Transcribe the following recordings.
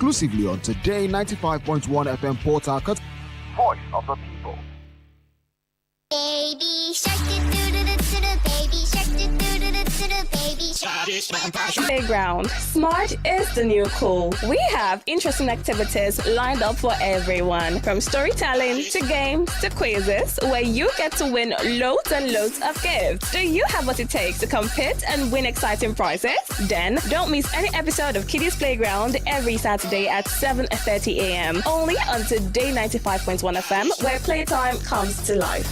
exclusively on Today 95.1 FM Port Harcourt, Voice of the People. Baby shark do baby shark do baby shark. Playground. Smart is the new cool. We have interesting activities lined up for everyone, from storytelling to games to quizzes, where you get to win loads and loads of gifts. Do you have what it takes to compete and win exciting prizes? Then don't miss any episode of Kiddies Playground every Saturday at 7:30 a.m. only on Today 95.1 FM, where playtime comes to life.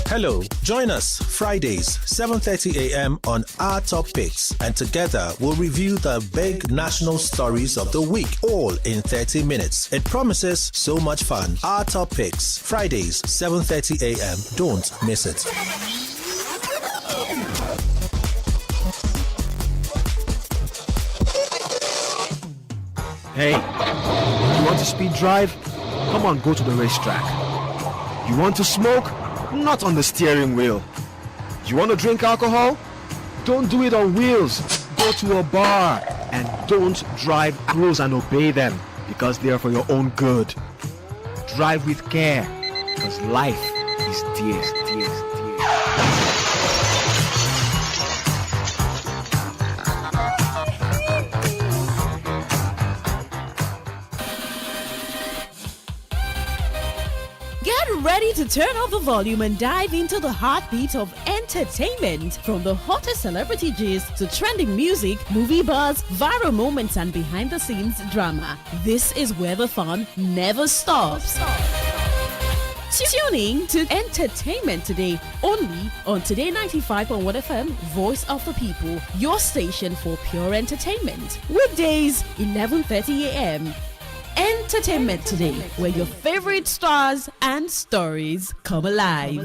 Hello, join us Fridays 7:30 a.m. on Our Top Picks, and together we'll review the big national stories of the week, all in 30 minutes. It promises so much fun. Our Top Picks, Fridays 7:30 a.m. Don't miss it. Hey, you want to speed drive? Come on, go to the racetrack. You want to smoke? Not on the steering wheel. You want to drink alcohol? Don't do it on wheels. Go to a bar. And don't drive rules and obey them, because they are for your own good. Drive with care, because life is dear. 'Ready to turn up the volume and dive into the heartbeat of entertainment? From the hottest celebrity gist to trending music, movie buzz, viral moments, and behind-the-scenes drama. This is where the fun never stops. Tune in to Entertainment Today, only on Today 95.1 FM, Voice of the People, your station for pure entertainment. Weekdays, 11:30 a.m. Entertainment Today, where your favorite stars and stories come alive.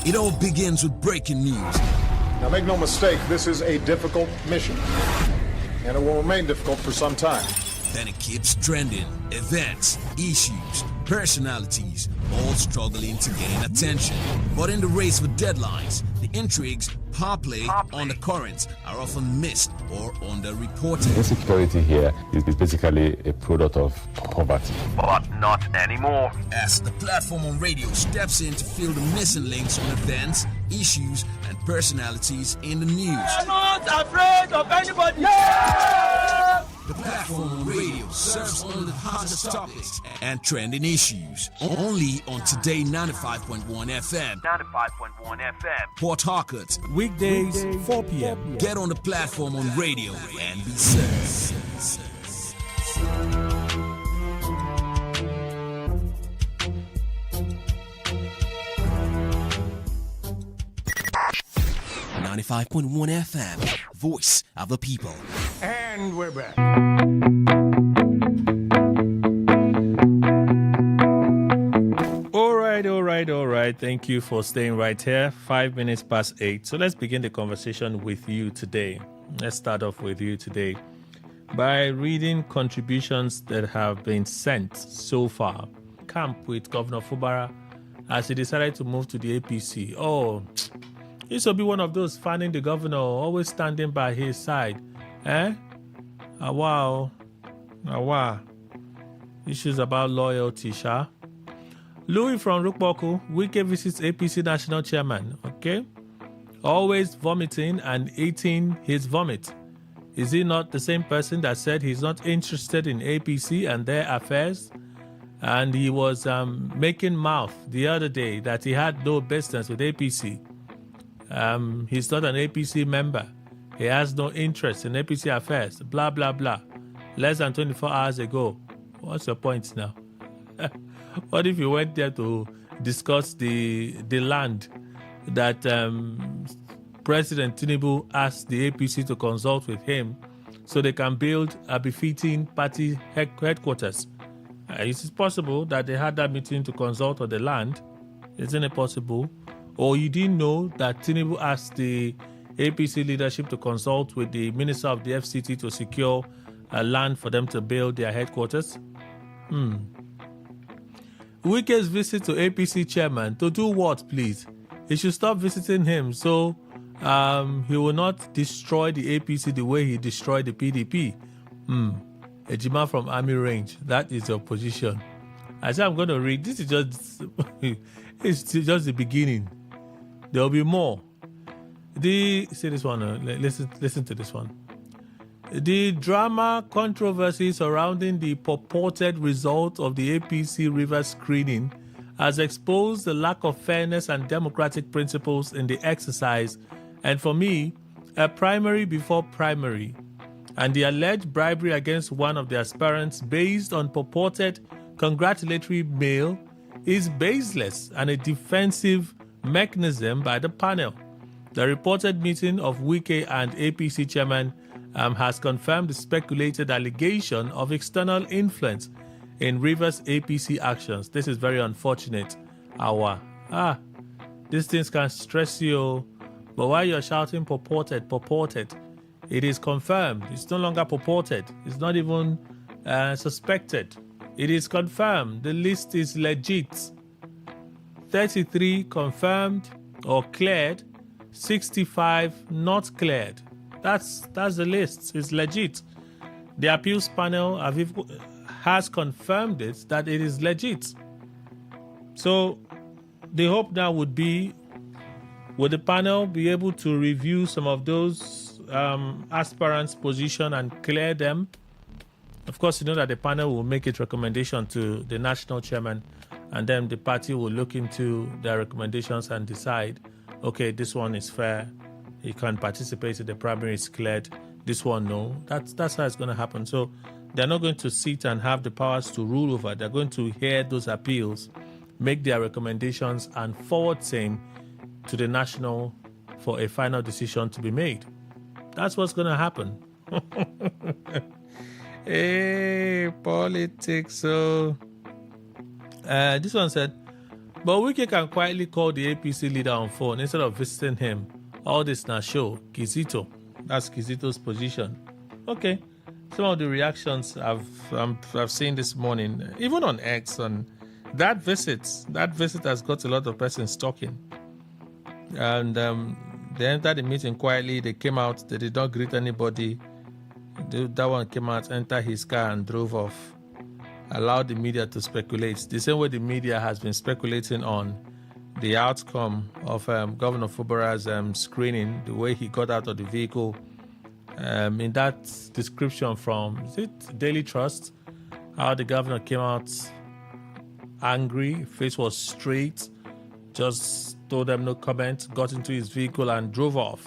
It all begins with breaking news. Now make no mistake, this is a difficult mission, and it will remain difficult for some time. Then it keeps trending. Events, issues, personalities, all struggling to gain attention. But in the race for deadlines, the intrigues, power play, undercurrents are often missed or underreported. Insecurity here is basically a product of poverty. But not anymore. As the platform on radio steps in to fill the missing links on events, issues, and personalities in the news. I'm not afraid of anybody. Yeah! The platform on radio serves only the hottest topics and trending issues. Only on Today 95.1 FM. 95.1 FM. Port Harcourt. Weekdays, 4 p.m. Get on the platform on radio and be served. 95.1 FM, Voice of the People. And we're back. All right. Thank you for staying right here. 5 minutes past 8. So let's begin the conversation with you today. Let's start off with you today by reading contributions that have been sent so far. Camp with Governor Fubara as he decided to move to the APC. Oh, this will be one of those fanning the governor, always standing by his side. Wow. Issues about loyalty, Sha. Louis from Rukboku, Wike visits APC national chairman, okay? Always vomiting and eating his vomit. Is he not the same person that said he's not interested in APC and their affairs? And he was making mouth the other day that he had no business with APC. He's not an APC member. He has no interest in APC affairs, blah, blah, blah. Less than 24 hours ago. What's your point now? What if you went there to discuss the land that President Tinubu asked the APC to consult with him so they can build a befitting party headquarters? Is it possible that they had that meeting to consult on the land? Isn't it possible? Or you didn't know that Tinubu asked the APC leadership to consult with the Minister of the FCT to secure land for them to build their headquarters. Wike's visit to APC chairman to do what, please? He should stop visiting him so he will not destroy the APC the way he destroyed the PDP. Ejima from Army Range, that is your position. I said I'm going to read. This is just it's just the beginning. There will be more. See this one. Listen to this one. The drama controversy surrounding the purported result of the APC Rivers screening has exposed the lack of fairness and democratic principles in the exercise, and for me, a primary before primary, and the alleged bribery against one of the aspirants based on purported congratulatory mail is baseless and a defensive mechanism by the panel. The reported meeting of Wike and APC chairman has confirmed the speculated allegation of external influence in Rivers APC actions. This is very unfortunate. These things can stress you, but while you're shouting purported, it is confirmed. It's no longer purported. It's not even suspected. It is confirmed. The list is legit. 33 confirmed or cleared, 65 not cleared. That's the list. It's legit. The appeals panel has confirmed it, that it is legit. So the hope now would be, would the panel be able to review some of those aspirants' position and clear them? Of course, you know that the panel will make its recommendation to the national chairman, and then the party will look into their recommendations and decide, okay, this one is fair. He can participate in the primary, is cleared. This one, no. That's how it's going to happen. So they're not going to sit and have the powers to rule over. They're going to hear those appeals, make their recommendations, and forward same to the national for a final decision to be made. That's what's going to happen. Hey, politics. So this one said, but Wike can quietly call the APC leader on phone instead of visiting him. All this now show Kizito. That's Kizito's position. Okay. Some of the reactions I've seen this morning, even on X, on that visit has got a lot of persons talking. And they entered the meeting quietly. They came out. They did not greet anybody. That one came out, entered his car and drove off. Allowed the media to speculate. The same way the media has been speculating on the outcome of Governor Fubara's screening, the way he got out of the vehicle. In that description from, is it Daily Trust, how the governor came out angry, face was straight, just told them no comment, got into his vehicle and drove off.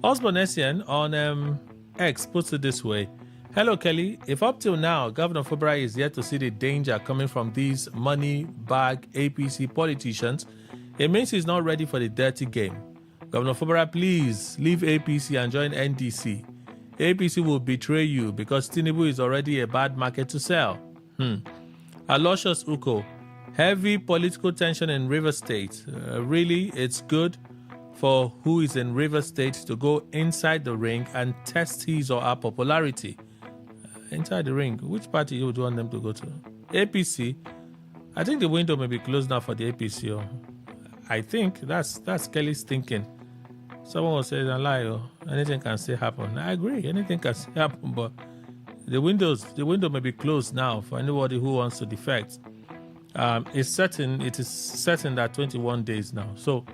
Osborne Essien on X puts it this way. Hello, Kelly. If up till now, Governor Fubara is yet to see the danger coming from these money bag APC politicians, it means he's not ready for the dirty game. Governor Fubara, please leave APC and join NDC. APC will betray you because Tinubu is already a bad market to sell. Aloysius Uko, heavy political tension in River State. Really, it's good for who is in River State to go inside the ring and test his or her popularity. Inside the ring, which party would you want them to go to? APC. I think the window may be closed now for the APC. I think that's Kelly's thinking. Someone will say, "I lie. Anything can still happen." I agree. Anything can still happen, but the window may be closed now for anybody who wants to defect. It is certain that 21 days now. So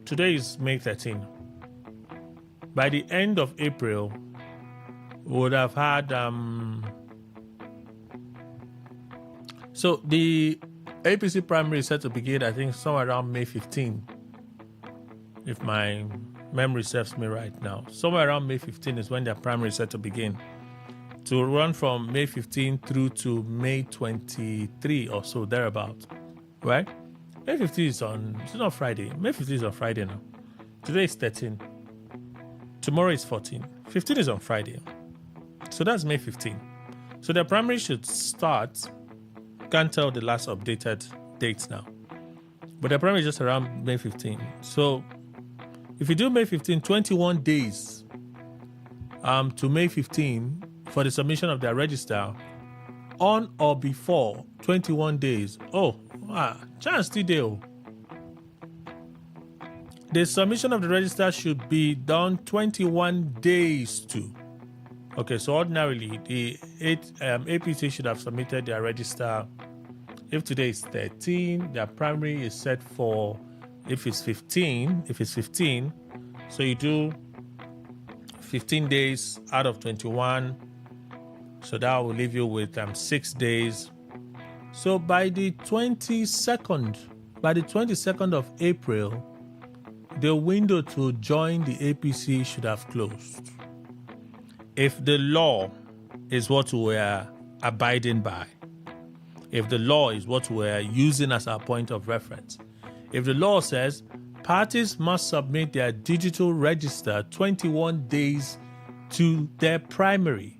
today is May 13. By the end of April, we would have had so the APC primary is set to begin, I think, somewhere around May 15, if my memory serves me right now. Somewhere around May 15 is when their primary is set to begin, to run from May 15 through to May 23 or so, thereabout, right? May 15 is it's not Friday. May 15 is on Friday now. Today is 13. Tomorrow is 14. 15 is on Friday. So that's May 15. So their primary should start. Can't tell the last updated dates now. But their primary is just around May 15. So if you do May 15, 21 days to May 15 for the submission of their register on or before 21 days. Chance still. The submission of the register should be done 21 days to. Okay, so ordinarily, the APC should have submitted their register. If today is 13, their primary is set for, if it's 15, so you do 15 days out of 21. So that will leave you with 6 days. So by the 22nd of April, the window to join the APC should have closed. If the law is what we are abiding by, if the law is what we are using as our point of reference, if the law says parties must submit their digital register 21 days to their primary,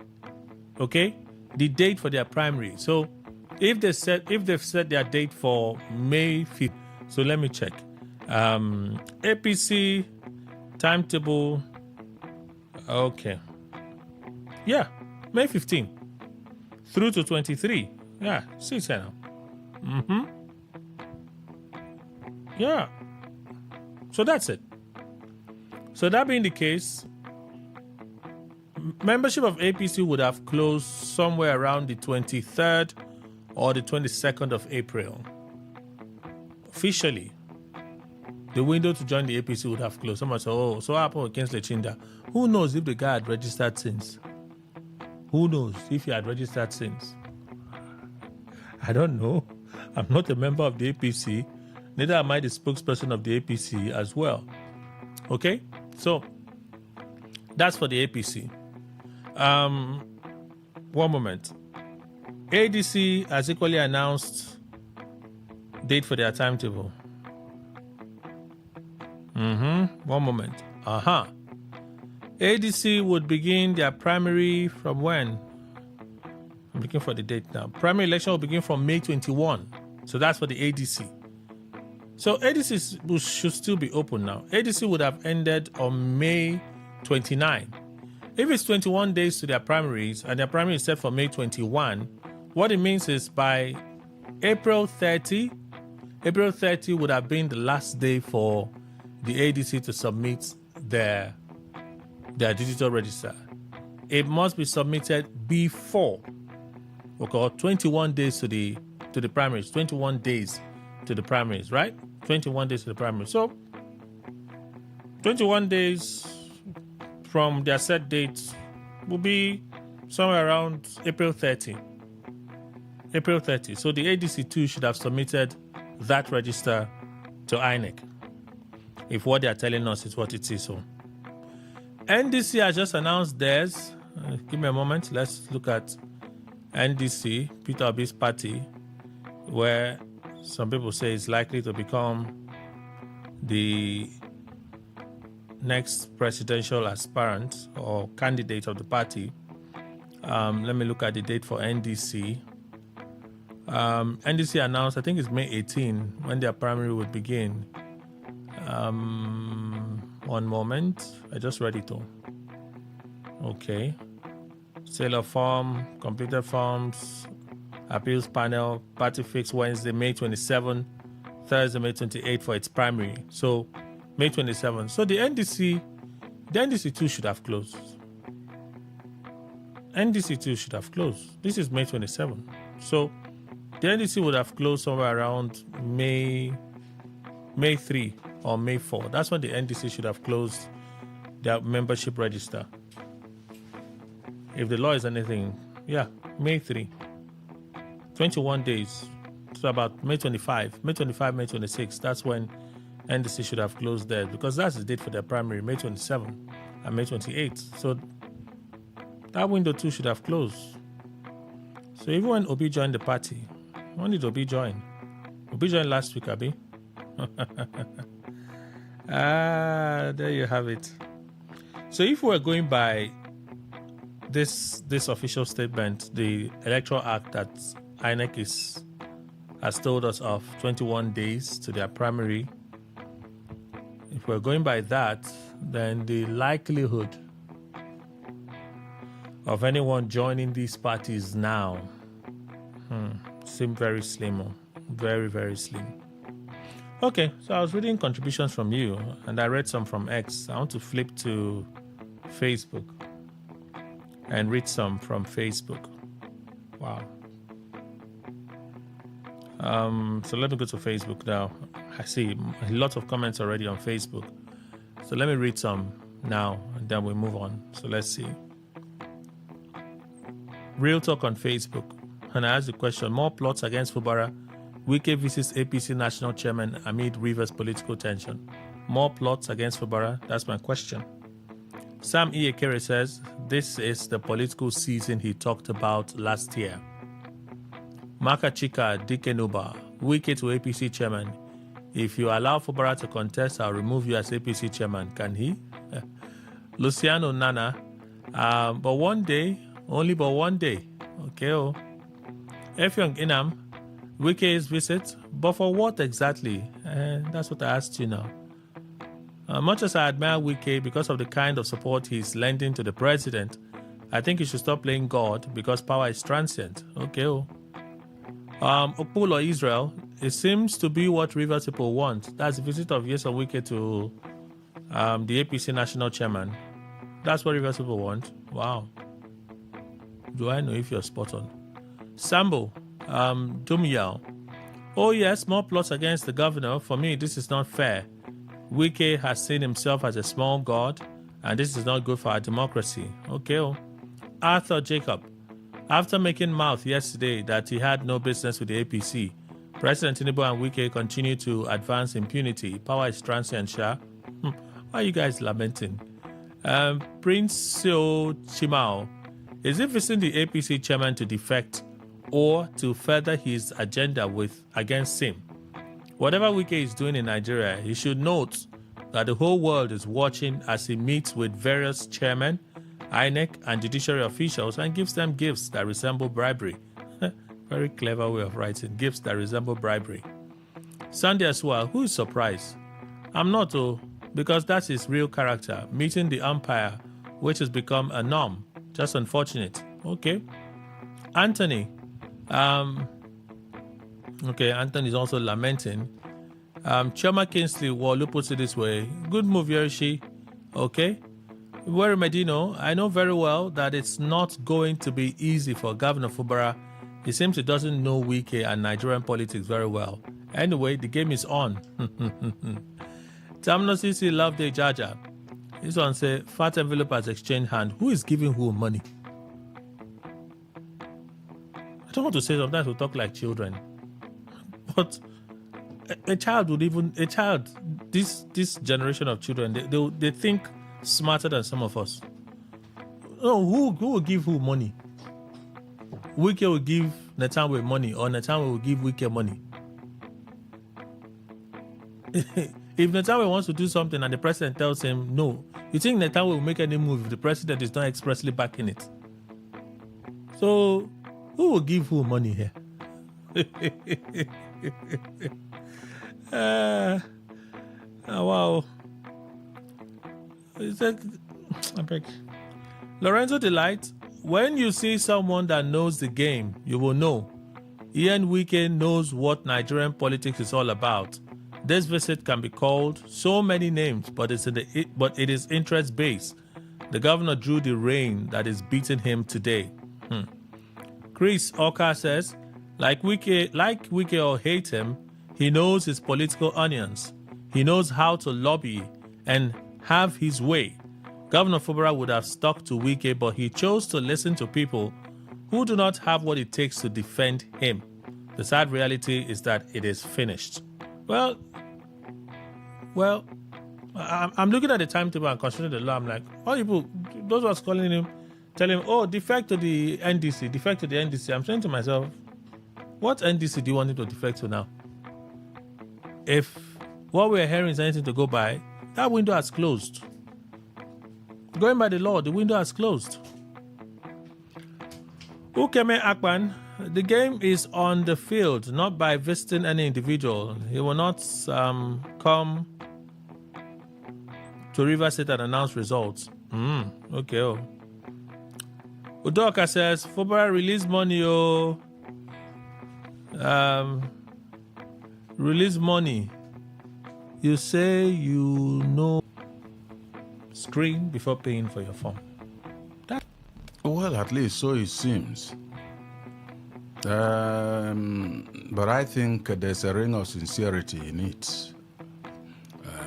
okay, the date for their primary. So if they've set their date for May 5th, so let me check. APC timetable, okay. Yeah, May 15 through to 23. Yeah, see it now. Yeah. So that's it. So that being the case, membership of APC would have closed somewhere around the 23rd or the 22nd of April. Officially, the window to join the APC would have closed. Someone said, so what happened with Kingsley Chinda? Who knows if the guy had registered since? Who knows if he had registered since? I don't know. I'm not a member of the APC. Neither am I the spokesperson of the APC as well. Okay? So, that's for the APC. One moment. ADC has equally announced date for their timetable. One moment. ADC would begin their primary from when? I'm looking for the date now. Primary election will begin from May 21. So that's for the ADC. So ADC should still be open now. ADC would have ended on May 29. If it's 21 days to their primaries and their primary is set for May 21, what it means is by April 30 would have been the last day for the ADC to submit their digital register. It must be submitted before, okay, 21 days to the primaries, 21 days to the primaries, right? 21 days to the primaries. So 21 days from their set dates will be somewhere around April 30. April 30. So the ADC too should have submitted that register to INEC, if what they are telling us is what it is. So NDC has just announced theirs. Give me a moment. Let's look at NDC, Peter Obi's party, where some people say it's likely to become the next presidential aspirant or candidate of the party. Let me look at the date for NDC. NDC announced, I think it's May 18, when their primary would begin. One moment. I just read it all. Okay. Sale of form, completed forms, appeals panel, party fixed Wednesday, May 27, Thursday, May 28 for its primary. So, May 27. So, the NDC 2 should have closed. NDC 2 should have closed. This is May 27. So, the NDC would have closed somewhere around May 3 or May 4. That's when the NDC should have closed their membership register. If the law is anything, May 3. 21 days. So about May 25, May 26. That's when NDC should have closed there, because that's the date for their primary, May 27 and May 28. So that window too should have closed. So even when Obi joined the party, when did Obi join? Obi joined last week, Abi. There you have it. So if we're going by this official statement, the Electoral Act that INEC has told us of 21 days to their primary, if we're going by that, then the likelihood of anyone joining these parties now seem very slim. Very, very slim. Okay, so I was reading contributions from you, and I read some from X. I want to flip to Facebook and read some from Facebook. Wow. So let me go to Facebook now. I see lots of comments already on Facebook. So let me read some now, and then we move on. So let's see. Real Talk on Facebook. And I asked the question, more plots against Fubara. Wike visits APC national chairman amid Rivers political tension. More plots against Fubara? That's my question. Sam Iyekere says, this is the political season he talked about last year. Makachika Dikenuba, Wike to APC chairman. If you allow Fubara to contest, I'll remove you as APC chairman. Can he? Luciano Nana, but one day, only but one day. Okay. Efyong Inam, Wike's visit, but for what exactly? That's what I asked you now. Much as I admire Wike because of the kind of support he's lending to the president, I think he should stop playing God because power is transient. Okay. Okpulo Israel, it seems to be what Rivers people want. That's the visit of Yeson Wike to the APC national chairman. That's what Rivers people want. Wow. Do I know if you're spot on? Sambo, Dumiel. Oh yes, more plots against the governor. For me, this is not fair. Wike has seen himself as a small god, and this is not good for our democracy. Okay. Arthur Jacob. After making mouth yesterday that he had no business with the APC, President Tinubu and Wike continue to advance impunity. Power is transient, Sha. Why are you guys lamenting? Prince Seo Chimao. Is he visiting the APC chairman to defect or to further his agenda against him? Whatever Wike is doing in Nigeria, he should note that the whole world is watching as he meets with various chairmen, INEC, and judiciary officials and gives them gifts that resemble bribery. Very clever way of writing. Gifts that resemble bribery. Sunday as well, who is surprised? I'm not, because that's his real character, meeting the umpire, which has become a norm. Just unfortunate. Okay. Anthony. Anthony is also lamenting. Choma Kingsley Walu puts it this way. Good move, Yerishi. Okay. Were Medino, I know very well that it's not going to be easy for Governor Fubara. He seems he doesn't know Wike and Nigerian politics very well. Anyway, the game is on. Tamno CC Love Day Jaja. This one say, fat envelope has exchange hand. Who is giving who money? I don't want to say sometimes we talk like children. But this generation of children, they think smarter than some of us. No, who will give who money? Wike will give Netanyahu money, or Netanyahu will give Wike money. If Netanyahu wants to do something and the president tells him no, you think Netanyahu will make any move if the president is not expressly backing it? So, who will give who money here? Wow. It's like, I beg. Lorenzo Delight, when you see someone that knows the game, you will know. Ian Wike knows what Nigerian politics is all about. This visit can be called so many names, but it is interest-based. The governor drew the rein that is beating him today. Chris Oka says, like Wike or hate him, he knows his political onions. He knows how to lobby and have his way. Governor Fubara would have stuck to Wike, but he chose to listen to people who do not have what it takes to defend him. The sad reality is that it is finished. Well, I'm looking at the timetable and considering the law. I'm like, all people, those who are calling him, tell him, oh, defect to the NDC. I'm saying to myself, what NDC do you want him to defect to now? If what we're hearing is anything to go by, that window has closed. Going by the law, the window has closed. Ukeme Akpan, the game is on the field, not by visiting any individual. He will not come to Rivers State and announce results. Okay. Udoka says, Fubara release money, oh. Release money. You say you know screen before paying for your phone. Well, at least so it seems. But I think there's a ring of sincerity in it.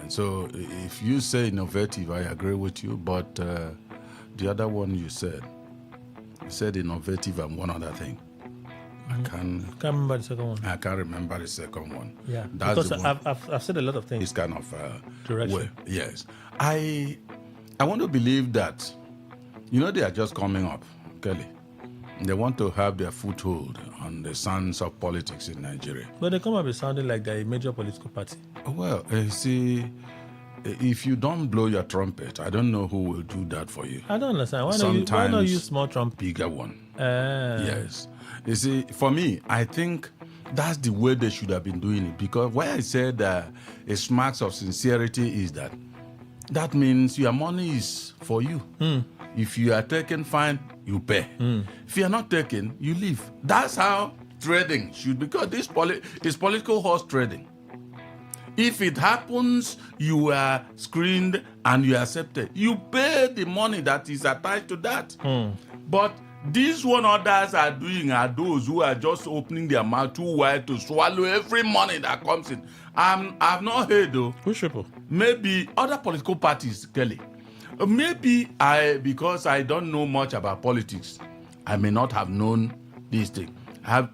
So if you say innovative, I agree with you. But the other one you said innovative and one other thing. I can't remember the second one. I can't remember the second one. Yeah, that's because I've said a lot of things. It's kind of direction. Way. Yes, I want to believe that. They are just coming up, Kelly. They want to have their foothold on the sands of politics in Nigeria. But they come up with sounding like they're a major political party. Well, see, if you don't blow your trumpet, I don't know who will do that for you. I don't understand. Why not use small trumpet? Bigger one. Yes. You see, for me, I think that's the way they should have been doing it. Because why I said a smacks of sincerity is that means your money is for you. If you are taken, fine, you pay. If you are not taken, you leave. That's how trading should be. Because this is political horse trading. If it happens, you are screened and you are accepted. You pay the money that is attached to that. But these one others are doing are those who are just opening their mouth too wide to swallow every money that comes in. I've not heard though. Which people? Maybe other political parties, Kelly. Maybe because I don't know much about politics, I may not have known these things.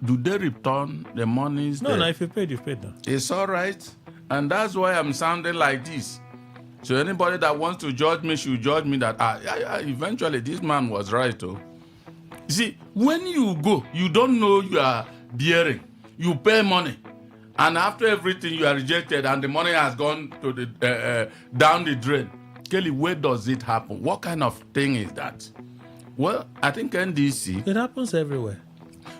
Do they return the monies? No, if you paid, you've paid now. It's all right. And that's why I'm sounding like this. So anybody that wants to judge me should judge me that eventually this man was right. You see, when you go, you don't know you are bearing. You pay money. And after everything, you are rejected and the money has gone to the down the drain. Kelly, where does it happen? What kind of thing is that? Well, I think NDC... It happens everywhere.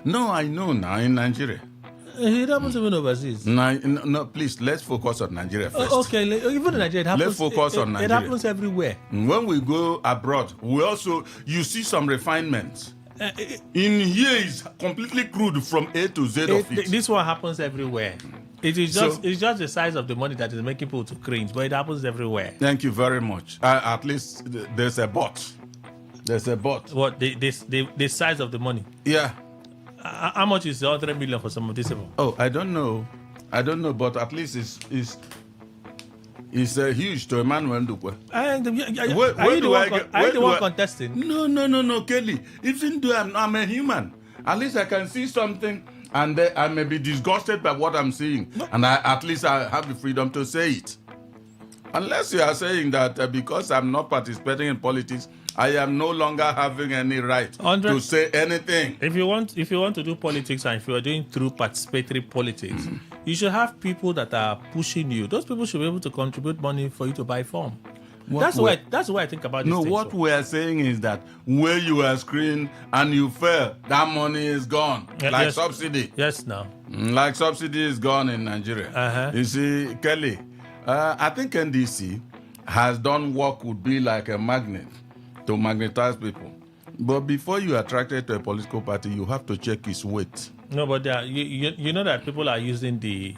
No, I know now in Nigeria. It happens even overseas. No, please, let's focus on Nigeria first. Okay, even in Nigeria, it happens. Let's focus on Nigeria. It happens everywhere. When we go abroad, you see some refinements. In here is completely crude from A to Z of it. This one happens everywhere. It's just the size of the money that is making people to cringe, but it happens everywhere. Thank you very much. At least there's a but. There's a but. What the size of the money? Yeah. How much is 100 million for some of these people? Oh, I don't know, but at least it's huge to Emmanuel Ndukwe. Are you the one contesting? No, Kelly. Even though I'm a human, at least I can see something and I may be disgusted by what I'm seeing. No. And at least I have the freedom to say it. Unless you are saying that because I'm not participating in politics, I am no longer having any right to say anything. If you want to do politics and if you are doing true participatory politics, you should have people that are pushing you. Those people should be able to contribute money for you to buy form. That's what I think about this. No, what we are saying is that where you are screened and you fail, that money is gone. Subsidy. Yes, now. Like subsidy is gone in Nigeria. You see, Kelly, I think NDC has done what would be like a magnet to magnetize people. But before you are attracted to a political party, you have to check its weight. No, but you know that people are using the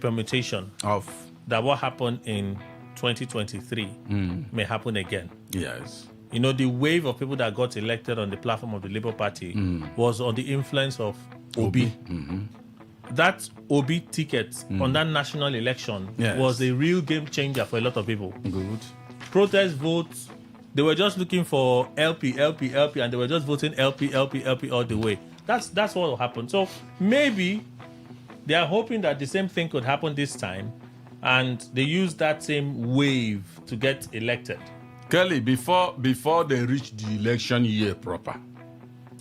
permutation of that what happened in 2023 may happen again. Yes. You know, the wave of people that got elected on the platform of the Labour Party was on the influence of Obi. That Obi ticket on that national election was a real game changer for a lot of people. Good. Protest votes, they were just looking for LP, and they were just voting LP all the way. That's what will happen. So maybe they are hoping that the same thing could happen this time, and they use that same wave to get elected. Kelly, before they reach the election year proper,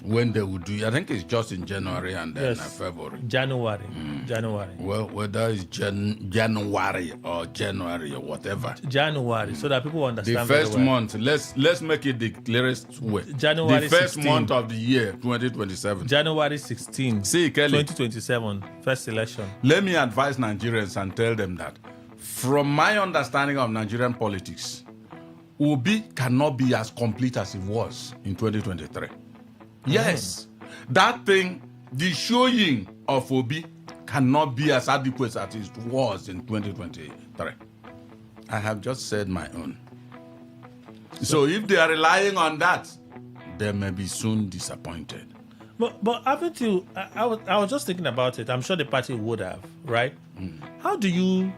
when they will do, I think it's just in January and then February. January. Well, whether it's January or whatever. January, so that people understand. The first month, let's make it the clearest way. January. The first month of the year, 2027. January 16. See, Kelly. 2027, first election. Let me advise Nigerians and tell them that, from my understanding of Nigerian politics, Obi cannot be as complete as it was in 2023. Yes. That thing, the showing of Obi cannot be as adequate as it was in 2023. I have just said my own. So if they are relying on that, they may be soon disappointed. But haven't you? I was just thinking about it. I'm sure the party would have, right? How do you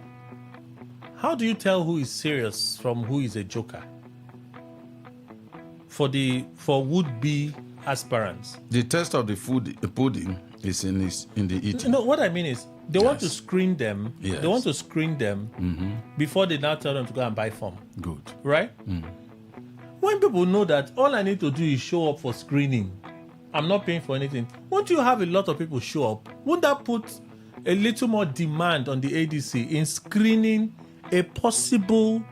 tell who is serious from who is a joker? For would-be aspirants. The test of the pudding is in the eating. No, what I mean is they want to screen them. Yes. They want to screen them before they now tell them to go and buy form. Good. Right? When people know that all I need to do is show up for screening, I'm not paying for anything. Won't you have a lot of people show up? Won't that put a little more demand on the ADC in screening a possible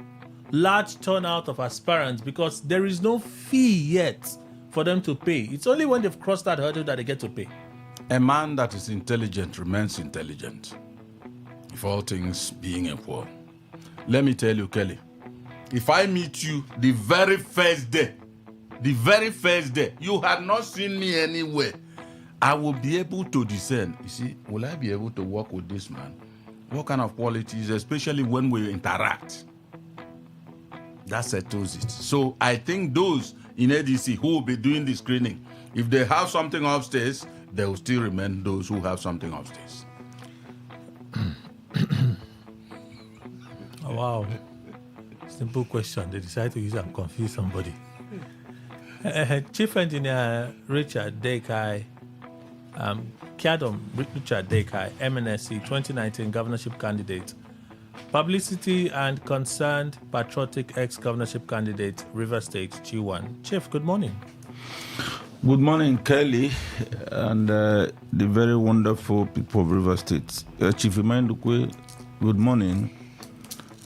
large turnout of aspirants, because there is no fee yet for them to pay? It's only when they've crossed that hurdle that they get to pay. A man that is intelligent remains intelligent, if all things being equal. Let me tell you, Kelly, if I meet you the very first day, you had not seen me anywhere, I will be able to discern. You see, will I be able to work with this man? What kind of qualities, especially when we interact? That settles it. So I think those in ADC who will be doing the screening, if they have something upstairs, they will still remain those who have something upstairs. Oh, wow. Simple question. They decided to use and confuse somebody. Chief Engineer Richard Dekai, Kiadom Richard Dekai, MNSC 2019 governorship candidate. Publicity and concerned patriotic ex-governorship candidate, River State, G1. Chief, good morning. Good morning, Kelly, and the very wonderful people of River State. Chief Imandukwe, good morning,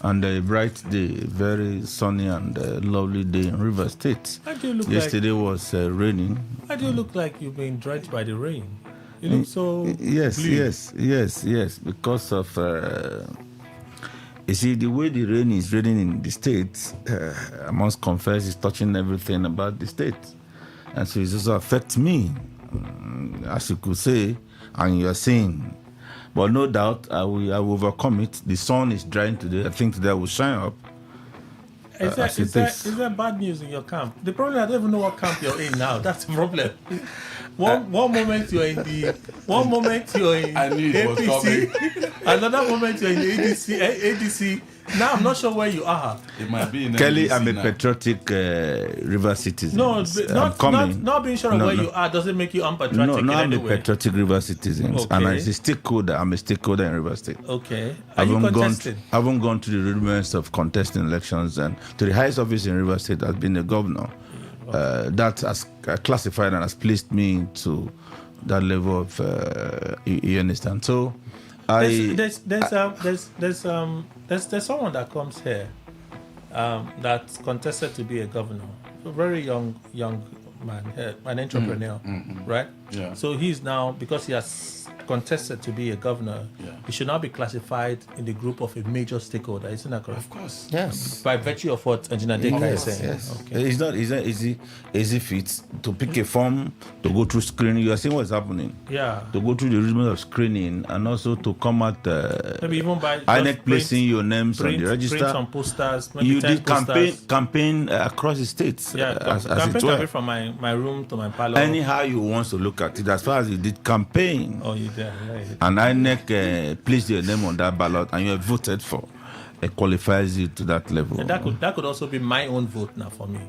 and a bright day, very sunny and lovely day in River State. How do you look Yesterday was raining. How do you look like you've been drenched by the rain? You look so Yes, blue. yes, because of... you see, the way the rain is raining in the States, I must confess, is touching everything about the States. And so it also affects me, as you could say, and you are saying. But no doubt, I will overcome it. The sun is drying today. I think today I will shine up. Is there bad news in your camp? The problem, I don't even know what camp you're in now. That's the problem. One moment you're in APC, another moment you're in ADC. Now I'm not sure where you are. It might be in Kelly, NBC I'm a now. patriotic River citizen. No, not being sure of where No. you are doesn't make you unpatriotic in I'm any a way. patriotic River citizen, Okay. and as a stakeholder, I'm a stakeholder in River State. Okay. Are you contesting? I haven't gone to the rudiments of contesting elections, and to the highest office in River State has been the governor. That has classified and has placed me to that level of you understand. So there's someone that comes here that's contested to be a governor, a very young man, an entrepreneur, right? Yeah. So he's now, because he has contested to be a governor, he should now be classified in the group of a major stakeholder. Isn't that correct? Of course. yes. By virtue of what Engineer Deka is saying. Yes. Okay. It's not easy feat to pick a form, to go through screening. You are seeing what's happening. Yeah. To go through the rudiment of screening, and also to come at Maybe even by INEC placing your names on the register. Print some posters. Maybe You 10 did posters. campaign across the states. Yeah, as campaign it can were. be from my room to my parlor. Anyhow you want to look at it, as far as you did campaign, Oh, you did. Right. and INEC placed your name on that ballot, and you are voted for, it qualifies you to that level. And that could also be my own vote now for me.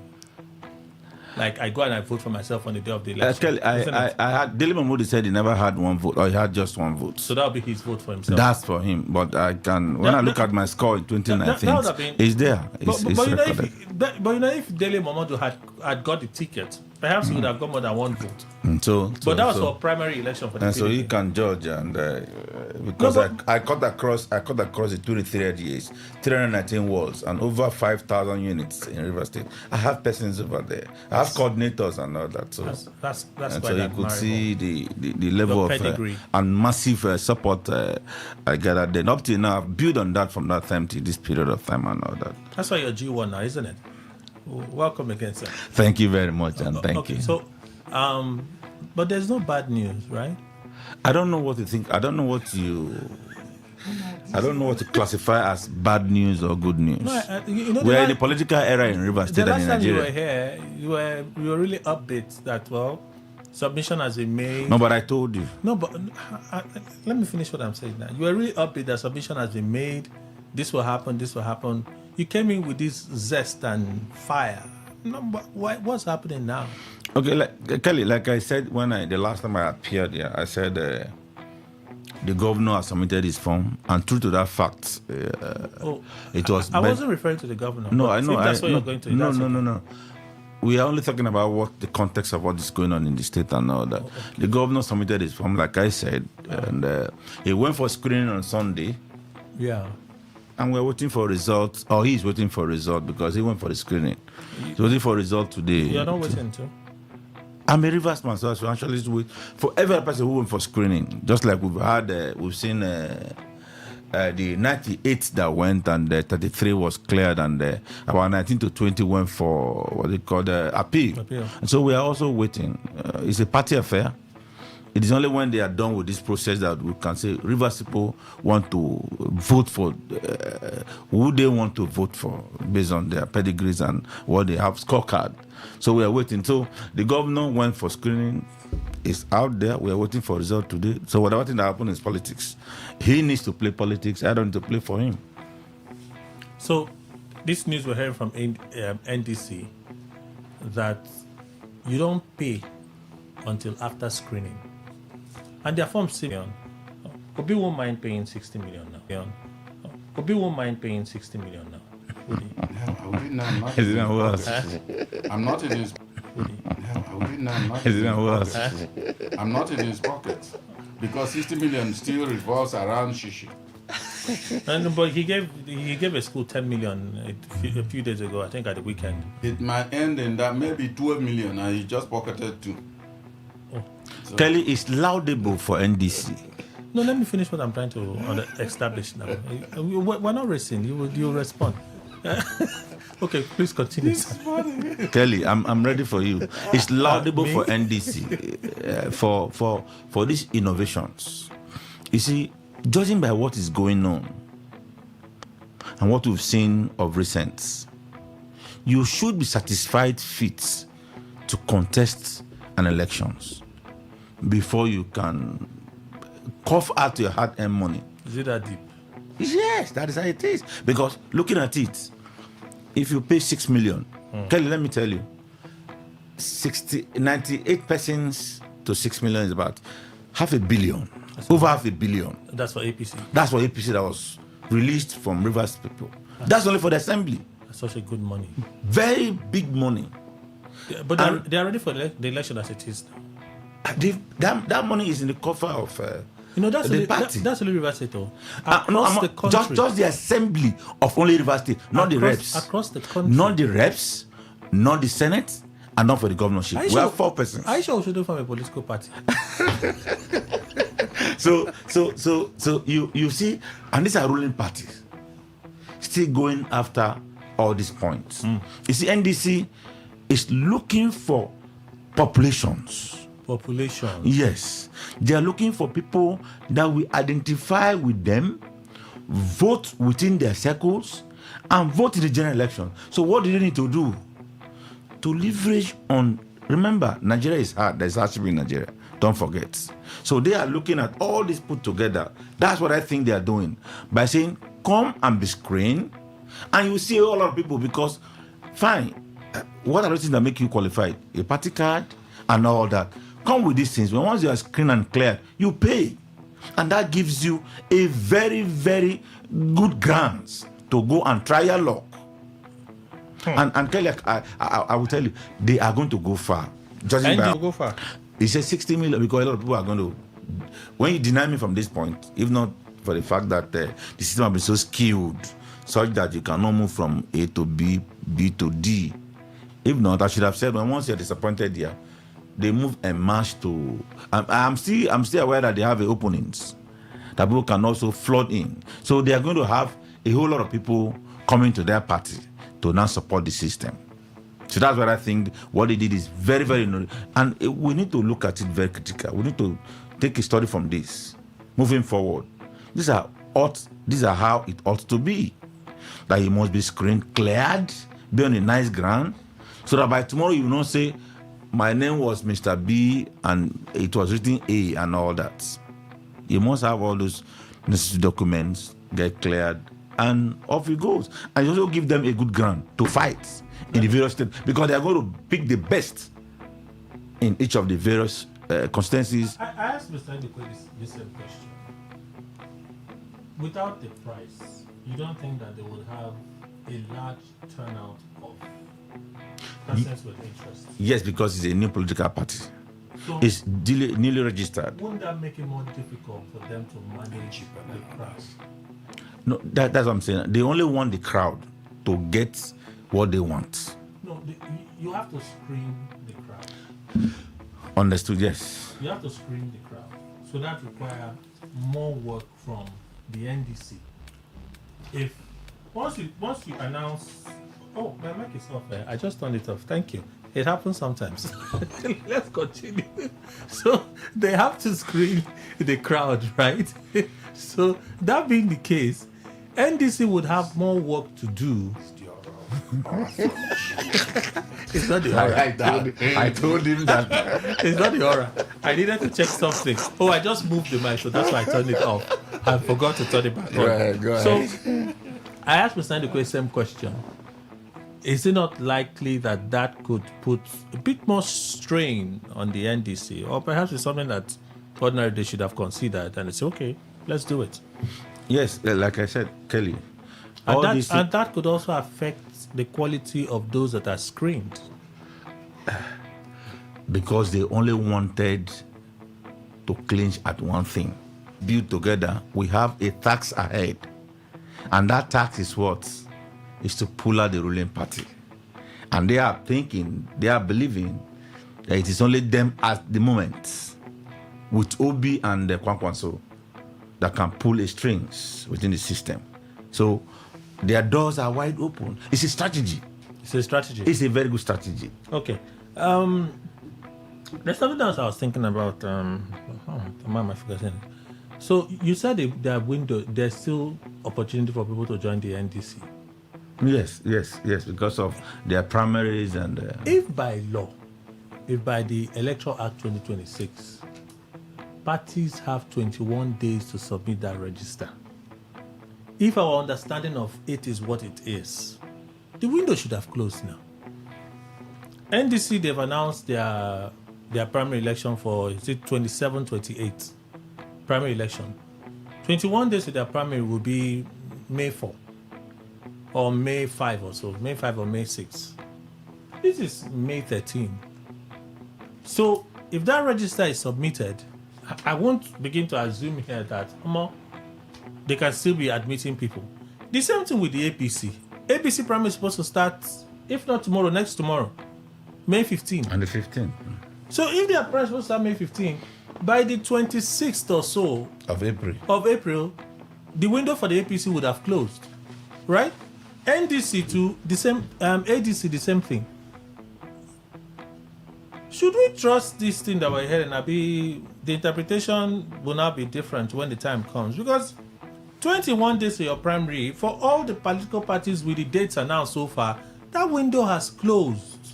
Like I go and I vote for myself on the day of the election. Kelly, I had Dele Mahmoud said he never had one vote, or he had just one vote. So that'll be his vote for himself. That's for him. But I can, when I look at my score in 2019, it's there. It's recorded. If Dele Mahmoud had got the ticket, perhaps he would have got more than one vote. But that was for primary election for the and so PDP. he can judge, and because I cut across the 23 years, 319 walls, and over 5,000 units in River State. I have persons over there. I have coordinators and all that. So that's and quite so you could see the level Your of pedigree. and massive support I gathered then. Up till now, I've built on that from that time to this period of time and all that. That's why you're G1 now, isn't it? Welcome again, sir. Thank you very much, and thank you. So But there's no bad news, right? I don't know what to think. I don't know what to classify as bad news or good news. No, we're in a political era in Rivers State and in Nigeria. The last time you were here, you were really upbeat that, submission has been made. No, but I told you. No, but let me finish what I'm saying now. You were really upbeat that submission has been made. This will happen, this will happen. You came in with this zest and fire. No, but what's happening now? Okay, Kelly, like I said the last time I appeared here, I said the governor has submitted his form, and true to that fact, it was. I wasn't referring to the governor. No, I know. That's what you're going to. No. We are only talking about what the context of what is going on in the state and all that. Okay. The governor submitted his form, like I said, and he went for screening on Sunday. Yeah. And we're waiting for results, or he's waiting for a result because he went for the screening. He's waiting for a result today. You're not waiting too? I'm a Rivers man, so I should actually wait for every person who went for screening. Just like we've seen the 98 that went, and the 33 was cleared, and about 19 to 20 went for what they call appeal. And so we are also waiting. It's a party affair. It is only when they are done with this process that we can say Rivers people want to vote for who they want to vote for based on their pedigrees and what they have scorecard. So we are waiting. So the governor went for screening. It's out there. We are waiting for result today. So whatever thing that happened is politics. He needs to play politics. I don't need to play for him. So this news we're hearing from NDC that you don't pay until after screening. And their form million. Obi won't mind paying 60 million now. Obi won't mind paying 60 million now. I'm not in his. I'm not in his pocket because 60 million still revolves around Shishi. But he gave a school 10 million a few days ago, I think at the weekend. It might end in that maybe 12 million, and he just pocketed 2. So. Kelly is laudable for NDC. No, let me finish what I'm trying to establish now. We're not racing. You respond. Okay, please continue. Kelly, I'm ready for you. It's laudable for NDC for these innovations. You see, judging by what is going on and what we've seen of recent, you should be satisfied fit to contest an elections before you can cough out your hard-earned money. Is it that deep? Yes, that is how it is. Because looking at it, if you pay 6 million, Kelly, let me tell you, 98 persons to 6 million is about $500 million. Over $500 million. That's for APC. That's for APC that was released from Rivers people. That's only for the assembly. That's such a good money. Very big money. Yeah, but they are ready for the election as it is now. That money is in the cover of that's the party. That's only Rivers State. Across the country. Just the assembly of only Rivers State, not the reps. Across the country. Not the reps, not the Senate, and not for the governorship. We have 4 persons. I sure we should do from a political party. So you see, and these are ruling parties still going after all these points. You see, NDC is looking for populations. Yes. They are looking for people that we identify with them, vote within their circles, and vote in the general election. So what do they need to do? To leverage on, remember, Nigeria is hard. There's hardship in Nigeria. Don't forget. So they are looking at all this put together. That's what I think they are doing. By saying, come and be screened, and you see a lot of people because, fine, what are the things that make you qualified? A party card and all that. Come with these things. When once you are screened and cleared, you pay. And that gives you a very, very good grounds to go and try your luck. And Kelly, I will tell you, they are going to go far. Judging by, go far. He said 60 million because a lot of people are going to. When you deny me from this point, if not for the fact that the system has been so skewed, such that you cannot move from A to B, B to D. If not, I should have said, when once you're disappointed here, they move a march to. I'm still aware that they have openings that people can also flood in. So they are going to have a whole lot of people coming to their party to now support the system. So that's what I think what they did is very, very and we need to look at it very critical. We need to take a study from this. Moving forward, these are how it ought to be. That it must be screen cleared, be on a nice ground, so that by tomorrow you will not say, my name was Mr. B and it was written A and all that. You must have all those necessary documents, get cleared, and off it goes. And you also give them a good ground to fight in the various states, because they are going to pick the best in each of the various constituencies. I asked Mr. Ndekwe this same question. Without the price, you don't think that they would have a large turnout of persons with interest? Yes, because it's a new political party. So it's newly registered. Wouldn't that make it more difficult for them to manage the crowd? No, that's what I'm saying. They only want the crowd to get what they want. No, you have to screen the crowd. Understood, yes. You have to screen the crowd. So that requires more work from the NDC. If once you announce, oh, my mic is off there. I just turned it off. Thank you. It happens sometimes. Let's continue. So they have to screen the crowd, right? So that being the case, NDC would have more work to do. It's not the aura. I told him that. It's not the aura. I needed to check something. Oh, I just moved the mic, so that's why I turned it off. I forgot to turn it back on. Go ahead. So I asked Mr. Ndekwe the same question. Is it not likely that could put a bit more strain on the NDC? Or perhaps it's something that ordinarily they should have considered and it's okay, let's do it. Yes, like I said, Kelly. And that could also affect the quality of those that are screened. Because they only wanted to clinch at one thing. Build together, we have a tax ahead. And that tax is what? Is to pull out the ruling party. And they are believing that it is only them at the moment, with Obi and the Kwankwanso, that can pull the strings within the system. So their doors are wide open. It's a strategy. It's a strategy. It's a very good strategy. Okay. There's something else I was thinking about. I forgot. So you said there's still opportunity for people to join the NDC. Yes, because of their primaries and... If by law, if by the Electoral Act 2026, parties have 21 days to submit that register, if our understanding of it is what it is, the window should have closed now. NDC, they've announced their primary election for, is it 27, 28? Primary election. 21 days to their primary will be May 4. Or May 5 or so, May 5 or May 6. This is May 13. So if that register is submitted, I won't begin to assume here that they can still be admitting people. The same thing with the APC. APC primary is supposed to start, if not tomorrow, next tomorrow, May 15. And the 15th. So if they are supposed to start May 15, by the 26th or so of April, the window for the APC would have closed, right? NDC too, the same, ADC the same thing. Should we trust this thing that we're hearing? The interpretation will now be different when the time comes, because 21 days to your primary, for all the political parties with the dates announced so far, that window has closed.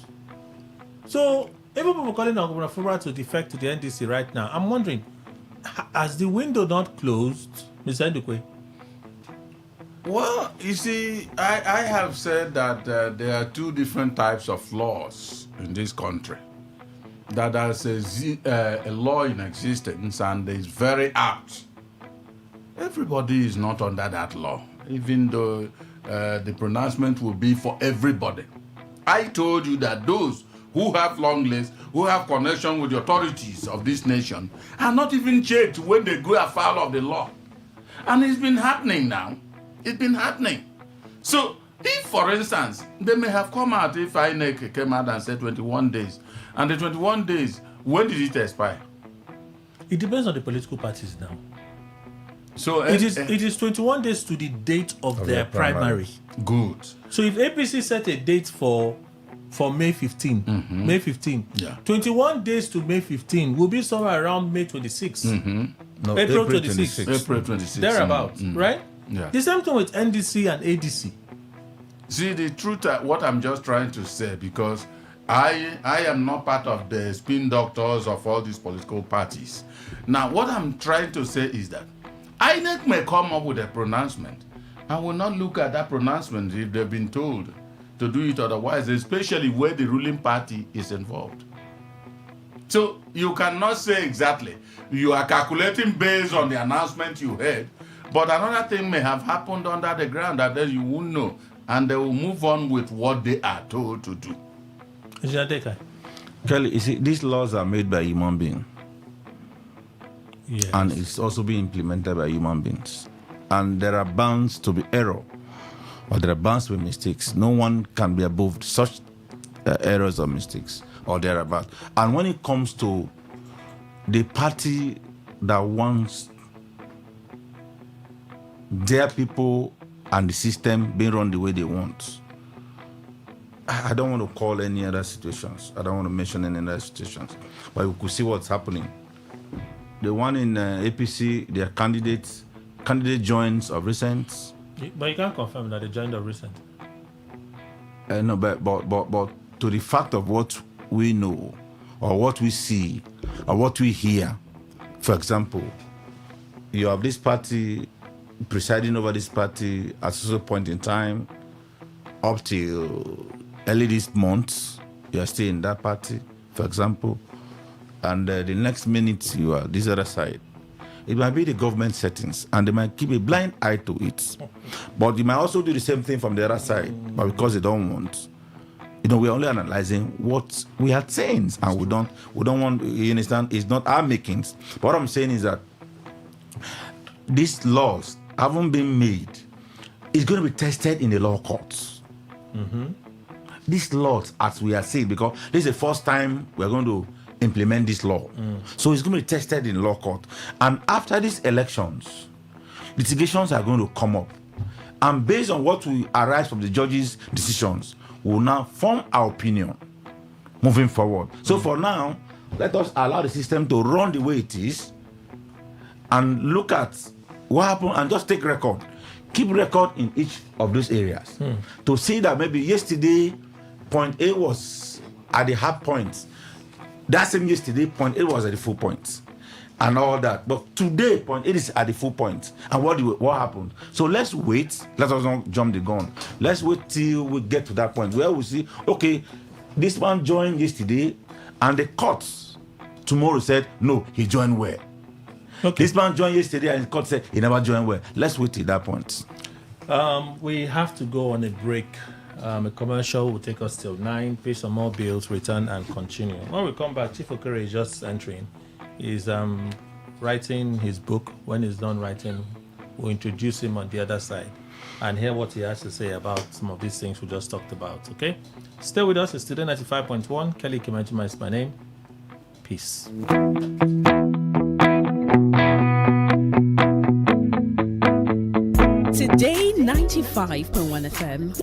So, even people calling on Governor Fubara to defect to the NDC right now, I'm wondering, has the window not closed, Mr. Ndekwe? Well, you see, I have said that there are two different types of laws in this country. That there's a law in existence and it's very apt. Everybody is not under that law, even though the pronouncement will be for everybody. I told you that those who have long lists, who have connection with the authorities of this nation, are not even checked when they go afoul of the law. And it's been happening now. It's been happening. So, if, for instance, they may have come out, if INEC came out and said 21 days, and the 21 days, when did it expire? It depends on the political parties now. So it is 21 days to the date of their primary. Good. So if APC set a date for for May 15. May 15. Yeah. 21 days to May 15 will be somewhere around May 26. No, April 26. April 26. Thereabouts, right? Yeah. The same thing with NDC and ADC. See, the truth, what I'm just trying to say, because I am not part of the spin doctors of all these political parties. Now, what I'm trying to say is that INEC may come up with a pronouncement. I will not look at that pronouncement if they've been told to do it otherwise, especially where the ruling party is involved. So you cannot say exactly. You are calculating based on the announcement you heard, but another thing may have happened under the ground that you won't know, and they will move on with what they are told to do. Kelly, you see, these laws are made by human beings. Yes. And it's also being implemented by human beings. And there are bounds to be error, or there are bounds to be mistakes. No one can be above such errors or mistakes, or thereabout. And when it comes to the party that wants their people and the system being run the way they want, I don't want to call any other situations. I don't want to mention any other situations. But you could see what's happening. The one in APC, their candidate joins of recent. But you can't confirm that they joined of recent. No, but to the fact of what we know, or what we see, or what we hear. For example, you have this party presiding over this party at a certain point in time, up till early this month, you are still in that party, for example, and the next minute you are this other side. It might be the government settings, and they might keep a blind eye to it. But they might also do the same thing from the other side, but because they don't want, we're only analyzing what we are saying, and we don't want. You understand? It's not our makings. But what I'm saying is that these laws haven't been made. It's going to be tested in the law courts. These laws, as we are saying, because this is the first time we're going to implement this law. So it's going to be tested in law court. And after these elections, litigations are going to come up. And based on what will arise from the judges' decisions, we'll now form our opinion moving forward. So for now, let us allow the system to run the way it is and look at what happened and just take record. Keep record in each of those areas to see that maybe yesterday point A was at the half point. That same yesterday point A was at the full point and all that. But today point A is at the full point. And what happened? So let's wait. Let us not jump the gun. Let's wait till we get to that point where we see, okay, this man joined yesterday and the court tomorrow said, no, he joined where? Okay. This man joined yesterday and the court said he never joined where? Let's wait till that point. We have to go on a break. A commercial will take us till 9, pay some more bills, return and continue. When we come back, Chief Okere is just entering. He's writing his book. When he's done writing, we'll introduce him on the other side and hear what he has to say about some of these things we just talked about, okay? Stay with us. It's Today 95.1. Kelly Kimajima is my name. Peace. Today 95.1 FM,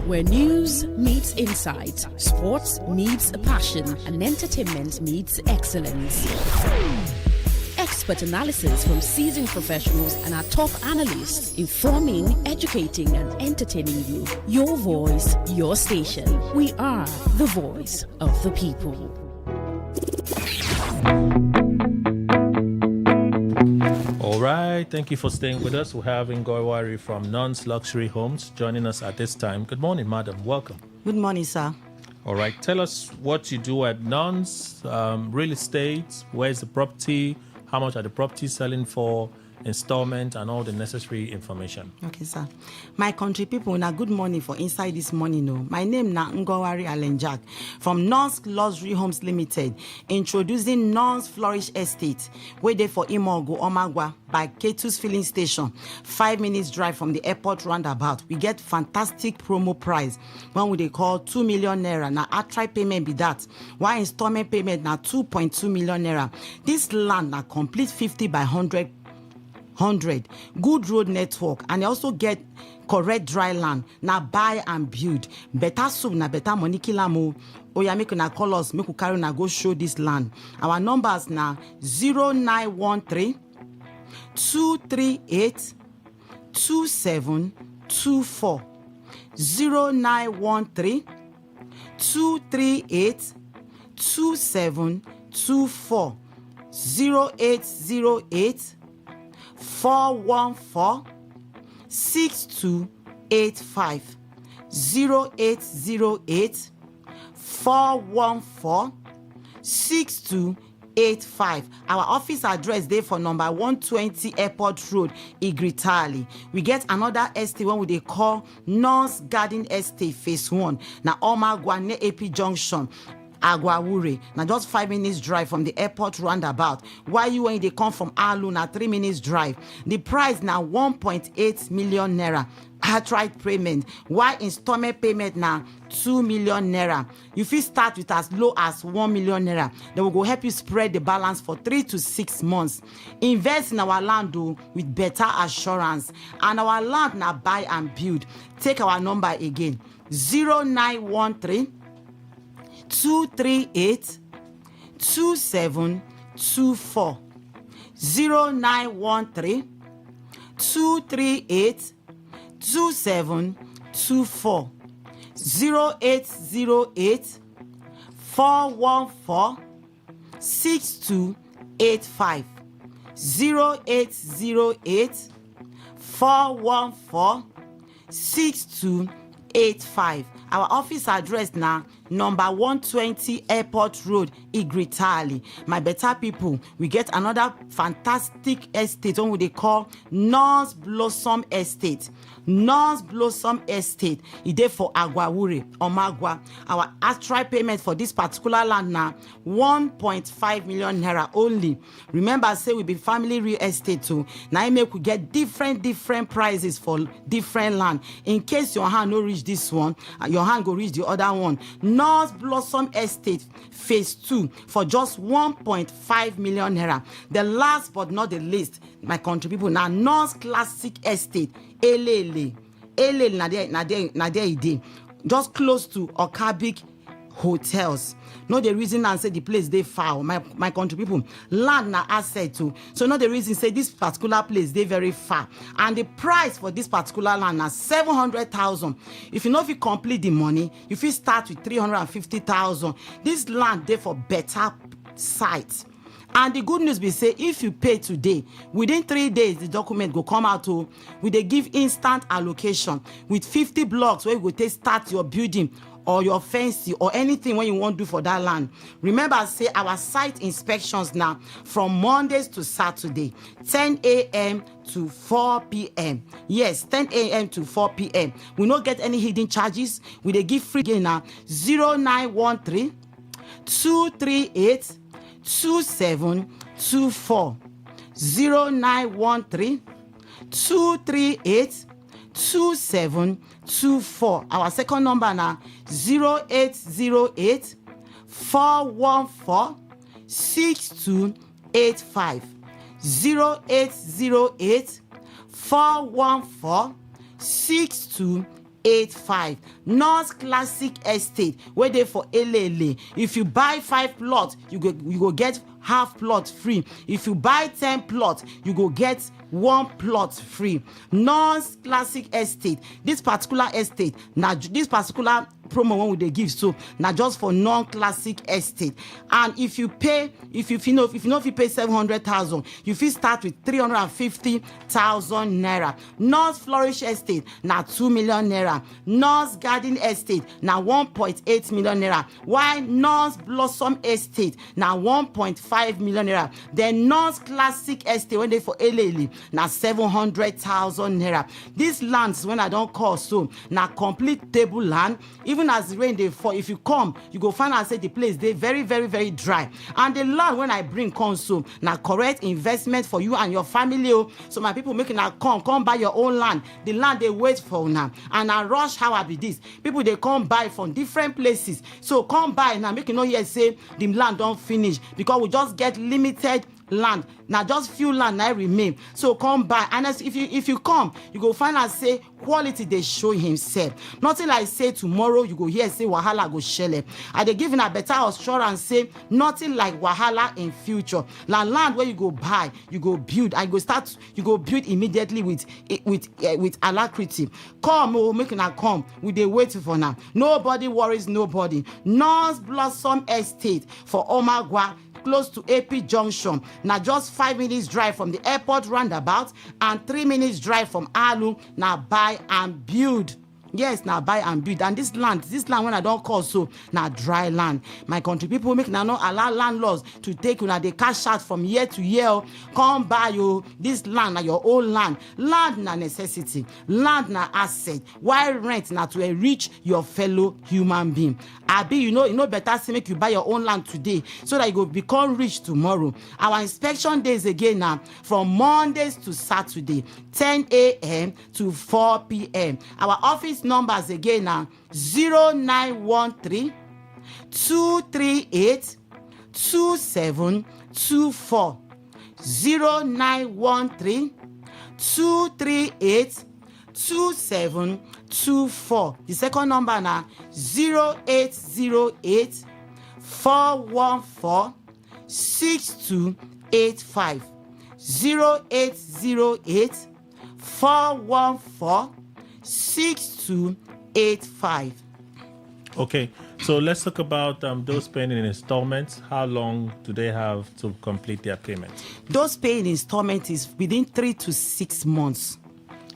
where news meets insight, sports meets passion, and entertainment meets excellence. Expert analysis from seasoned professionals and our top analysts, informing, educating, and entertaining you. Your voice, your station. We are the voice of the people. All right, thank you for staying with us. We have Ngoiwari from Non's Luxury Homes joining us at this time. Good morning, madam. Welcome. Good morning, sir. All right, tell us what you do at Non's Real Estate. Where's the property? How much are the properties selling for? Installment and all the necessary information. Okay, sir. My country people, na good morning for inside this morning. No, my name na Ngowari Alenjak from Non's Luxury Homes Limited, introducing Non's Flourish Estate, where they for Imogo Omagwa by Ketu's Filling Station, 5 minutes drive from the airport roundabout. We get fantastic promo price. One would they call 2 million naira. Now outright payment be that. One installment payment na 2.2 million naira. This land na complete 50 by 100. Good road network, and they also get correct dry land. Now buy and build. Better soup na better money kill am o. Oya make una call us, make we carry una go show this land. Our numbers na 0913 238 2724. 0913 238 2724. 0808 414 6285. 0808 414 6285. Our office address there for number 120 Airport Road, Igritali. We get another estate one we they call North Garden Estate Phase 1. Now Omagwa near AP Junction. Agwawure. Now just 5 minutes drive from the airport roundabout. Why you when they come from Alu na 3 minutes drive. The price now 1.8 million naira. Outright payment. Why installment payment now 2 million naira. You fit start with as low as 1 million naira. They will go help you spread the balance for 3 to 6 months. Invest in our land with better assurance. And our land now buy and build. Take our number again. 0913 238 2724. 0913 238 2724. 0808 414 6285. 0808 414 6285. Our office address now number 120 Airport Road, Igritali. My better people, we get another fantastic estate on what they call North Blossom Estate. North Blossom Estate. It there for Agwawure, Omagwa. Our actual payment for this particular land now 1.5 million naira only. Remember, say we be family real estate too. Now I make we get different prices for different land. In case your hand no reach this one, your hand go reach the other one. North Blossom Estate Phase 2 for just 1.5 million naira. The last but not the least, my country people, now North Classic Estate, Elele na there ide, just close to Okabik Hotels. No the reason and say the place they far. My country people, land na asset too. So no the reason say this particular place they very far. And the price for this particular land na 700,000. If you know if you complete the money, if you start with 350,000, this land there for better site. And the good news be say if you pay today, within 3 days the document go come out to we they give instant allocation with 50 blocks where you go take start your building or your fancy or anything when you want to do for that land. Remember, say our site inspections now from Mondays to Saturday, 10 a.m. to 4 p.m. Yes, 10 a.m. to 4 p.m. We don't get any hidden charges. We they give free again now 0913 238 2724. 0913 238 2724. Our second number now 0808 414 6285. 0808 414 6285. North Classic Estate where they for Elele. If you buy 5 plots, you go get half plot free. If you buy 10 plots, you go get 1 plot free. North Classic Estate. This particular estate, now this particular promo one they give so now just for non-classic estate. And if you pay, if you pay 700,000, you feel start with 350,000 naira. North Flourish Estate now 2 million naira. North Garden Estate now 1.8 million naira. While North Blossom Estate now 1.5 million naira. Then North Classic Estate when they for Elele now 700,000 naira. These lands when I don't call so now complete table land. Even as the rain they fall, if you come, you go find out say the place they very dry. And the land when I bring come so now correct investment for you and your family. So my people making now come buy your own land. The land they wait for now. And I rush how I be this. People they come buy from different places. So come buy now. Make you know here say the land don't finish because we just get limited land. Now just few land now remain. So come buy. And if you come, you go find out say quality they show himself. Nothing like say tomorrow you go hear say wahala go shele. Are they giving a better assurance say nothing like wahala in future. Land where you go buy, you go build, and you go build immediately with alacrity. Come, oh, make una come. We dey wait for now. Nobody worries nobody. North Blossom Estate for Omagwa, close to AP Junction. Now just 5 minutes drive from the airport roundabout and 3 minutes drive from Alu. Now buy and build. Yes, now buy and build. And this land when I don't call so now dry land. My country people make now not allow landlords to take you now they cash out from year to year. Come buy you this land na your own land. Land na necessity. Land na asset. While rent na to enrich your fellow human being. Abi, you know better say make you buy your own land today so that you go become rich tomorrow. Our inspection days again now from Mondays to Saturday, 10 a.m. to 4 p.m. Our office numbers again now 0913 238 2724 0913 238 2724. The second number now 0808 414 6285 0808 414 6285. Okay, so let's talk about those paying in installments. How long do they have to complete their payment? Those paying installments is within 3 to 6 months.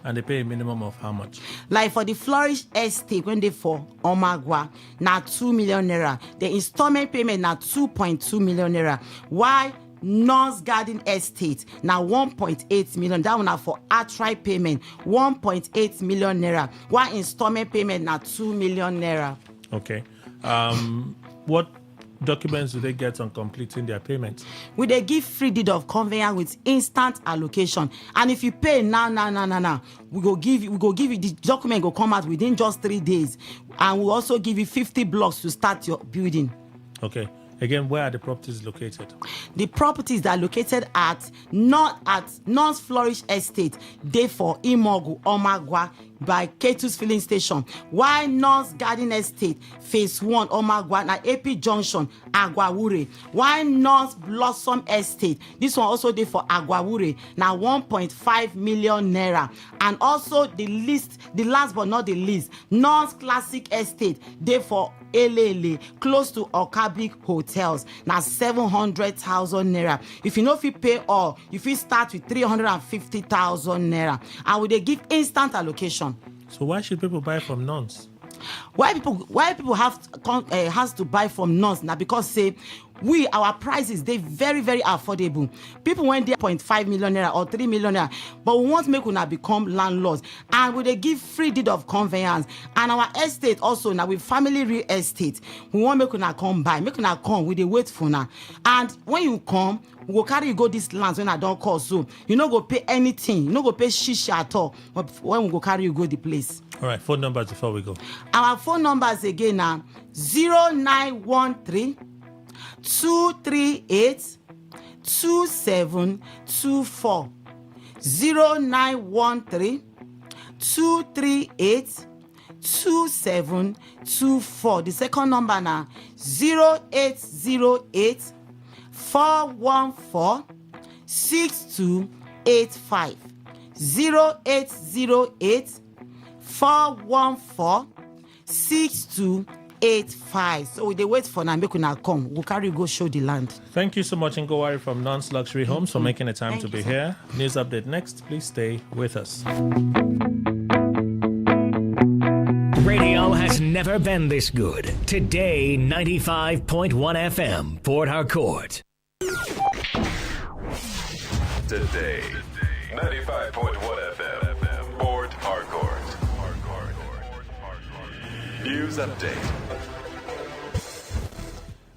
And they pay a minimum of how much? Like for the Flourish Estate, when they for Omagwa, now 2 million naira. The installment payment now 2.2 million naira. Why? North Garden Estate now 1.8 million. That one now for outright payment 1.8 million naira. One installment payment now 2 million naira. Okay. What documents do they get on completing their payments? We they give free deed of conveyance with instant allocation. And if you pay now, we go give you the document go come out within just 3 days. And we'll also give you 50 blocks to start your building. Okay. Again, where are the properties located? The properties that are located at North Flourish Estate, they for Imogu, Omagwa, by Ketu's filling station. Why North Garden Estate, phase 1, Omagwa, na AP Junction, Agwawure. Why North Blossom Estate, this one also there for Agwawure, now 1.5 million naira. And also the last but not the least, North Classic Estate, there for Elele, close to Okabik Hotels, now 700,000 naira. If you know if you pay all, if you start with 350,000 naira, and we they give instant allocation. So why should people buy from nuns? Why people has to buy from nuns now? Because say our prices they very very affordable. People went there 0.5 million naira or 3 million naira, but we want to make una become landlords, and we they give free deed of conveyance. And our estate also now with family real estate, we want make una come buy, make una come. We they wait for now, and when you come, we go carry you go this lands when I don't call, so you no go pay anything, you no go pay shisha at all. But when we go carry you go the place. All right, phone numbers before we go. Our phone numbers again now 0913 238 2724 0913 238 2724. The second number now 0808 414 6285 0808 414 6285. So they wait for now, make una come. We'll carry you go show the land. Thank you so much, Ngowari from Non's Luxury Homes, for making the time to be here. News update next. Please stay with us. Radio has never been this good. Today, 95.1 FM, Port Harcourt. Today, 95.1 FM, Port Harcourt. News update.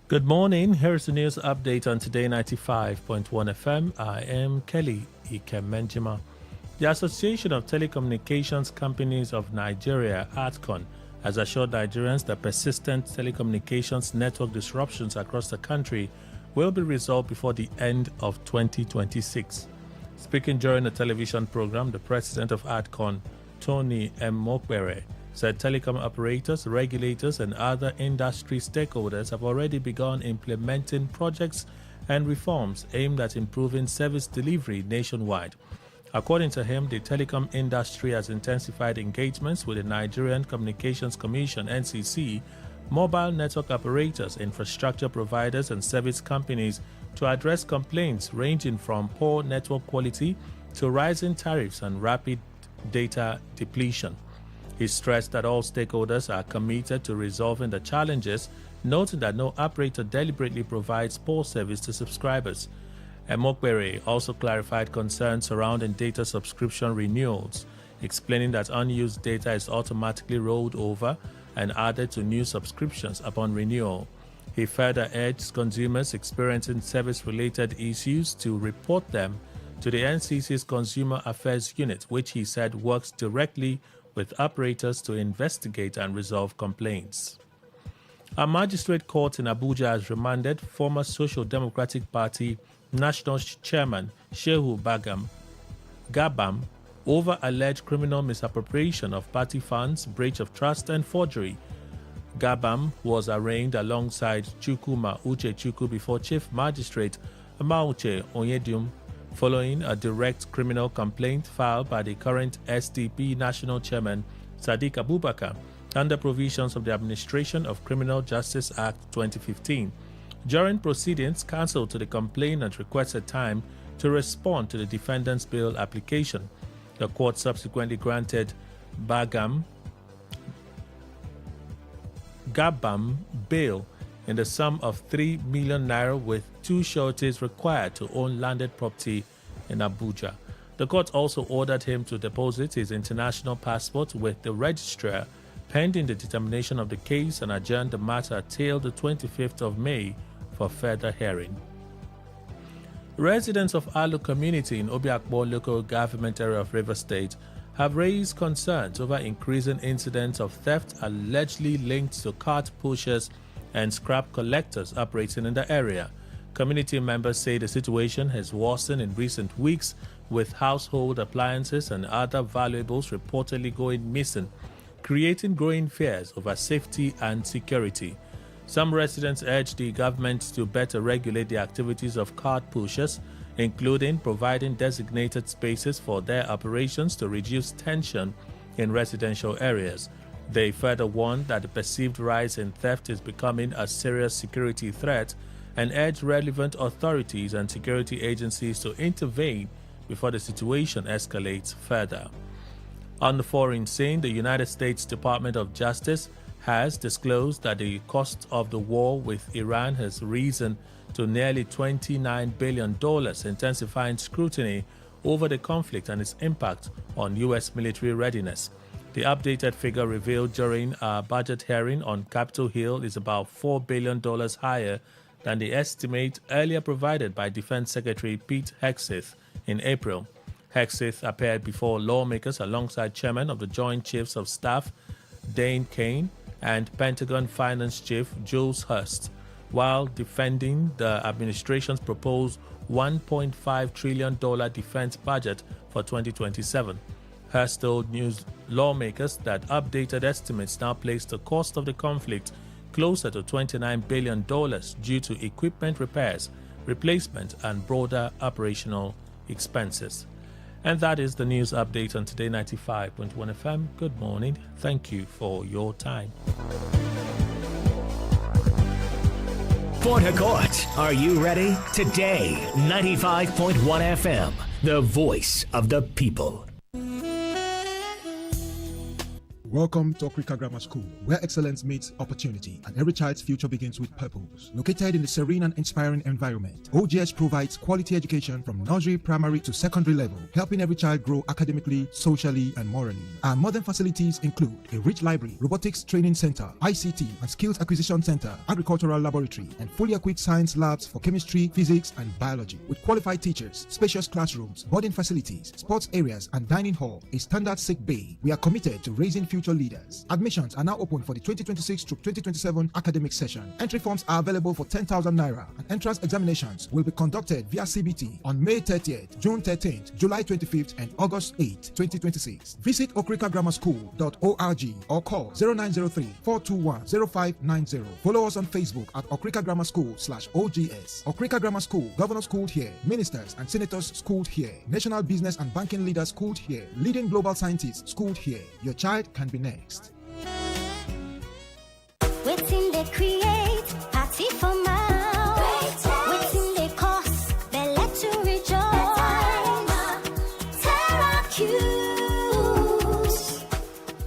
Good morning. Here's the news update on Today 95.1 FM. I am Kelly Ikemenjima. The Association of Telecommunications Companies of Nigeria, ATCON, has assured Nigerians that persistent telecommunications network disruptions across the country will be resolved before the end of 2026. Speaking during a television program, the president of ADCON, Tony M. Mokbere, said telecom operators, regulators, and other industry stakeholders have already begun implementing projects and reforms aimed at improving service delivery nationwide. According to him, the telecom industry has intensified engagements with the Nigerian Communications Commission (NCC), mobile network operators, infrastructure providers, and service companies to address complaints ranging from poor network quality to rising tariffs and rapid data depletion. He stressed that all stakeholders are committed to resolving the challenges, noting that no operator deliberately provides poor service to subscribers. Mokbere also clarified concerns surrounding data subscription renewals, explaining that unused data is automatically rolled over and added to new subscriptions upon renewal. He further urged consumers experiencing service-related issues to report them to the NCC's Consumer Affairs Unit, which he said works directly with operators to investigate and resolve complaints. A magistrate court in Abuja has remanded former Social Democratic Party National Chairman Shehu Gabam over alleged criminal misappropriation of party funds, breach of trust, and forgery. Gabam was arraigned alongside Chukwuma Uche Chukwu before Chief Magistrate Amauche Onyedum following a direct criminal complaint filed by the current SDP National Chairman Sadiq Abubakar under provisions of the Administration of Criminal Justice Act 2015. During proceedings, counsel to the complainant requested time to respond to the defendant's bail application. The court subsequently granted Gabam bail in the sum of 3 million naira with 2 sureties required to own landed property in Abuja. The court also ordered him to deposit his international passport with the registrar pending the determination of the case and adjourned the matter till the 25th of May for further hearing. Residents of Alu community in Obiakpo local government area of Rivers State have raised concerns over increasing incidents of theft allegedly linked to cart pushers and scrap collectors operating in the area. Community members say the situation has worsened in recent weeks, with household appliances and other valuables reportedly going missing, creating growing fears over safety and security. Some residents urge the government to better regulate the activities of cart pushers, including providing designated spaces for their operations to reduce tension in residential areas. They further warn that the perceived rise in theft is becoming a serious security threat and urge relevant authorities and security agencies to intervene before the situation escalates further. On the foreign scene, the United States Department of Justice has disclosed that the cost of the war with Iran has risen to nearly $29 billion, intensifying scrutiny over the conflict and its impact on U.S. military readiness. The updated figure revealed during a budget hearing on Capitol Hill is about $4 billion higher than the estimate earlier provided by Defense Secretary Pete Hegseth in April. Hegseth appeared before lawmakers alongside Chairman of the Joint Chiefs of Staff Dane Kane and Pentagon Finance Chief Jules Hurst, while defending the administration's proposed $1.5 trillion defense budget for 2027. Hurst told news lawmakers that updated estimates now place the cost of the conflict closer to $29 billion due to equipment repairs, replacement, and broader operational expenses. And that is the news update on Today 95.1 FM. Good morning. Thank you for your time. Port Harcourt, are you ready? Today 95.1 FM, the voice of the people. Welcome to Okrika Grammar School, where excellence meets opportunity and every child's future begins with purpose. Located in a serene and inspiring environment, OGS provides quality education from nursery, primary to secondary level, helping every child grow academically, socially, and morally. Our modern facilities include a rich library, robotics training center, ICT and skills acquisition center, agricultural laboratory, and fully equipped science labs for chemistry, physics, and biology. With qualified teachers, spacious classrooms, boarding facilities, sports areas, and dining hall, a standard sick bay, we are committed to raising future future leaders. Admissions are now open for the 2026-2027 academic session. Entry forms are available for 10,000 naira, and entrance examinations will be conducted via CBT on May 30th, June 13th, July 25th, and August 8th, 2026. Visit okrikagrammarschool.org or call 0903-421-0590. Follow us on Facebook at Okrika Grammar School/OGS. Okrika Grammar School, governors schooled here, ministers and senators schooled here, national business and banking leaders schooled here, leading global scientists schooled here. Your child can be next. Waiting they create, party for mouth. Waiting they cause, they let you rejoice. Terra Cubes.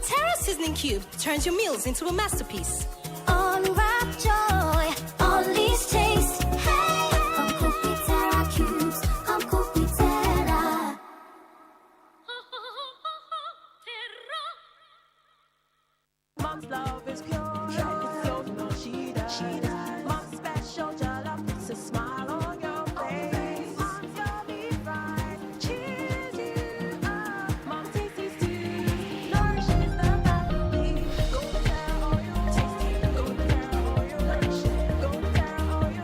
Terra Seasoning Cube turns your meals into a masterpiece. Unwrap joy, unleash taste. Hey, come cook with Terra Cubes. Come cook with Terra. Mom's love is pure. It's so no she does. Mom's special jollof puts a smile on your face. Mom's yummy fries cheers you up. Mom's tasty stew nourishes the family. Golden Terra oil, tasty. Golden Terra oil, nourishing. Golden Terra oil,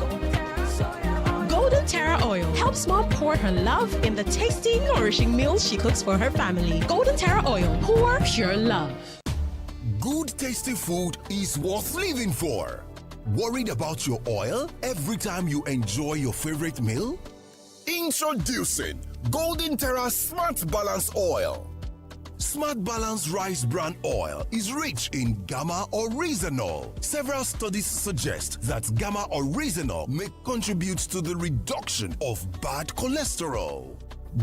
Golden Terra soya oil. Golden Terra Oil helps mom pour her love in the tasty, nourishing meals she cooks for her family. Golden Terra Oil, pour pure love. Good tasty food is worth living for. Worried about your oil every time you enjoy your favorite meal? Introducing Golden Terra Smart Balance Oil. Smart Balance Rice Bran Oil is rich in gamma oryzanol. Several studies suggest that gamma oryzanol may contribute to the reduction of bad cholesterol.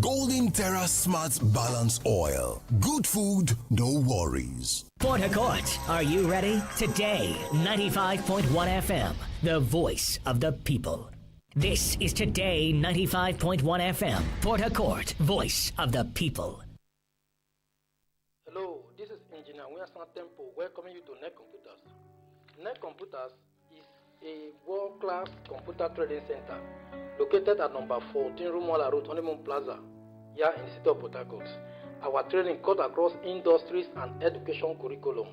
Golden Terra Smart Balance Oil. Good food, no worries. Port Harcourt, are you ready? Today, 95.1 FM, the voice of the people. This is Today 95.1 FM, Port Harcourt, voice of the people. Hello, this is Engineer Wilson Temple welcoming you to Net Computers. Net Computers is a world-class computer trading center located at number 14 Rumola Road, Honeymoon Plaza, here in the city of Port Harcourt. Our training cut across industries and education curriculum.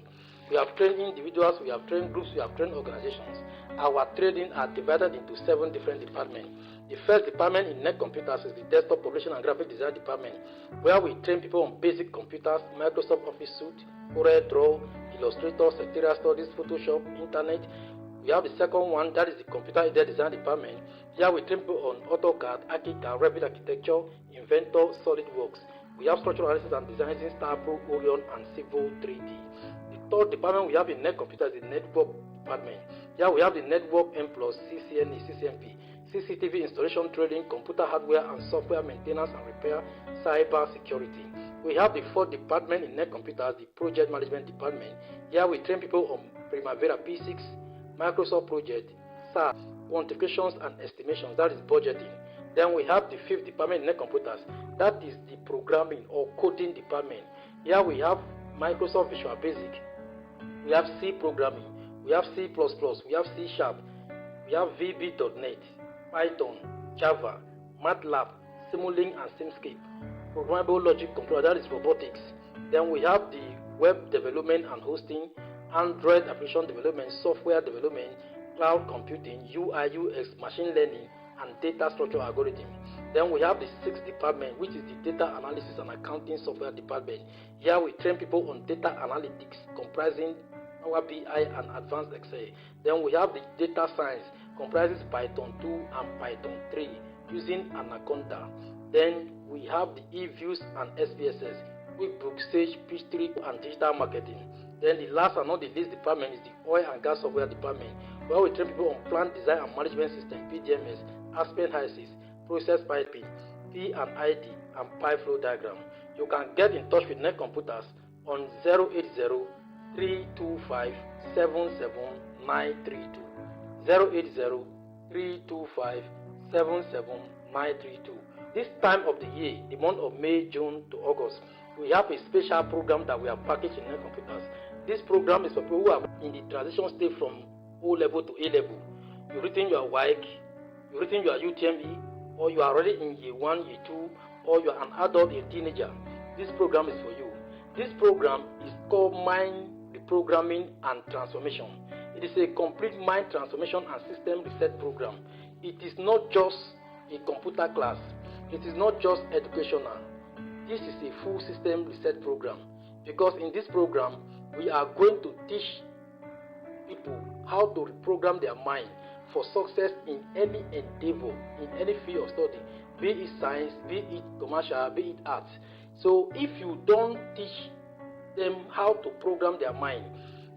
We have trained individuals, we have trained groups, we have trained organizations. Our training are divided into 7 different departments. The first department in Net Computers is the Desktop Publishing and Graphic Design department, where we train people on basic computers, Microsoft Office Suite, CorelDRAW, Illustrator, Secretarial Studies, Photoshop, Internet. We have the second one, that is the Computer Aided Design department. Here we train people on AutoCAD, ArchiCAD, Revit Architecture, Inventor, SolidWorks. We have structural analysis and design in StarPro, Orion, and Civil 3D. The third department we have in Net Computers is the Network department. Here we have the Network M+, CCNE, CCNP, CCTV installation, trading, computer hardware and software maintenance and repair, cyber security. We have the fourth department in Net Computers, the Project Management department. Here we train people on Primavera P6, Microsoft Project, SAP, quantifications and estimations, that is budgeting. Then we have the fifth department in Net Computers, that is the programming or coding department. Here we have Microsoft Visual Basic, we have C programming, we have C++, we have C#, we have VB.NET, Python, Java, MATLAB, Simulink and Simscape, programmable logic computer, that is robotics. Then we have the web development and hosting, Android application development, software development, cloud computing, UI, UX, machine learning, and data structure algorithm. Then we have the sixth department, which is the data analysis and accounting software department. Here we train people on data analytics, comprising Power BI and advanced Excel. Then we have the data science, comprises Python 2 and Python 3, using Anaconda. Then we have the eViews and SPSS, QuickBooks, Sage, Peachtree, and digital marketing. Then the last and not the least department is the oil and gas software department, where we train people on plant design and management system, PDMS, Aspen HYSYS, process piping, P&ID, and pipe flow diagram. You can get in touch with Net Computers on 080-325-77932. 080-325-77932. This time of the year, the month of May, June to August, we have a special program that we have packaged in Net Computers. This program is for people who are in the transition state from O level to A level. You've written your WAEC, you've written your UTME, or you are already in year 1, year 2, or you are an adult, a teenager. This program is for you. This program is called Mind Reprogramming and Transformation. It is a complete mind transformation and system reset program. It is not just a computer class. It is not just educational. This is a full system reset program, because in this program we are going to teach people how to reprogram their mind for success in any endeavor, in any field of study, be it science, be it commercial, be it arts. So if you don't teach them how to program their mind,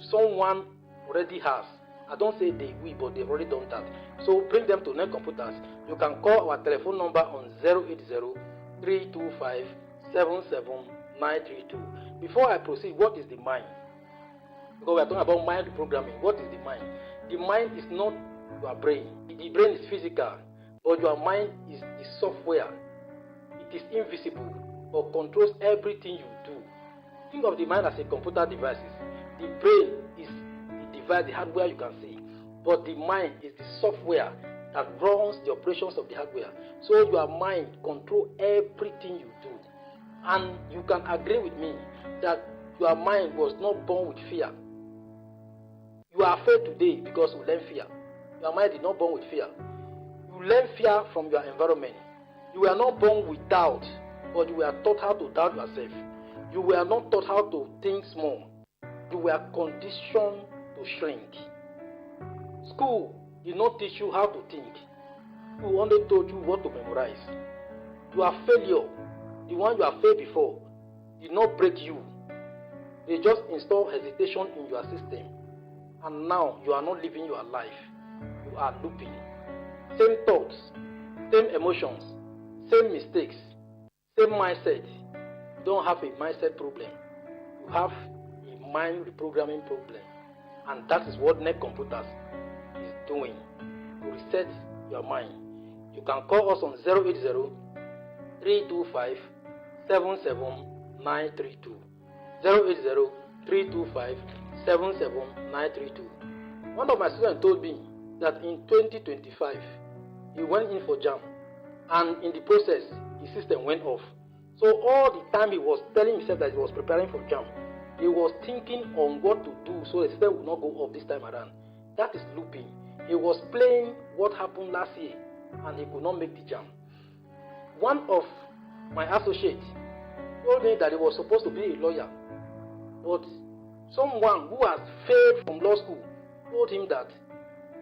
someone already has. I don't say they will, but they've already done that. So bring them to Net Computers. You can call our telephone number on 080-325-77932. Before I proceed, what is the mind? Because we are talking about mind reprogramming. What is the mind? The mind is not your brain. The brain is physical, but your mind is the software. It is invisible, but controls everything you do. Think of the mind as a computer device. The brain is the device, the hardware you can see, but the mind is the software that runs the operations of the hardware. So your mind controls everything you do. And you can agree with me that your mind was not born with fear. You are afraid today because you learn fear. Your mind is not born with fear. You learn fear from your environment. You were not born with doubt, but you were taught how to doubt yourself. You were not taught how to think small. You were conditioned to shrink. School did not teach you how to think. School only told you what to memorize. Your failure, the one you have failed before, did not break you. They just install hesitation in your system. And now you are not living your life. You are looping. Same thoughts, same emotions, same mistakes, same mindset. You don't have a mindset problem. You have a mind reprogramming problem. And that is what Net Computers is doing to reset your mind. You can call us on 080-325-77932. 080-325-77932. One of my students told me that in 2025, he went in for JAM, and in the process, his system went off. So all the time he was telling himself that he was preparing for JAM, he was thinking on what to do so the system would not go off this time around. That is looping. He was playing what happened last year, and he could not make the JAM. One of my associates told me that he was supposed to be a lawyer, but someone who has failed from law school told him that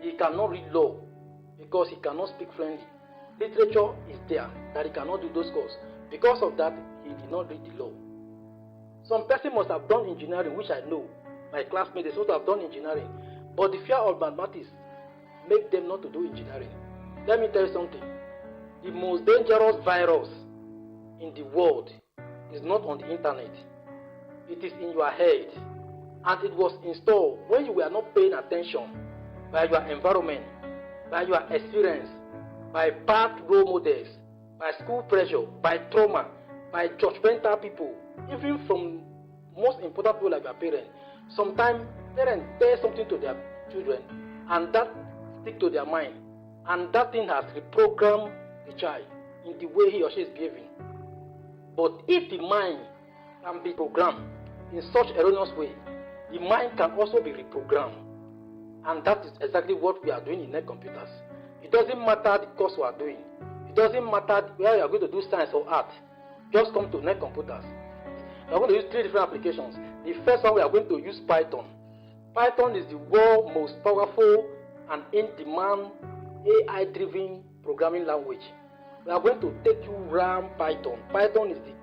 he cannot read law because he cannot speak fluently. Literature is there, that he cannot do those courses. Because of that, he did not read the law. Some person must have done engineering, which I know. My classmates, they must have done engineering. But the fear of mathematics make them not to do engineering. Let me tell you something. The most dangerous virus in the world is not on the internet. It is in your head. And it was installed when you were not paying attention by your environment, by your experience, by bad role models, by school pressure, by trauma, by judgmental people, even from most important people like your parents. Sometimes parents say something to their children and that stick to their mind, and that thing has reprogrammed the child in the way he or she is behaving. But if the mind can be programmed in such erroneous way, the mind can also be reprogrammed. And that is exactly what we are doing in Net Computers. It doesn't matter the course we are doing. It doesn't matter where you are going to do science or art. Just come to Net Computers. We are going to use 3 different applications. The first one, we are going to use Python. Python is the world's most powerful and in-demand AI-driven programming language. We are going to take you around Python. Python is the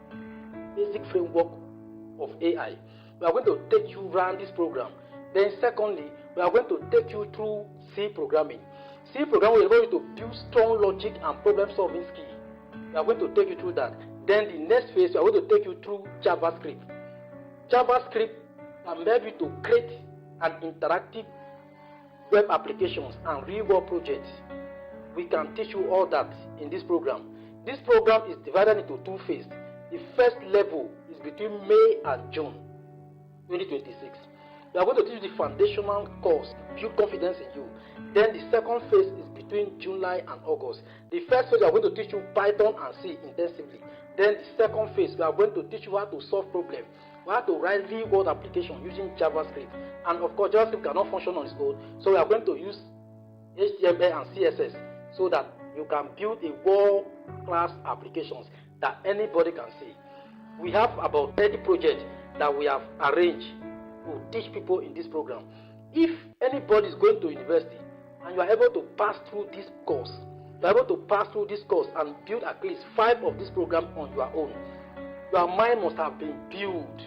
basic framework of AI. We are going to take you around this program. Then secondly, we are going to take you through C programming. C programming will allow you to build strong logic and problem-solving skills. We are going to take you through that. Then the next phase, we are going to take you through JavaScript. JavaScript can help you to create an interactive web applications and real-world projects. We can teach you all that in this program. This program is divided into 2 phases. The first level is between May and June 2026. We are going to teach you the foundational course, build confidence in you. Then the second phase is between July and August. The first phase, we are going to teach you Python and C intensively. Then the second phase, we are going to teach you how to solve problems We have to write real world application using JavaScript. And of course, JavaScript cannot function on its own. So we are going to use HTML and CSS so that you can build a world-class applications that anybody can see. We have about 30 projects that we have arranged to teach people in this program. If anybody is going to university and you are able to pass through this course, you are able to pass through this course and build at least 5 of this program on your own, your mind must have been built.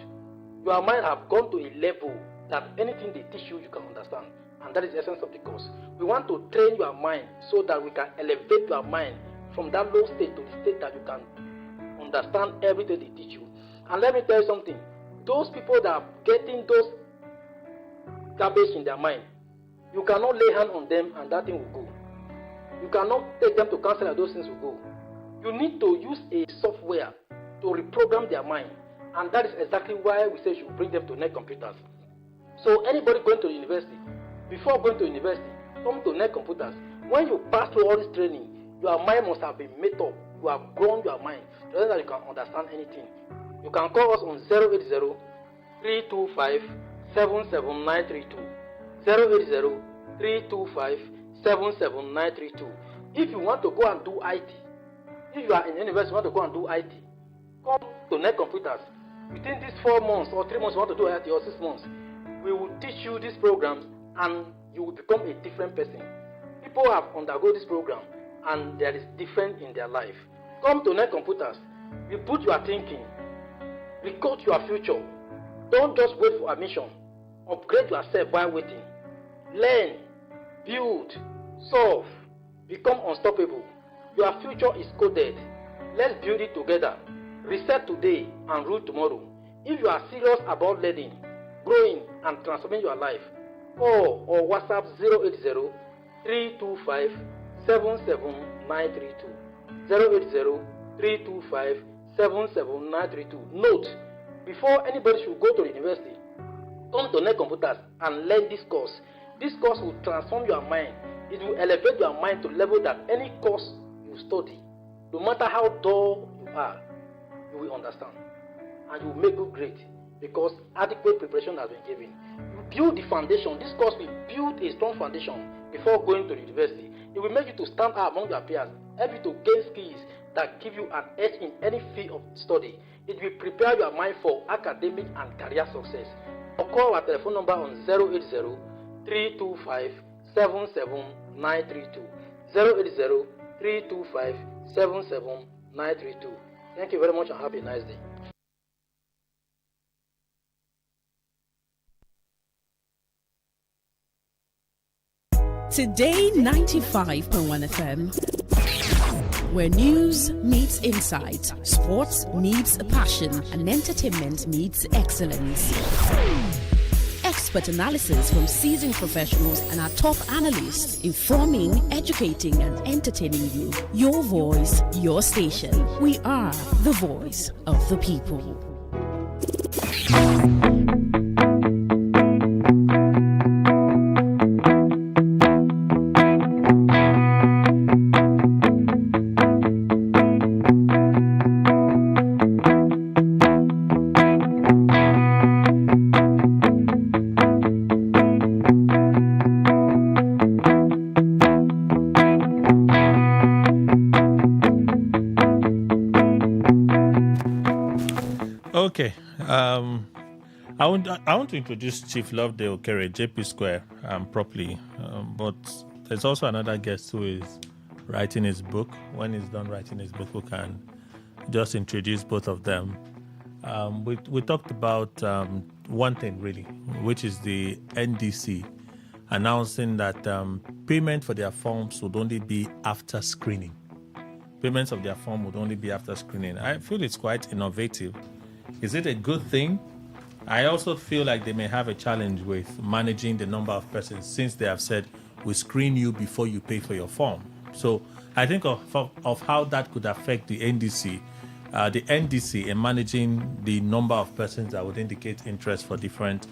Your mind have gone to a level that anything they teach you, you can understand. And that is the essence of the course. We want to train your mind so that we can elevate your mind from that low state to the state that you can understand everything they teach you. And let me tell you something. Those people that are getting those garbage in their mind, you cannot lay hand on them and that thing will go. You cannot take them to counseling and those things will go. You need to use a software to reprogram their mind. And that is exactly why we say you should bring them to net computers. So anybody going to university, before going to university, come to net computers. When you pass through all this training, your mind must have been made up. You have grown your mind so that you can understand anything. You can call us on 080-325-77932. 080-325-77932. If you want to go and do IT, if you are in university, you want to go and do IT, come to net computers. Within these 4 months or 3 months, you want to do IT or 6 months, we will teach you these programs and you will become a different person. People have undergone this program and there is different in their life. Come to net computers. Reboot your thinking. Record your future. Don't just wait for admission. Upgrade yourself while waiting. Learn, build, solve, become unstoppable. Your future is coded. Let's build it together. Reset today and rule tomorrow. If you are serious about learning, growing, and transforming your life, call or WhatsApp 080-325-77932. 080-325-77932. Note, before anybody should go to the university, come to net computers and learn this course. This course will transform your mind. It will elevate your mind to level that any course you study, no matter how dull you are, you will understand. And you will make good grade because adequate preparation has been given. You build the foundation. This course will build a strong foundation before going to the university. It will make you to stand out among your peers, help you to gain skills that give you an edge in any field of study. It will prepare your mind for academic and career success. Or call our telephone number on 080-325-77932. 080-325-77932. Thank you very much and have a nice day. Today 95.1 FM, where news meets insight, sports meets passion, and entertainment meets excellence. Expert analysis from seasoned professionals and our top analysts, informing, educating, and entertaining you. Your voice, your station. We are the voice of the people. Okay. I want to introduce Chief Lovedale Okere, JP Square, properly. But there's also another guest who is writing his book. When he's done writing his book, we can just introduce both of them. We talked about one thing, really, which is the NDC announcing that payment for their forms would only be after screening. Payments of their form would only be after screening. I feel it's quite innovative. Is it a good thing? I also feel like they may have a challenge with managing the number of persons since they have said, we screen you before you pay for your form. So I think of how that could affect the NDC in managing the number of persons that would indicate interest for different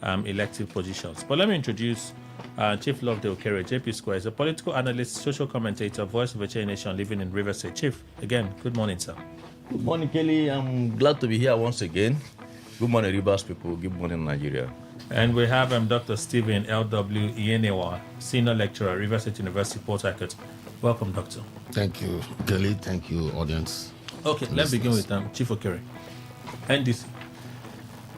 elective positions. But let me introduce Chief Lovedale Okere, JP Square, is a political analyst, social commentator, voice of a Chain Nation living in Riverside. Chief, again, good morning, sir. Good morning, Kelly. I'm glad to be here once again. Good morning, Rivers people. Good morning, Nigeria. And we have Dr. Stephen L.W. Iyenewa, Senior Lecturer, Rivers State University, Port Harcourt. Welcome, Doctor. Thank you, Kelly. Thank you, audience. Okay, let's begin with Chief Okere. NDC.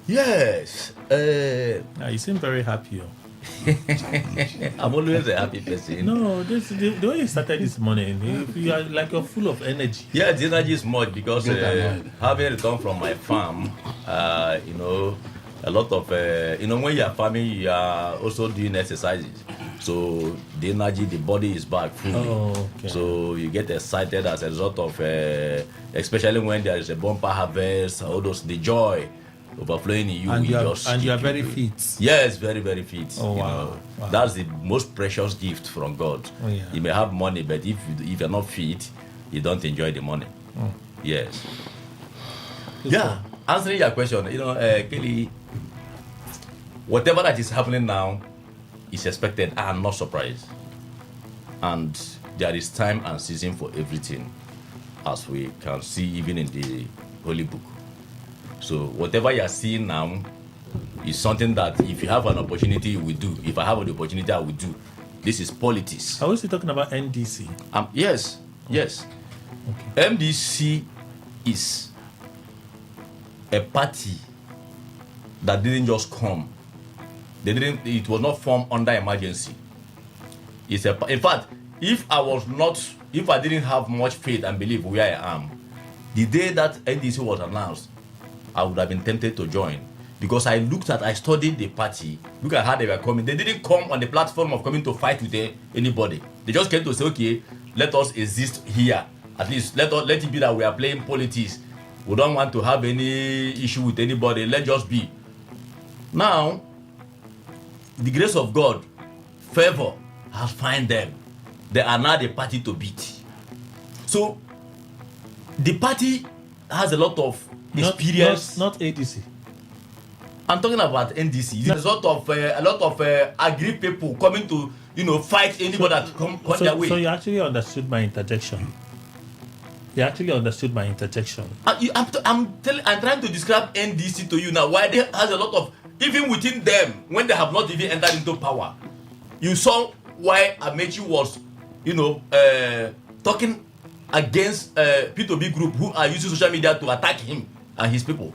Yes. You seem very happy. I'm always a happy person. No, the way you started this morning, you are like you're full of energy. Yeah, the energy is much because having returned from my farm, a lot of, when you are farming, you are also doing exercises. So the energy, the body is back fully. Oh, okay. So you get excited as a result of, especially when there is a bumper harvest, all those, the joy overflowing in you. And you are very fit. Yes, very, very fit. Oh, wow. That's the most precious gift from God. Oh, yeah. You may have money, but if you're not fit, you don't enjoy the money. Yes. Answering your question, Kelly, whatever that is happening now is expected. I'm not surprised. And there is time and season for everything, as we can see even in the Holy Book. So whatever you are seeing now is something that if you have an opportunity, you will do. If I have the opportunity, I will do. This is politics. Are we still talking about NDC? Yes. Okay. MDC is a party that didn't just come. It was not formed under emergency. In fact, if I didn't have much faith and belief where I am, the day that NDC was announced, I would have been tempted to join, because I studied the party, look at how they were coming. They didn't come on the platform of coming to fight with anybody. They just came to say, okay, let us exist here. At least let it be that we are playing politics. We don't want to have any issue with anybody. Let's just be. Now, the grace of God, favor has found them. They are now the party to beat. So, the party has a lot of experience. Not ADC. I'm talking about NDC. There's a lot of agri people coming to fight anybody that come their way. So you actually understood my interjection. I'm trying to describe NDC to you now. Why they has a lot of, even within them, when they have not even entered into power. You saw why Amechi was, talking against P2B group who are using social media to attack him and his people.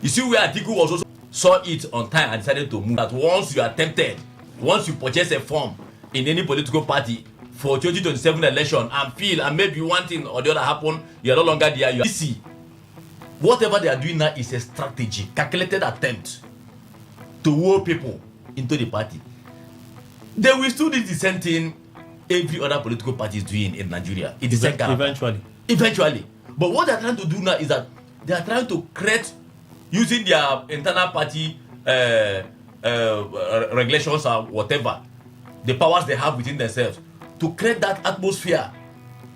You see where Atiku was also saw it on time and decided to move. That once you are tempted, once you purchase a form in any political party for 2027 election and maybe one thing or the other happen, you are no longer there. You see, whatever they are doing now is a strategy, calculated attempt to woo people into the party. They will still do the same thing every other political party is doing in Nigeria. It is eventually. But what they are trying to do now is that they are trying to create, using their internal party regulations or whatever, the powers they have within themselves, to create that atmosphere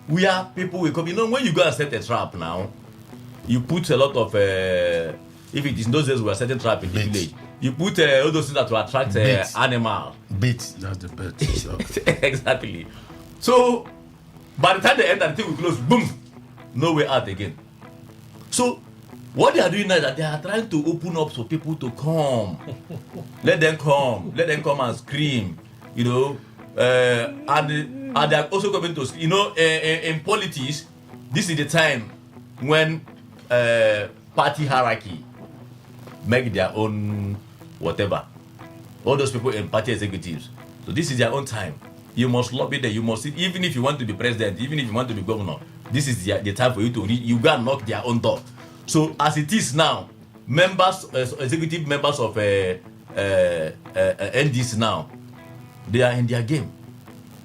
where people will come. When you go and set a trap now, you put a lot of, if it is in those days we are setting trap in the village, you put all those things that will attract animals. Bait, that's the bait. Exactly. So, by the time they enter, the thing will close, boom, no way out again. So, what they are doing now is that they are trying to open up for people to come. Let them come and scream, and they are also coming to, in politics, this is the time when party hierarchy make their own whatever. All those people in party executives. So this is their own time. You must lobby there. You must, even if you want to be president, even if you want to be governor, this is the time for you to read. You go and knock their own door. So as it is now, executive members of NDC now, they are in their game.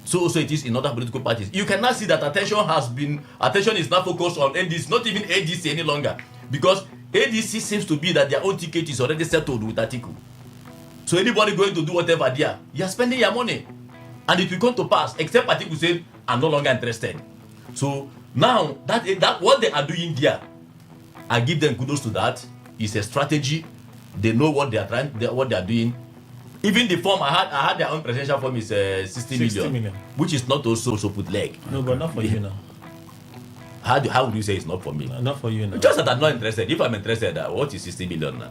So also it is in other political parties. You cannot see that attention is now focused on NDC, not even ADC any longer, because ADC seems to be that their own ticket is already settled with Atiku. So anybody going to do whatever there, you are spending your money, and it will come to pass. Except Atiku said, "I'm no longer interested." So now that what they are doing there, I give them kudos to that. It's a strategy. They know what they are doing. Even the form I had their own presidential form is 60 million, which is not also put leg. No, but not for you now. How would you say it's not for me? No, not for you now. Just that I'm not interested. If I'm interested, what is 60 million now?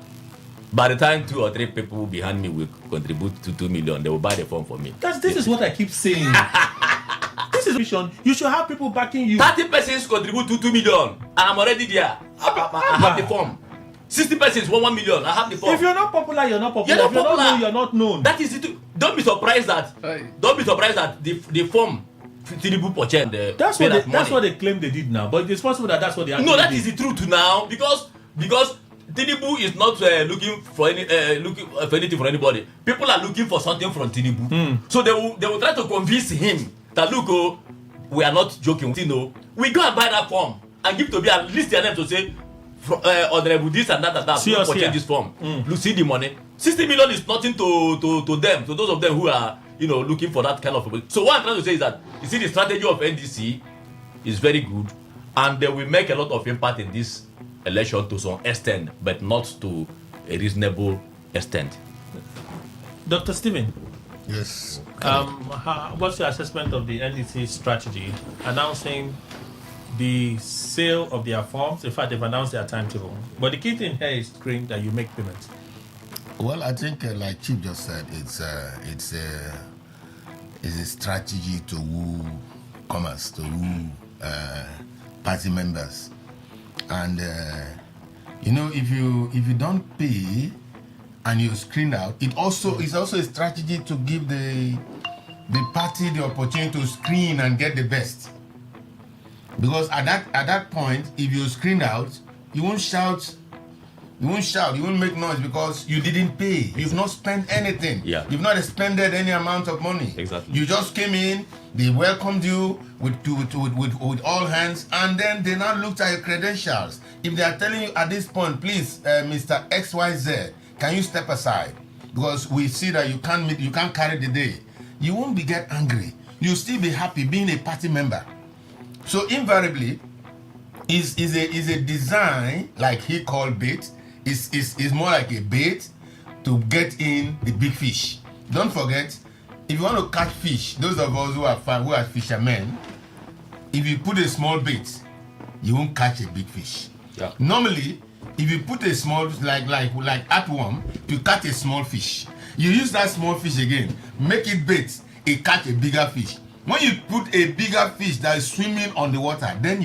By the time 2 or 3 people behind me will contribute to 2 million, they will buy the form for me. This is what I keep saying. This is vision. You should have people backing you. 30 persons contribute to 2 million, and I'm already there. I have the form. 60 persons, 1 million. I have the form. If you're not popular, you're not popular. You're not if you're popular. not known, you're not known. That is it. Don't be surprised that. The form Tinubu purchased. That's what they claim they did now. But it's possible that that's what they actually No, that did. is the truth now because Tinubu is not looking for anything from anybody. People are looking for something from Tinubu. So they will try to convince him that look, we are not joking. You know, we go and buy that form and give to be at least their name to say honorable this and that. Purchase this form. You see the money. 60 million is nothing to them. To those of them who are looking for that kind of. So what I'm trying to say is that you see the strategy of NDC is very good, and they will make a lot of impact in this election to some extent, but not to a reasonable extent. Dr. Stephen. Yes. What's your assessment of the NDC strategy announcing the sale of their forms? In fact, they've announced their timetable. But the key thing here is screen that you make payments. Well, I think, like Chief just said, it's a strategy to woo commerce, to woo party members, and if you don't pay and you screen out, it's also a strategy to give the party the opportunity to screen and get the best. Because at that point, if you screen out, you won't shout, you won't make noise because you didn't pay. You've not spent anything. Yeah. You've not expended any amount of money. Exactly. You just came in, they welcomed you with all hands, and then they now looked at your credentials. If they are telling you at this point, please, Mr. XYZ, can you step aside? Because we see that you can't carry the day. You won't get angry. You'll still be happy being a party member. So invariably, is a design like he called bait. Is more like a bait to get in the big fish. Don't forget, if you want to catch fish, those of us who are fishermen, if you put a small bait, you won't catch a big fish. Yeah. Normally, if you put a small like earthworm to catch a small fish, you use that small fish again, make it bait, it catch a bigger fish. When you put a bigger fish that is swimming on the water, then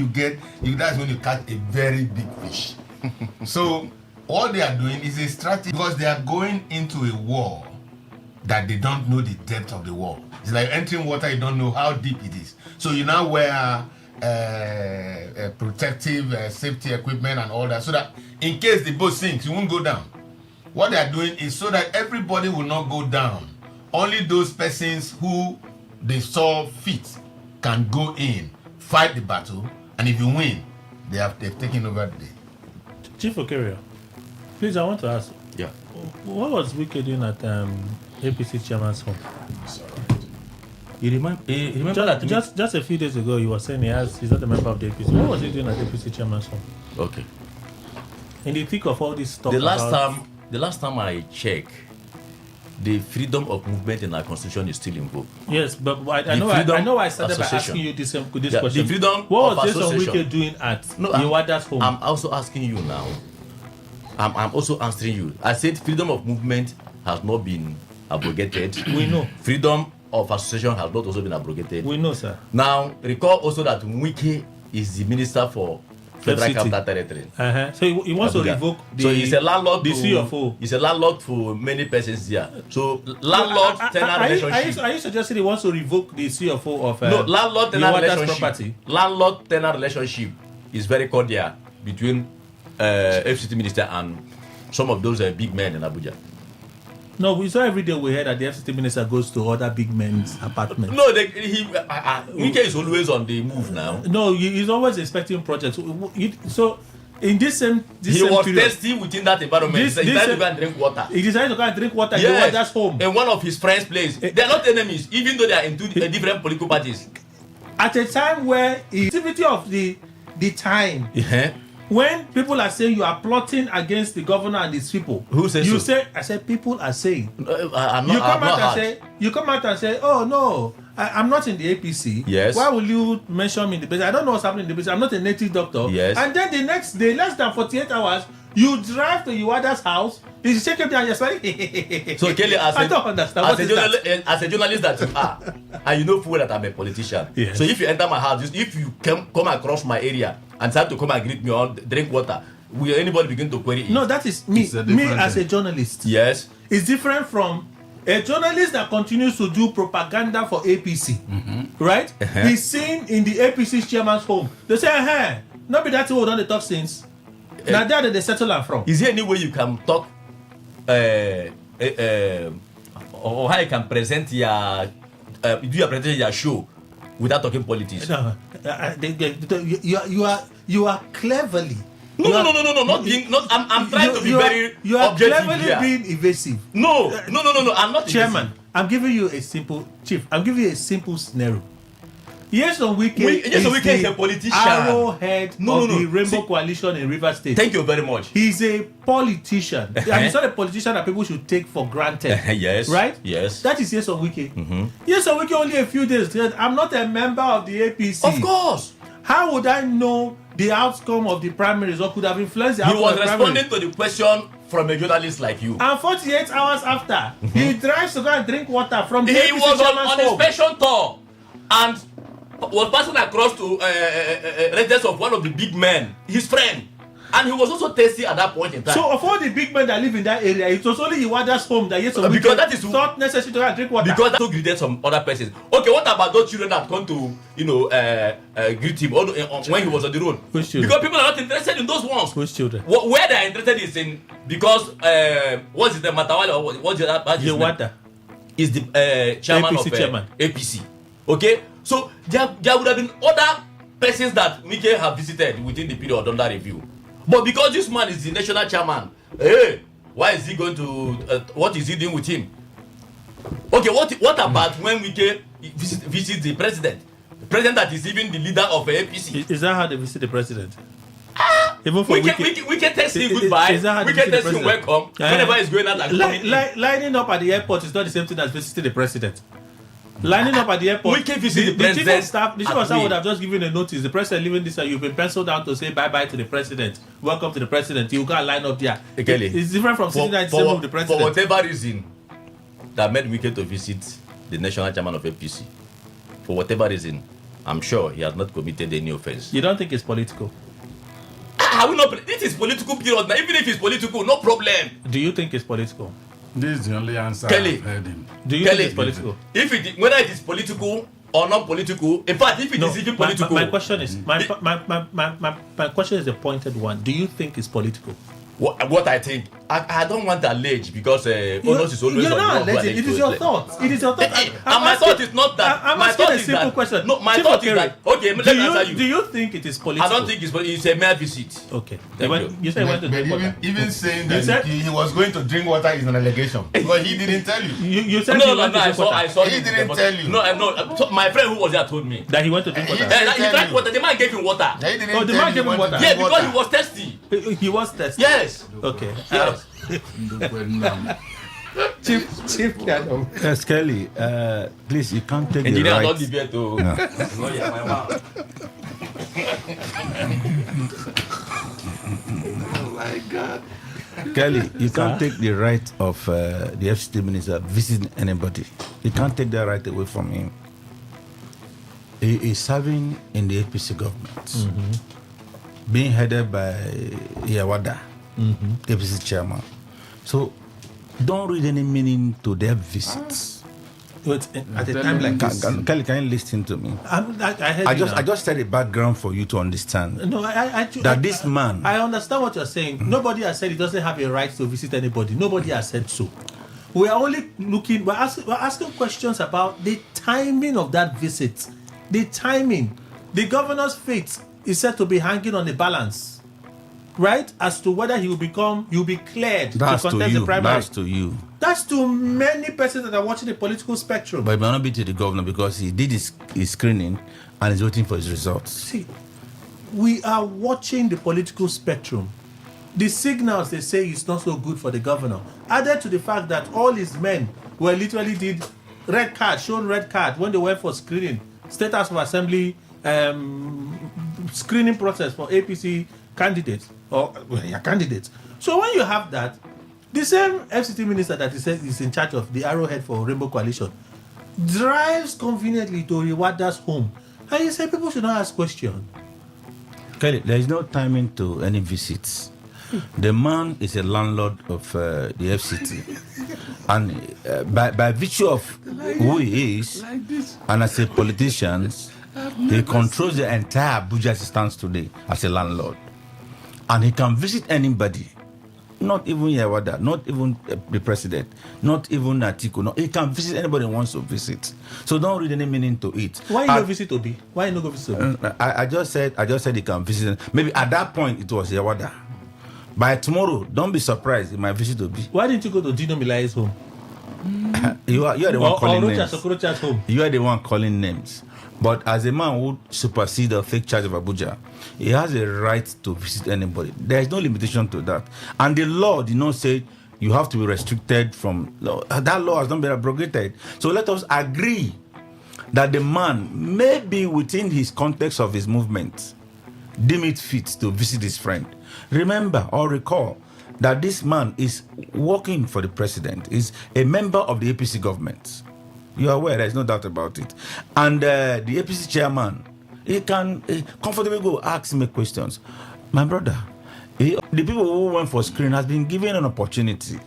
that's when you catch a very big fish. So all they are doing is a strategy because they are going into a war that they don't know the depth of the war. It's like entering water, you don't know how deep it is. So you now wear protective safety equipment and all that so that in case the boat sinks, you won't go down. What they are doing is so that everybody will not go down. Only those persons who they saw fit can go in, fight the battle, and if you win, they've taken over the day. Chief Okeria, please, I want to ask. Yeah. What was Wike doing at APC chairman's home? Sorry. You remember that just a few days ago, you were saying he's not a member of the APC. What was he doing at APC chairman's home? Okay. In the thick of all this stuff. The last time I checked, the freedom of movement in our constitution is still invoked. Yes, but I know I started by asking you this question. The freedom what of was Jason association. Wike doing at Iwada's home? I'm also asking you now. I'm also answering you. I said freedom of movement has not been abrogated. We know. Freedom of association has not also been abrogated. We know, sir. Now, recall also that Wike is the minister for Federal Capital Territory. So he wants to revoke the. So he's a landlord. The CFO. He's a landlord for many persons here. So landlord-tenant relationship. Are you suggesting he wants to revoke the CFO of no landlord-tenant relationship? Property? Landlord-tenant relationship is very cordial between FCT minister and some of those big men in Abuja. No, we saw every day we heard that the FCT minister goes to other big men's apartments. No, Wike is always on the move now. No, he's always expecting projects. So, in this same he was period, thirsty within that environment. He decided to go and drink water. He decided to go and drink water yes, in Iwada's home. In one of his friends' place. They are not enemies, even though they are in two different political parties. At a time where the activity of the time. Yeah. When people are saying you are plotting against the governor and his people, who says you so? say? I said people are saying. You come out and say, oh no, I'm not in the APC. Yes. Why will you mention me in the APC? I don't know what's happening in the APC. I'm not a native doctor. Yes. And then the next day, less than 48 hours, You drive to Iwada's house, he's shaking down your smiling. So Kelly, I don't understand. as a journalist that you are, and you know full that I'm a politician. Yes. So if you enter my house, if you come across my area and start to come and greet me or drink water, will anybody begin to query it? No, that is me. Me as a journalist. Yes. It's different from a journalist that continues to do propaganda for APC. Right? He's seen in the APC chairman's home. They say, hey, not be that old on the talk since. Now there they settle am from. Is there any way you can talk or how you can present your do your presentation your show without talking politics? No, you are cleverly. No, not being. I'm trying to be very you are objective cleverly here. being evasive. No. I'm not Chairman, evasive. I'm giving you a simple scenario. Yes, on weekend. Yes, on weekend is a politician. Arrowhead of the Rainbow Coalition in Rivers State. Thank you very much. He's a politician. And he's not a politician that people should take for granted. Yes. Right? Yes. That is yes on weekend. Yes on weekend only a few days. I'm not a member of the APC. Of course. How would I know the outcome of the primaries or could have influenced the He outcome was of the responding primaries? to the question from a journalist like you. And 48 hours after, he drives to go and drink water from the He APC was chairman's on home. inspection tour and was passing across to residence of one of the big men, his friend, and he was also thirsty at that point in time. So of all the big men that live in that area, it was only Iwada's home that because that is thought necessary to go and drink water. Because that greeted some other persons. Okay, what about those children that come to greet him when he was on the road? Which children? Because people are not interested in those ones. Which children? Where they are interested is in because what's it the Matawale or what's the Iwada is the chairman APC of chairman. APC. Okay, so there would have been other persons that Mike have visited within the period under review. But because this man is the national chairman, hey, why is he going to? What is he doing with him? Okay, what about when Mike visit the president? The president that is even the leader of APC. Is that how they visit the president? Even for we can text him goodbye. We can text him welcome whenever he's going out. Lining up at the airport is not the same thing as visiting the president. Lining up at the airport. We can visit the chief president. of staff would have just given a notice. The president leaving this and you've been penciled down to say bye-bye to the president. Welcome to the president. You got to line up there. It's different from sitting there with the president. For whatever reason that made Wike to visit the national chairman of APC, for whatever reason, I'm sure he has not committed any offense. You don't think it's political? This is political period now. Even if it's political, no problem. Do you think it's political? This is the only answer Kelly, I've heard him. Do you think it's political? Whether it is political or not political, in fact, if it is even political. My question is my question is a pointed one. Do you think it's political? What I think, I don't want to allege because onus is always you're on not you. alleging. It is your thought. It is your thought. And my thought is not that. I'm my asking thought a is simple that, question. No, my Chief thought Okere, is that. Okay, let me answer you. Do you think it is political? I don't think it's a mere visit. Okay. You said he went to drink water. Even saying that he was going to drink water is an allegation. But he didn't tell you. You said No, I saw he didn't tell you. No, so my friend who was there told me that he went to drink water. He drank water. The man gave him water. He didn't the man gave him water. Yeah, because he was thirsty. He was thirsty. Yes. Okay. Yes. Chief Piano. Yes, Kelly, please, you can't take Engineer, the don't right. debate to. No. Oh my God. Kelly, you can't take the right of the FCT minister visiting anybody. You can't take that right away from him. He is serving in the APC government, being headed by Iwada, APC chairman. So don't read any meaning to their visits. At a time like this, Kelly, can you listen to me? I just said a background for you to understand. No, this man. I understand what you're saying. Nobody has said he doesn't have a right to visit anybody. Nobody has said so. We are only looking. We're asking questions about the timing of that visit. The timing. The governor's fate is said to be hanging on the balance, right? As to whether he will be cleared to contest the primary. That's to you. That's to many persons that are watching the political spectrum. But it may not be to the governor because he did his screening and is waiting for his results. See, we are watching the political spectrum. The signals they say is not so good for the governor. Added to the fact that all his men were literally did shown red card when they went for screening. State House of Assembly screening process for APC candidates So when you have that, the same FCT minister that he says is in charge of the Arrowhead for Rainbow Coalition drives conveniently to Iwada's home. And you say people should not ask questions. Kelly, there is no timing to any visits. The man is a landlord of the FCT. And by virtue of who he is, and as a politician, he controls the entire Abuja as it stands today as a landlord. And he can visit anybody. Not even Yawada, not even the president, not even Atiku. No, he can visit anybody who wants to visit. So don't read any meaning to it. Why you no visit Obi? Why you no go visit Obi? I just said he can visit. Maybe at that point it was Yawada. By tomorrow, don't be surprised he might visit Obi. Why didn't you go to Dino Milai's home? You are the one calling names. Home. You are the one calling names. But as a man who supersedes the fake charge of Abuja, he has a right to visit anybody. There is no limitation to that. And the law did not say you have to be restricted from law. That law has not been abrogated. So let us agree that the man may be within his context of his movement, deem it fit to visit his friend. Remember or recall that this man is working for the president, is a member of the APC government. You are aware, there's no doubt about it. And the APC chairman, he can comfortably go ask me questions. My brother, the people who went for screen has been given an opportunity.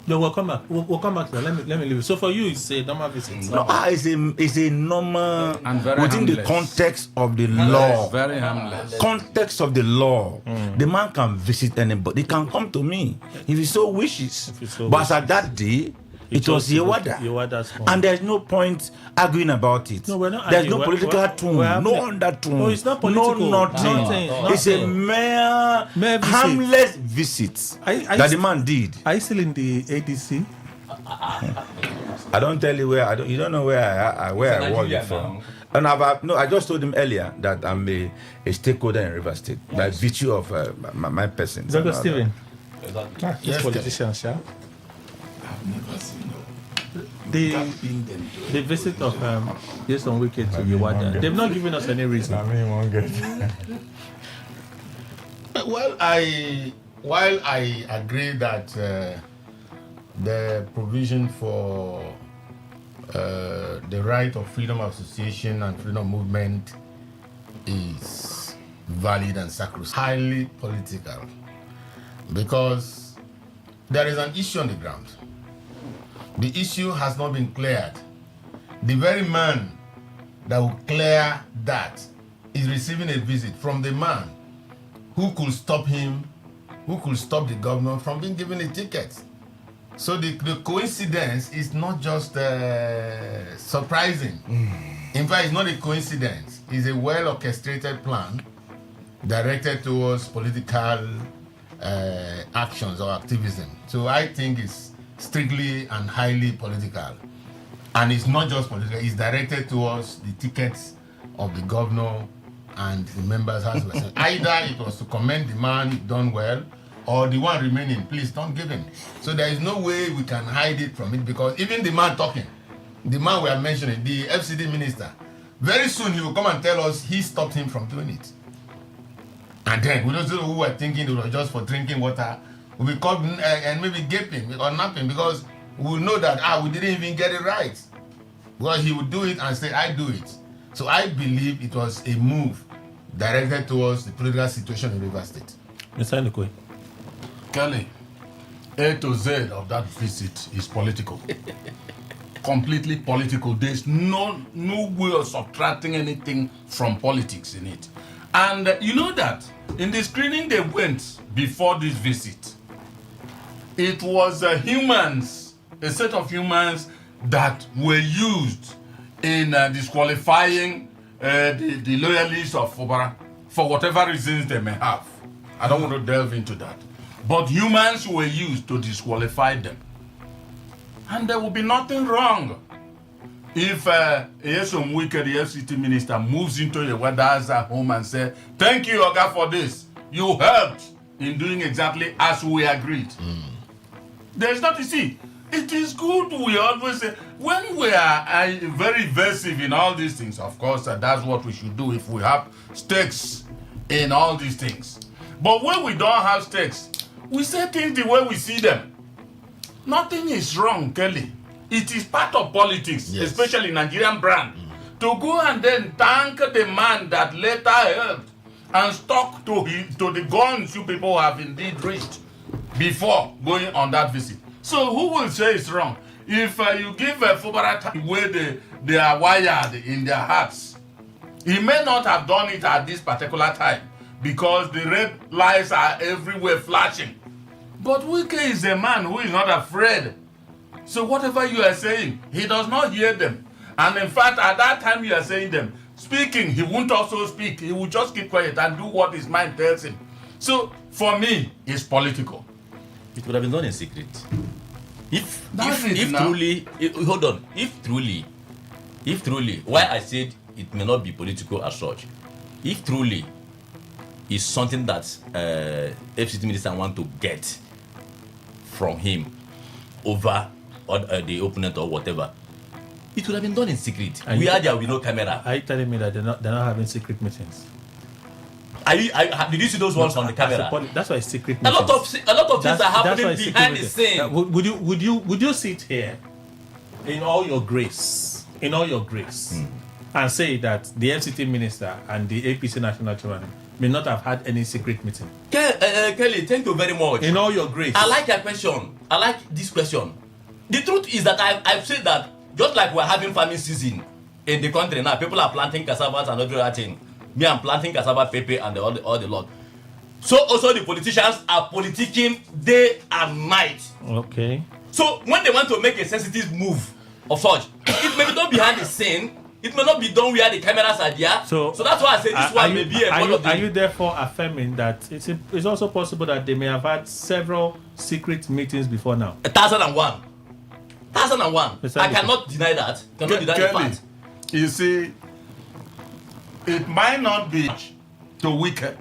No, we'll come back. We'll come back. Let me leave it. So for you, it's a normal visit. No, it's a normal and very within harmless. the context of the law. Very harmless. Context of the law. The man can visit anybody. He can come to me if he so wishes. But at that day, it was Yewada's home. And there's no point arguing about it. No, we're not there's arguing. no political tone, no undertone. No, it's not political. No, nothing. It's a mere harmless visit that the man did. Are you still in the ADC? I don't tell you where. You don't know where I was before. And I just told him earlier that I'm a stakeholder in River State by virtue of my person. Dr. Stephen. Yes, politicians, yeah. Never seen the visit of this on Wicked to Yewada, they've not given us any reason. Well, while I agree that the provision for the right of freedom of association and freedom of movement is valid and sacrosanct, highly political, because there is an issue on the ground. The issue has not been cleared. The very man that will clear that is receiving a visit from the man who could stop him, who could stop the governor from being given a ticket. So the coincidence is not just surprising. In fact, it's not a coincidence. It's a well-orchestrated plan directed towards political actions or activism. So I think it's strictly and highly political. And it's not just political, it's directed towards the tickets of the governor and the members' house. Either it was to commend the man done well, or the one remaining, please don't give him. So there is no way we can hide it from it, because even the man talking, the man we are mentioning, the FCD minister, very soon he will come and tell us he stopped him from doing it. And then we don't know who were thinking it was just for drinking water. We'll be caught and maybe gaping or napping, because we know that we didn't even get it right. Because he would do it and say, I do it. So I believe it was a move directed towards the political situation in River State. Mr. Nikwe. Kelly, A to Z of that visit is political. Completely political. There's no way of subtracting anything from politics in it. And you know that in the screening they went before this visit, it was humans, a set of humans that were used in disqualifying the loyalists of Fubara for whatever reasons they may have. I don't want to delve into that. But humans were used to disqualify them. And there will be nothing wrong if Yesom Wike, the FCT minister, moves into Yewada's home and says, thank you, Oga, for this. You helped in doing exactly as we agreed. There's not, you see, it is good, we always say, when we are very evasive in all these things, of course, that's what we should do if we have stakes in all these things. But when we don't have stakes, we say things the way we see them. Nothing is wrong, Kelly. It is part of politics, especially Nigerian brand, to go and then thank the man that later helped and stuck to the guns you people have indeed reached before going on that visit. So who will say it's wrong? If you give a Fubara time where they are wired in their hearts, he may not have done it at this particular time because the red lights are everywhere flashing. But Wike is a man who is not afraid. So whatever you are saying, he does not hear them. And in fact, at that time you are saying them, speaking, he won't also speak. He will just keep quiet and do what his mind tells him. So for me, it's political. It would have been done in secret. If truly, why I said it may not be political as such, if truly is something that FCT minister want to get from him over the opponent or whatever, it would have been done in secret. There will be no camera. Are you telling me that they're not having secret meetings? Did you see those ones on the camera? That's why it's secret A meetings. lot of things are happening behind the scene. Would you sit here in all your grace, and say that the FCT minister and the APC national chairman may not have had any secret meeting? Kelly, thank you very much. In all your grace. I like your question. I like this question. The truth is that I've said that just like we're having farming season in the country now, people are planting cassava and other thing. Me, I'm planting cassava, pepper, and all the lot. So also the politicians are politicking day and night. Okay. So when they want to make a sensitive move of such, it may be done behind the scene. It may not be done where the cameras are there. So that's why I say this one may be a part of the... Are you therefore affirming that it's also possible that they may have had several secret meetings before now? 1001. I cannot deny that. Cannot deny the fact. You see, it might not be to Wike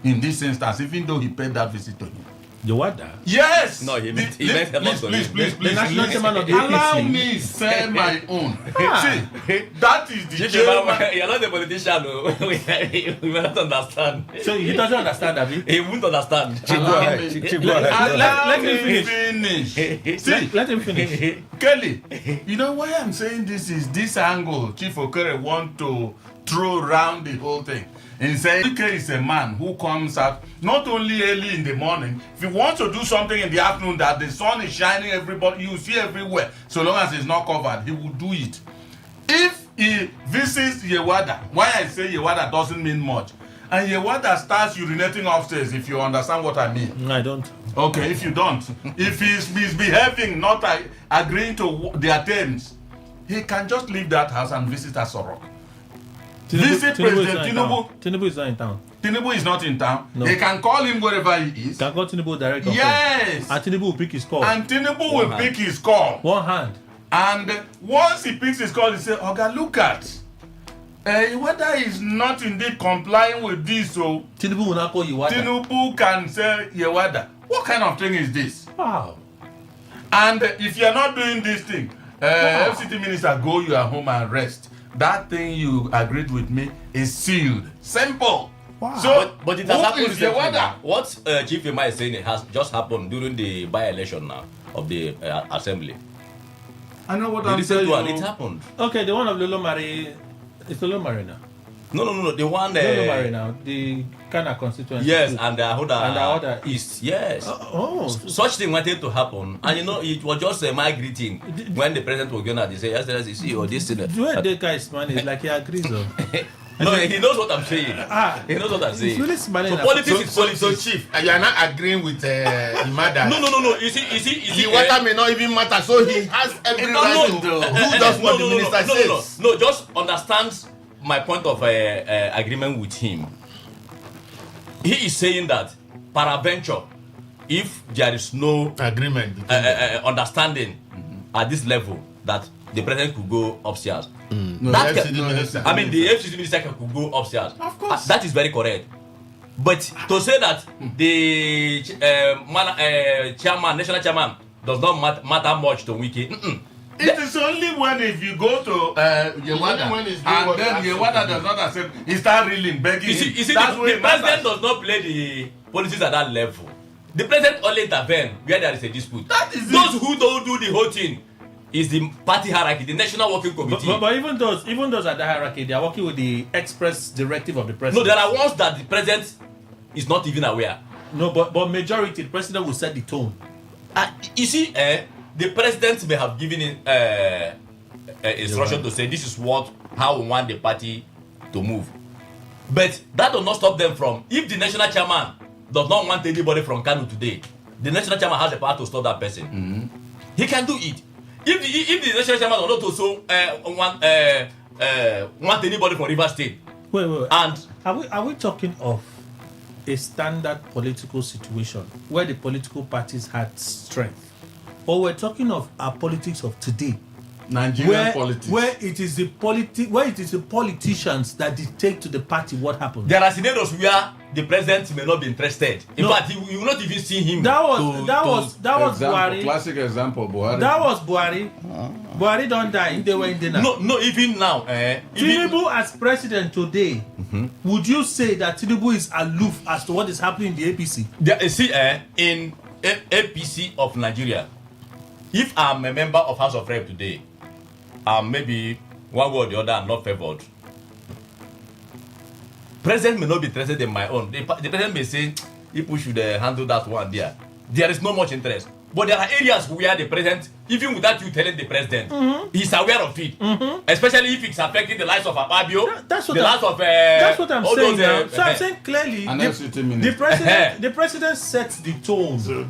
in this instance, even though he paid that visit to him. Yewada? Yes! No, he meant a lot to him. Please. The national chairman of the APC. Allow me say my own. See, that is the chairman. You're not a politician, no. We may not understand. So he doesn't understand, Abi? He won't understand. Let me finish. See, let him finish. Kelly, you know why I'm saying this is this angle Chief Okere want to throw around the whole thing. And say Wike is a man who comes out not only early in the morning. If he wants to do something in the afternoon that the sun is shining, everybody you see everywhere. So long as it's not covered, he will do it. If he visits Yewada, why I say Yewada doesn't mean much, and Yewada starts urinating upstairs, if you understand what I mean. I don't. Okay, if you don't, if he's misbehaving, not agreeing to their terms, he can just leave that house and visit Asorok. Visit President Tinubu. Tinubu is not in town. Tinubu is not in town. No. They can call him wherever he is. Can call Tinubu directly. Yes. And Tinubu will pick his call. And Tinubu will pick his call. One hand. And once he picks his call, he say, Oga, look at whether he's not indeed complying with this. So Tinubu will not call Yewada. Tinubu can say, Yewada, what kind of thing is this? Wow. And if you're not doing this thing, FCT minister, go your home and rest. That thing you agreed with me is sealed. Simple. Wow. So, but it has happened. Yewada? What Chief Emma is saying has just happened during the by-election now of the assembly. I know what the I'm saying. It happened. Okay, the one of Lolo Mari. It's Lolo Mari now. No. The one. Lolo Mari now. The Kana constituency. Yes, and the other East. Yes. Such thing wanted to happen, and it was just my greeting when the president was going to say, "Yes, you see, or this thing." The way the guy is man is like he agrees. No, he knows what I'm saying. He knows what I'm saying. He's really smiling. So politics is politics. So Chief, you are not agreeing with Imada. No. You see. The water may not even matter. So he has every right to do just what the minister says. No, just understands my point of agreement with him. He is saying that peradventure, if there is no agreement, understanding at this level, that the president could go upstairs. No, the FCC minister could go upstairs. Of course. That is very correct. But to say that the chairman, national chairman, does not matter much to Wike. It is only when if you go to Yewada and then Yewada does not accept, he start reeling, begging. You see, the president does not play the politics at that level. The president only intervene where there is a dispute. That is those who don't do the whole thing is the party hierarchy, the National Working Committee. But even those at the hierarchy, they are working with the express directive of the president. No, there are ones that the president is not even aware. No, but majority, the president will set the tone. You see, the president may have given instruction to say this is how we want the party to move. But that does not stop them from, if the national chairman does not want anybody from Kano today, the national chairman has the power to stop that person. Mm-hmm. He can do it. If the national chairman does not also want anybody from River State. Wait. And are we talking of a standard political situation where the political parties had strength, or we're talking of our politics of today, Nigerian politics, where it is the politicians that dictate to the party what happens? There are scenarios where the president may not be interested. In fact, you will not even see him. That was Buhari. Classic example, Buhari. That was Buhari. Buhari don't die. They were in the No, even now. Tinubu as president today, would you say that Tinubu is aloof as to what is happening in the APC? In APC of Nigeria, if I'm a member of House of Rep today, maybe one way or the other I'm not favored, president may not be interested in my own. The president may say people should handle that one there. There is no much interest. But there are areas where the president, even without you telling the president, he's aware of it. Especially if it's affecting the lives of Ababio, that's what I'm Those, saying now. So I'm saying clearly, the president sets the tone. So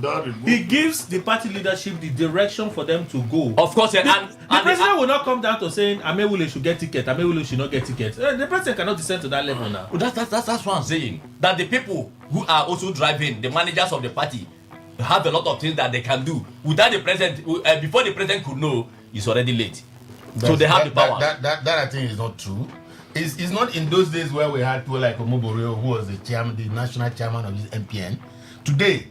he gives the party leadership the direction for them to go. Of course, the president will not come down to saying Amewule should get ticket, Amewule should not get ticket. The president cannot descend to that level now. That's what I'm saying. That the people who are also driving, the managers of the party, have a lot of things that they can do without the president. Before the president could know, it's already late. So they have the power. That I think is not true. It's not in those days where we had people like Omoborio, who was the national chairman of this MPN. Today,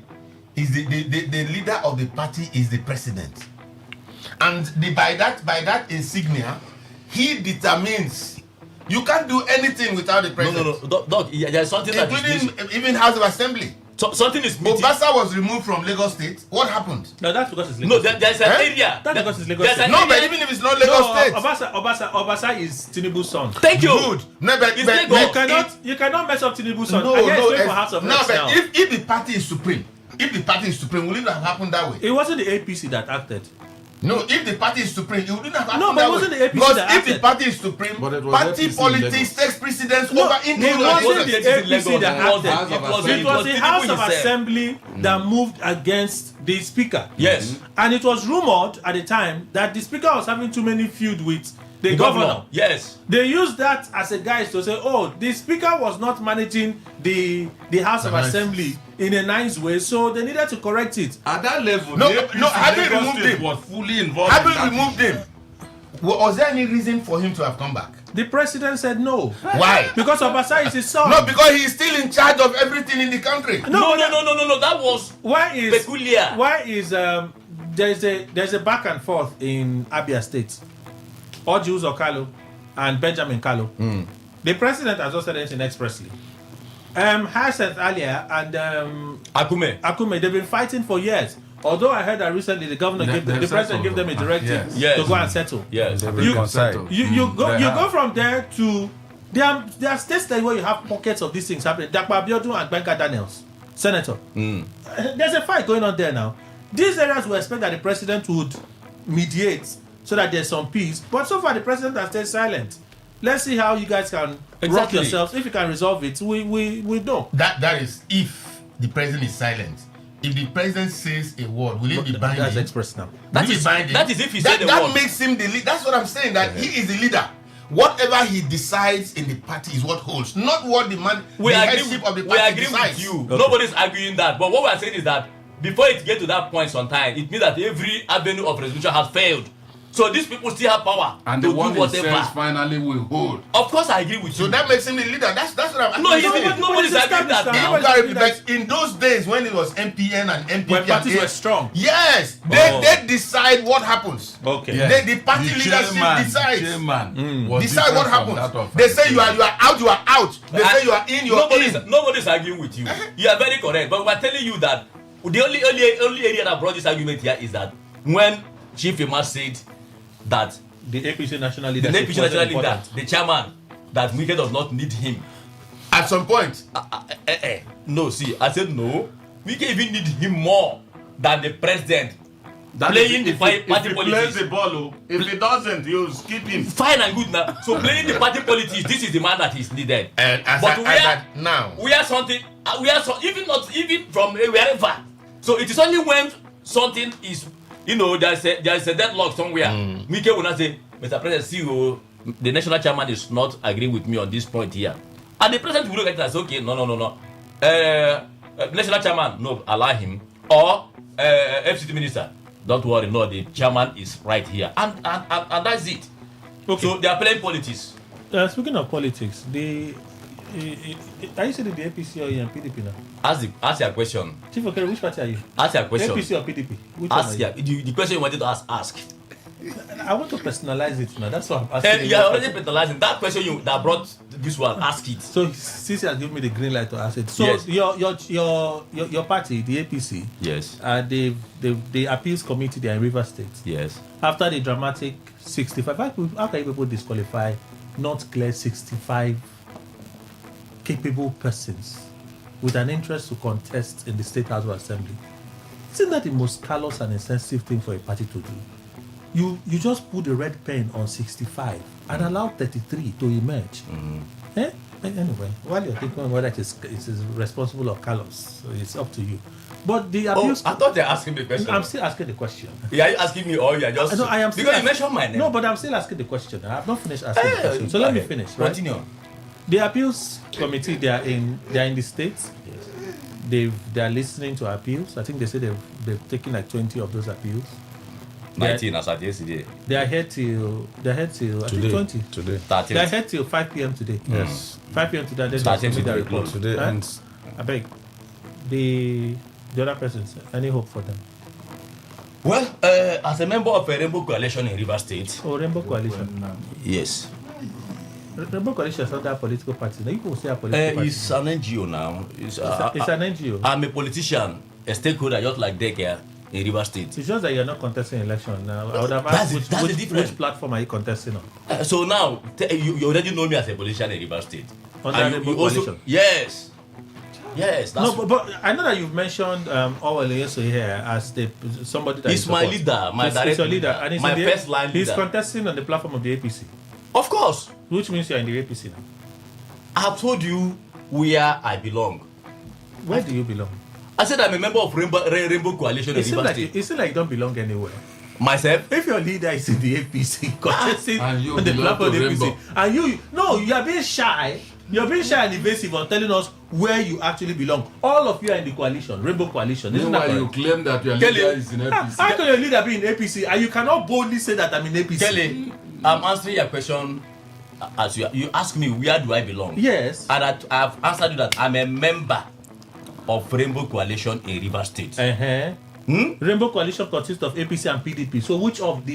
is the leader of the party is the president, and by that insignia, he determines. You can't do anything without the president. No, Doc, there's something including even House of Assembly. So something is missing. Obasa was removed from Lagos State. What happened? No, that's because it's Lagos. No, there's an area. That's because it's Lagos State. No, but even if it's not Lagos State. Obasa is Tinubu's son. Thank you. Good. No, but you cannot mess up Tinubu's son. No, for House of Reps now. If the party is supreme, will it have happened that way? It wasn't the APC that acted. No, if the party is supreme, it wouldn't have happened. No, but it wasn't the APC because that if acted. the party is supreme, party politics takes precedence over individual. It wasn't the APC that acted. It was the House of Assembly that moved against the speaker. Yes. And it was rumored at the time that the speaker was having too many feud with the governor. Yes. They used that as a guise to say, oh, the speaker was not managing the House of Assembly in a nice way, so they needed to correct it. At that level, having removed him was fully involved. Having removed him, was there any reason for him to have come back? The president said no. Why? Because Obasa is his son. No, because he is still in charge of everything in the country. No. That was peculiar. Why is there's a back and forth in Abia State? Oji Uzor and Benjamin Kalu. The president has just said anything expressly. Hassan earlier and Akume, they've been fighting for years. Although I heard that recently the president gave them a directive to go and settle. Yes, you go from there to there are states there where you have pockets of these things happening. Dakpa Abiodun and Gbenga Daniels, senator. There's a fight going on there now. These areas we expect that the president would mediate so that there's some peace. But so far the president has stayed silent. Let's see how you guys can rock yourselves. If you can resolve it, we know. That is if the president is silent. If the president says a word, will it be binding? That's expressed now. That is binding. That is if he said a word. That makes him the leader. That's what I'm saying. That he is the leader. Whatever he decides in the party is what holds, not what the headship of the party decides. With you. Okay. Nobody's arguing that. But what we are saying is that before it gets to that point sometimes, it means that every avenue of resolution has failed. So these people still have power and to the one do whatever. He says finally will hold. Of course, I agree with you. So that makes him the leader. That's what I'm. Nobody's arguing that now. But in those days when it was MPN and MPP, when parties were strong. Yes, they decide what happens. Okay. Yes. The party leadership decides. Decide what happens. They say you are out. You are out. They say you are in. You are in. Nobody's arguing with you. You are very correct. But we're telling you that the only area that brought this argument here is that when Chief Emma said that the APC national the leadership, APC national leader, the chairman, that Wike does not need him. At some point, no. See, I said no. Wike even need him more than the president. That Playing the party if he politics. plays the ball, if he doesn't, you skip him. Fine and good now. So playing the party politics, this is the man that is needed. Now, we are something. Even from wherever. So it is only when something is, there is a deadlock somewhere. Wike will not say, Mr. President, CEO, the national chairman is not agreeing with me on this point here. And the president will look at it and say, okay, no. National chairman, no, allow him. Or FCT minister, don't worry, no, the chairman is right here. And that's it. Okay. So they are playing politics. Speaking of politics, are you saying the APC or PDP now? Ask your question. Chief Okere, which party are you? Ask your question. APC or PDP? Which ask the question you wanted to ask. I want to personalize it now. That's what I'm asking. You are already personalizing that question that brought this one. Ask it. So since you have given me the green light to ask it, so yes. your party, the APC, yes, the appeals committee, they are in River State. Yes. After the dramatic 65, how can people disqualify not clear 65 capable persons with an interest to contest in the State House of Assembly? Isn't that the most callous and insensitive thing for a party to do? You just put the red pen on 65 and allow 33 to emerge. Anyway, while you're thinking whether it is responsible or callous, so it's up to you. But the abuse. I thought they're asking the question. I'm still asking the question. Yeah, are you asking me or you are just? No, I am. Because you mentioned my name. No, but I'm still asking the question. I have not finished asking the question. So let me finish. Right? Continue. The appeals committee, they are in the states. Yes. They are listening to appeals. I think they say they've taken like 20 of those appeals. 19 as at yesterday. They are here till I think 20 today. 13th. They are here till 5 p.m. today. Yes. 5 p.m. today. Then Starting they to the the report today ends. I beg the other persons. Any hope for them? Well, as a member of a Rainbow Coalition in River State. Oh, Rainbow Coalition. Yes. Rainbow Coalition is not that political party. Now you can say a political party. It's an NGO now. It's an NGO. I'm a politician, a stakeholder, just like Daycare in River State. It's just that you're not contesting election now. I would have asked which platform are you contesting on? So now you already know me as a politician in River State. Under Rainbow Coalition. Yes. That's but I know that you've mentioned Oweleyeso here as somebody that he's my leader, my direct he's your leader, and he's my first line leader. He's contesting on the platform of the APC. Of course. Which means you're in the APC now. I've told you where I belong. Where do you belong? I said I'm a member of Rainbow Coalition in River State. It seems like you don't belong anywhere. Myself? If your leader is in the APC, contesting and you on the platform of the Rainbow. APC, and you are being shy. You're being shy and evasive on telling us where you actually belong. All of you are in the coalition, Rainbow Coalition. Isn't that you claim that your leader is in APC. How can your leader be in APC and you cannot boldly say that I'm in APC? Kelly, I'm answering your question as you ask me where do I belong. Yes. And I've answered you that I'm a member of Rainbow Coalition in River State. Rainbow Coalition consists of APC and PDP. So which of the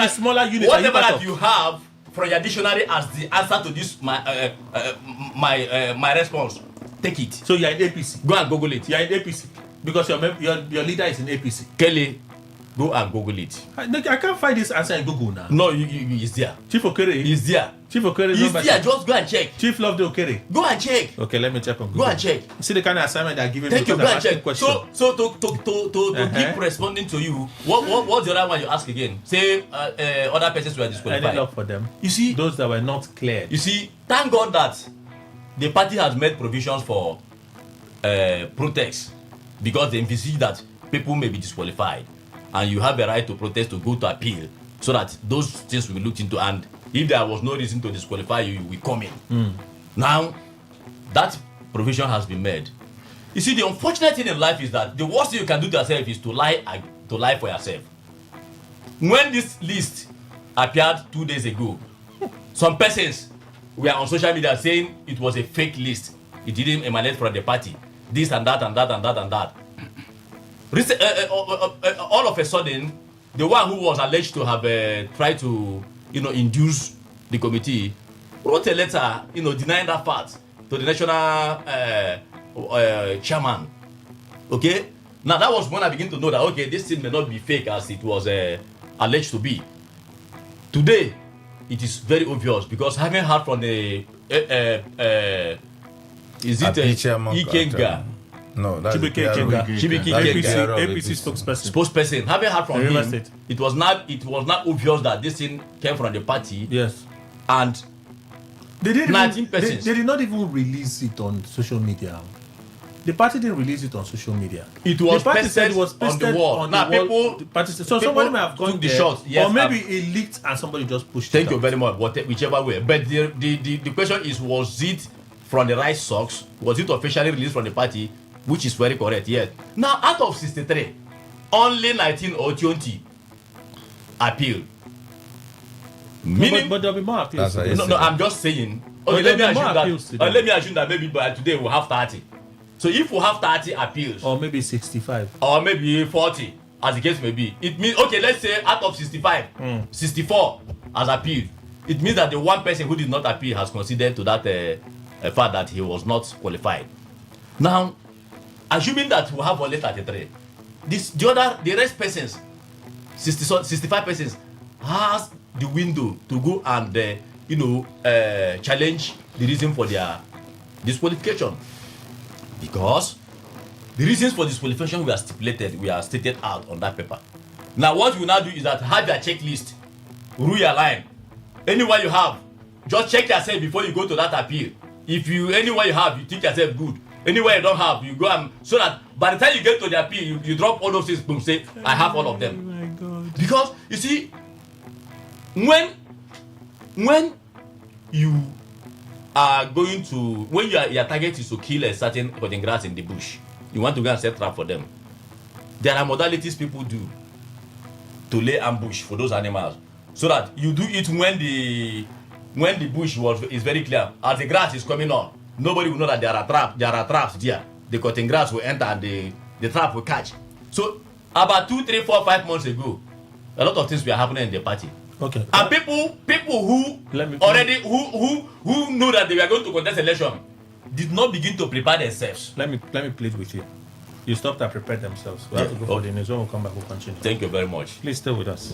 smaller units whatever are you part that of? you have from your dictionary as the answer to this my response, take it. So you're in APC. Go and Google it. You're in APC because your leader is in APC. Kelly, go and Google it. I can't find this answer in Google now. No, it's there. Chief Okere is there. Chief Okere is there. Just go and check. Chief Loveday Okere. Go and check. Okay, let me check on Google. Go and check. See the kind of assignment they're giving me. Take you go and check. Question. So to keep responding to you, what's the other one you ask again? Say other persons were disqualified. Any luck for them? You see, those that were not cleared. You see, thank God that the party has made provisions for protests because they envisage that people may be disqualified and you have a right to protest, to go to appeal, so that those things will be looked into, and if there was no reason to disqualify you, you will come in. Now, that provision has been made. You see, the unfortunate thing in life is that the worst thing you can do to yourself is to lie for yourself. When this list appeared 2 days ago, some persons were on social media saying it was a fake list. It didn't emanate from the party. This and that and that and that and that. All of a sudden, the one who was alleged to have tried to, induce the committee wrote a letter, denying that fact to the national chairman. Okay, Now that was when I began to know that okay, this thing may not be fake as it was alleged to be. Today, it is very obvious because having heard from the is it Ikenga? No, that's Chibike APC spokesperson. Having heard from River him, State. it was not obvious that this thing came from the party. Yes. And They didn't 19 they persons. did not even release it on social media. The party didn't release it on social media. It was the party pasted said it was on pasted the wall. on Now the wall. people- The party said, so people somebody may have gone took the there, shots. Yes, or maybe it leaked and somebody just pushed it. Thank you very much. Whichever way. But the question is, was it from the right source? Was it officially released from the party? Which is very correct, yes. Now, out of 63, only 19 or 20 appealed. Meaning, but there'll be more appeals. no, I'm just saying. But Okay, let me there'll be assume more that. appeals today. Let me assume that maybe by today we'll have 30. So if we have 30 appeals, or maybe 65, or maybe 40, as the case may be, it means okay. Let's say out of 65, 64 has appealed. It means that the one person who did not appeal has conceded to that fact that he was not qualified. Now, assuming that we have only 33, the rest persons, 65 persons, has the window to go and challenge the reason for their disqualification, because the reasons for disqualification were stated out on that paper. Now what we now do is that have your checklist, rule your line. Anyone you have, just check yourself before you go to that appeal. If anyone you have, you think yourself good. Anywhere you don't have, you go and so that by the time you get to the appeal, you drop all those things, boom, say I have all of them. Oh my God. Because you see, when you are going to, when your target is to kill a certain cutting grass in the bush, you want to go and set trap for them. There are modalities people do to lay ambush for those animals, so that you do it when the bush is very clear. As the grass is coming on, nobody will know that there are traps there. The cutting grass will enter and the trap will catch. So about 2, 3, 4, 5 months ago, a lot of things were happening in the party. Okay. And people who already who know that they were going to contest election did not begin to prepare themselves. Let me plead with you. You stopped and prepared themselves. We have to go for the news. When we come back, we'll continue. Thank you very much. Please stay with us.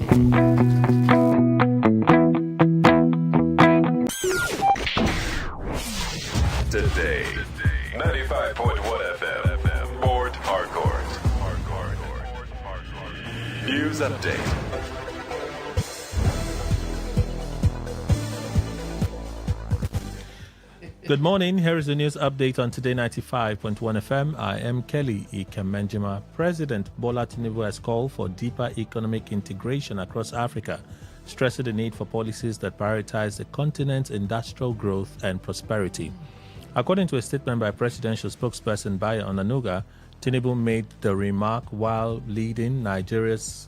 Today, 95.1 FM, Port Harcourt. News update. Good morning. Here is the news update on Today 95.1 FM. I am Kelly Ikamenjima. President Bola Tinubu has called for deeper economic integration across Africa, stressing the need for policies that prioritize the continent's industrial growth and prosperity. According to a statement by presidential spokesperson Bayo Onanuga, Tinubu made the remark while leading Nigeria's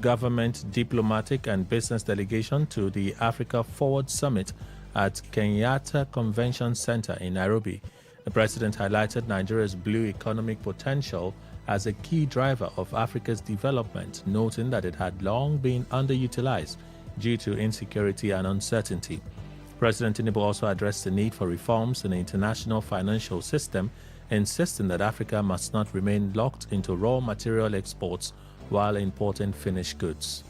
government, diplomatic and business delegation to the Africa Forward Summit at Kenyatta Convention Center in Nairobi. The president highlighted Nigeria's blue economic potential as a key driver of Africa's development, noting that it had long been underutilized due to insecurity and uncertainty. President Tinubu also addressed the need for reforms in the international financial system, insisting that Africa must not remain locked into raw material exports while importing finished goods.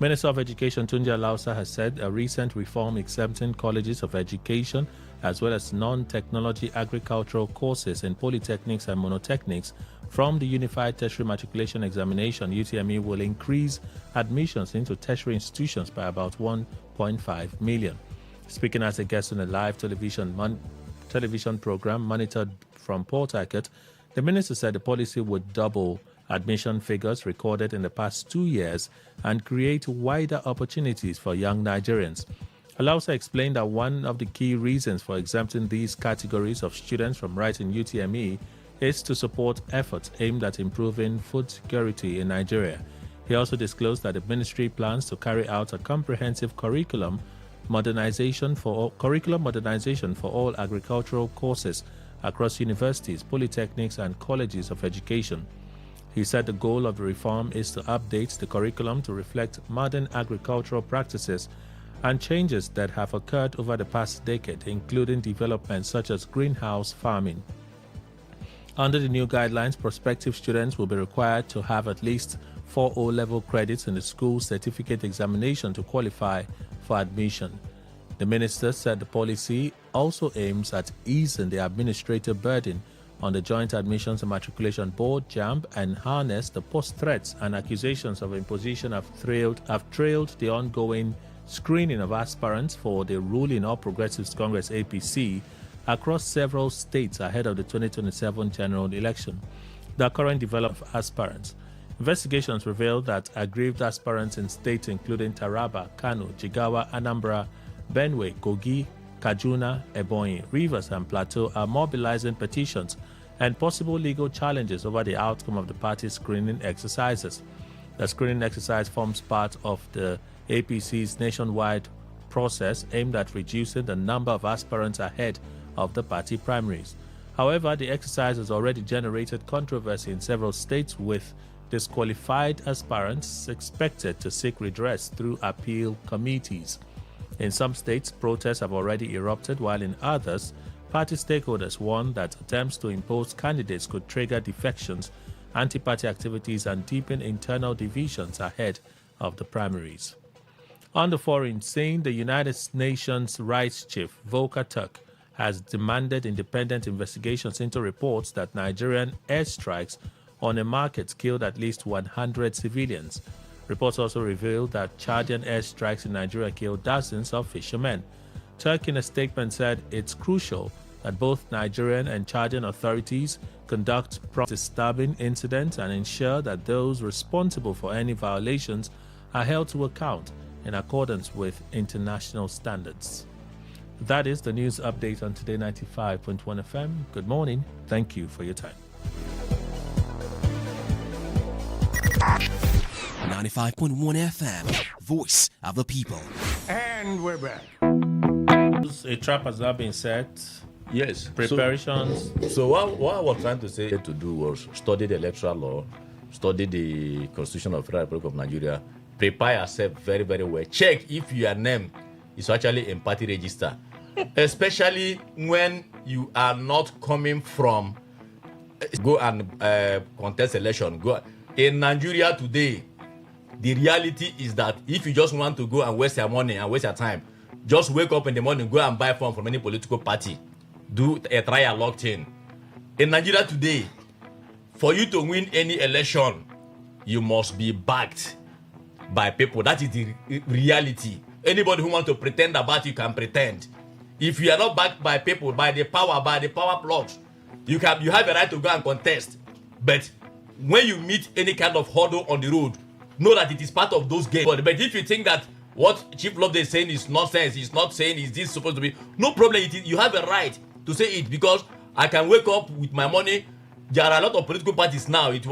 Minister of Education Tunji Alausa has said a recent reform exempting colleges of education as well as non-technology agricultural courses in polytechnics and monotechnics from the Unified Tertiary Matriculation Examination (UTME) will increase admissions into tertiary institutions by about 1.5 million. Speaking as a guest on a live television program monitored from Port Harcourt, the minister said the policy would double admission figures recorded in the past 2 years and create wider opportunities for young Nigerians. Alausa explained that one of the key reasons for exempting these categories of students from writing UTME is to support efforts aimed at improving food security in Nigeria. He also disclosed that the ministry plans to carry out a comprehensive curriculum modernization for all agricultural courses across universities, polytechnics, and colleges of education. He said the goal of the reform is to update the curriculum to reflect modern agricultural practices and changes that have occurred over the past decade, including developments such as greenhouse farming. Under the new guidelines, prospective students will be required to have at least 4 O-level credits in the school certificate examination to qualify for admission. The minister said the policy also aims at easing the administrative burden on the Joint Admissions and Matriculation Board, JAMB, and harness the post-threats and accusations of imposition have trailed the ongoing screening of aspirants for the ruling All Progressives Congress APC across several states ahead of the 2027 general election. The current development of aspirants. Investigations revealed that aggrieved aspirants in states including Taraba, Kano, Jigawa, Anambra, Benue, Kogi, Kaduna, Ebonyi, Rivers, and Plateau are mobilizing petitions and possible legal challenges over the outcome of the party screening exercises. The screening exercise forms part of the APC's nationwide process aimed at reducing the number of aspirants ahead of the party primaries. However, the exercise has already generated controversy in several states, with disqualified aspirants expected to seek redress through appeal committees. In some states, protests have already erupted, while in others, party stakeholders warn that attempts to impose candidates could trigger defections, anti-party activities, and deepen internal divisions ahead of the primaries. On the foreign scene, the United Nations Rights Chief, Volker Turk, has demanded independent investigations into reports that Nigerian airstrikes on a market killed at least 100 civilians. Reports also revealed that Chadian airstrikes in Nigeria killed dozens of fishermen. Turk, in a statement, said it's crucial that both Nigerian and Chadian authorities conduct prompt disturbing incidents and ensure that those responsible for any violations are held to account in accordance with international standards. That is the news update on Today 95.1 FM. Good morning. Thank you for your time. 95.1 FM, voice of the people. And we're back. A trap has now been set. Yes. Preparations. So what I was trying to say to do was study the electoral law, study the Constitution of the Federal Republic of Nigeria, prepare yourself very, very well. Check if your name is actually in party register, especially when you are not coming from go and contest election. Go in Nigeria today. The reality is that if you just want to go and waste your money and waste your time, just wake up in the morning, go and buy form from any political party, do a trial locked in. In Nigeria today, for you to win any election, you must be backed by people. That is the reality. Anybody who wants to pretend about you can pretend. If you are not backed by people, by the power plugs, you have a right to go and contest. But when you meet any kind of hurdle on the road, know that it is part of those games. But if you think that what Chief Loveday is saying is nonsense, he's not saying is this supposed to be, no problem. You have a right to say it, because I can wake up with my money. There are a lot of political parties now. It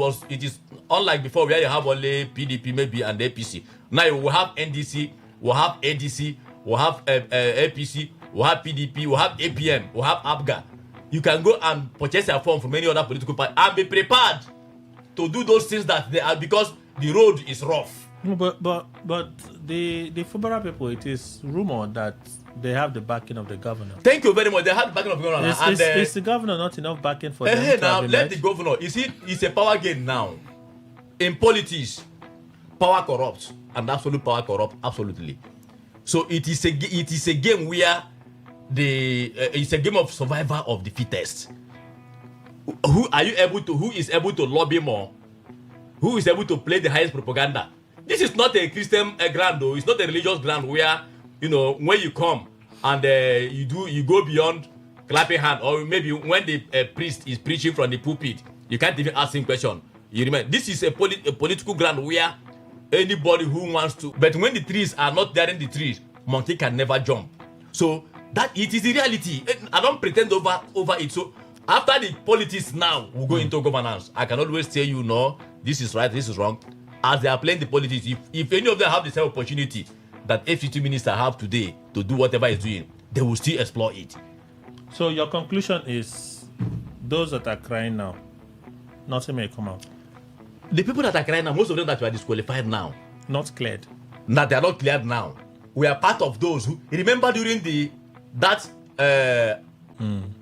is unlike before, where you have only PDP maybe and APC. Now you will have NDC, we'll have ADC, we'll have APC, we'll have PDP, we'll have APM, we'll have ABGA. You can go and purchase a form from any other political party and be prepared to do those things that they are, because the road is rough. But the Fubara people, it is rumored that they have the backing of the governor. Thank you very much. They have the backing of the governor. Is the governor not enough backing for them to now have let the governor. It's a power game now. In politics, power corrupts, and absolute power corrupts absolutely. So it is a game where it's a game of survival of the fittest. Who is able to lobby more? Who is able to play the highest propaganda? This is not a Christian ground, though. It's not a religious ground where, when you come and you go beyond clapping hand, or maybe when the priest is preaching from the pulpit, you can't even ask him question. You remember, this is a political ground where anybody who wants to. But when the trees are not there in the trees, monkey can never jump. So that it is the reality. I don't pretend over it. So after the politics now, we go into governance. I can always tell you, no, this is right, this is wrong. As they are playing the politics, if any of them have the same opportunity that FCT minister have today to do whatever he's doing, they will still explore it. So your conclusion is, those that are crying now, nothing may come out. The people that are crying now, most of them that were disqualified now, not cleared. Now they are not cleared now. We are part of those who remember during you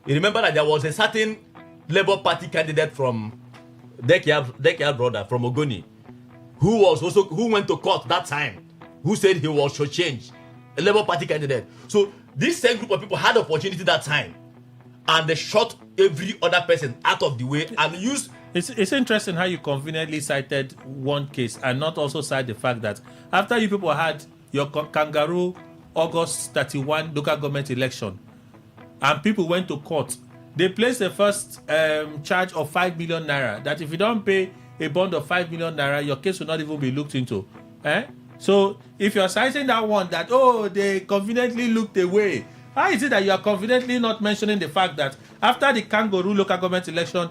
remember that there was a certain Labour Party candidate from Dekia brother from Ogoni, who went to court that time, who said he was shortchanged, a Labour Party candidate. So this same group of people had opportunity that time, and they shot every other person out of the way and used. It's interesting how you conveniently cited one case and not also cite the fact that after you people had your kangaroo August 31 local government election and people went to court, they placed the first charge of 5 million naira, that if you don't pay a bond of 5 million naira, your case will not even be looked into. So if you're citing that one that, they conveniently looked away, how is it that you are confidently not mentioning the fact that after the kangaroo local government election,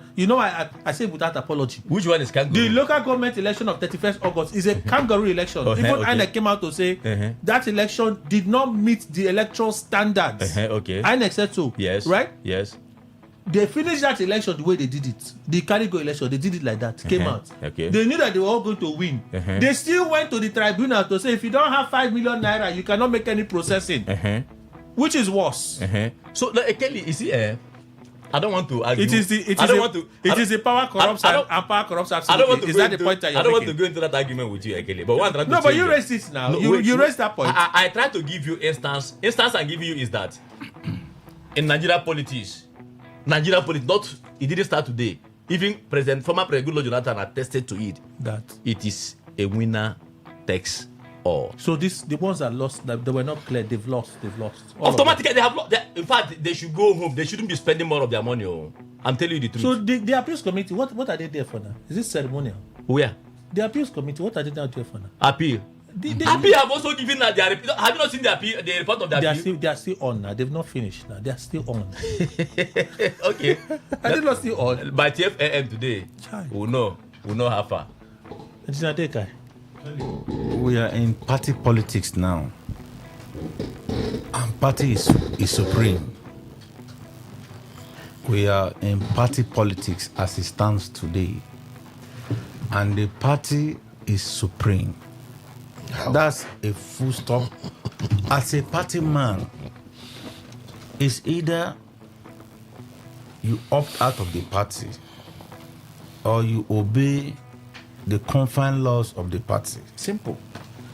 I say without apology. Which one is kangaroo? The local government election of 31st August is a kangaroo election. Even INEC came out to say that election did not meet the electoral standards. INEC said so. Yes. Right? Yes. They finished that election the way they did it. The Carigo election, they did it like that. Came out. Okay. They knew that they were all going to win. They still went to the tribunal to say if you don't have 5 million naira, you cannot make any processing. Which is worse. So, Kelly, you see, I don't want to argue. It is the power corrupts and power corrupts absolutely. Is that the point that you're making? I don't want to go into that argument with you, Kelly. But what I'm trying to but you raised it now. No, you raised that point. I try to give you instance. Instance I'm giving you is that in Nigeria politics, not it didn't start today. Even former President Goodluck Jonathan attested to it that it is a winner takes all. So the ones that lost, that they were not clear, they've lost. Automatically, they have lost. In fact, they should go home. They shouldn't be spending more of their money. I'm telling you the truth. So the appeals committee, what are they there for now? Is this ceremonial? Where? The appeals committee, what are they now there for now? Appeal. Appeal have also given their report. Have you not seen the report of the appeal? They are still on now. They've not finished now. They are still on. Okay. Are they not still on? By 12 a.m. today, we'll know how far. It's not that guy. We are in party politics now, and party is supreme. We are in party politics as it stands today, and the party is supreme. That's a full stop. As a party man, it's either you opt out of the party or you obey the confined laws of the party. Simple.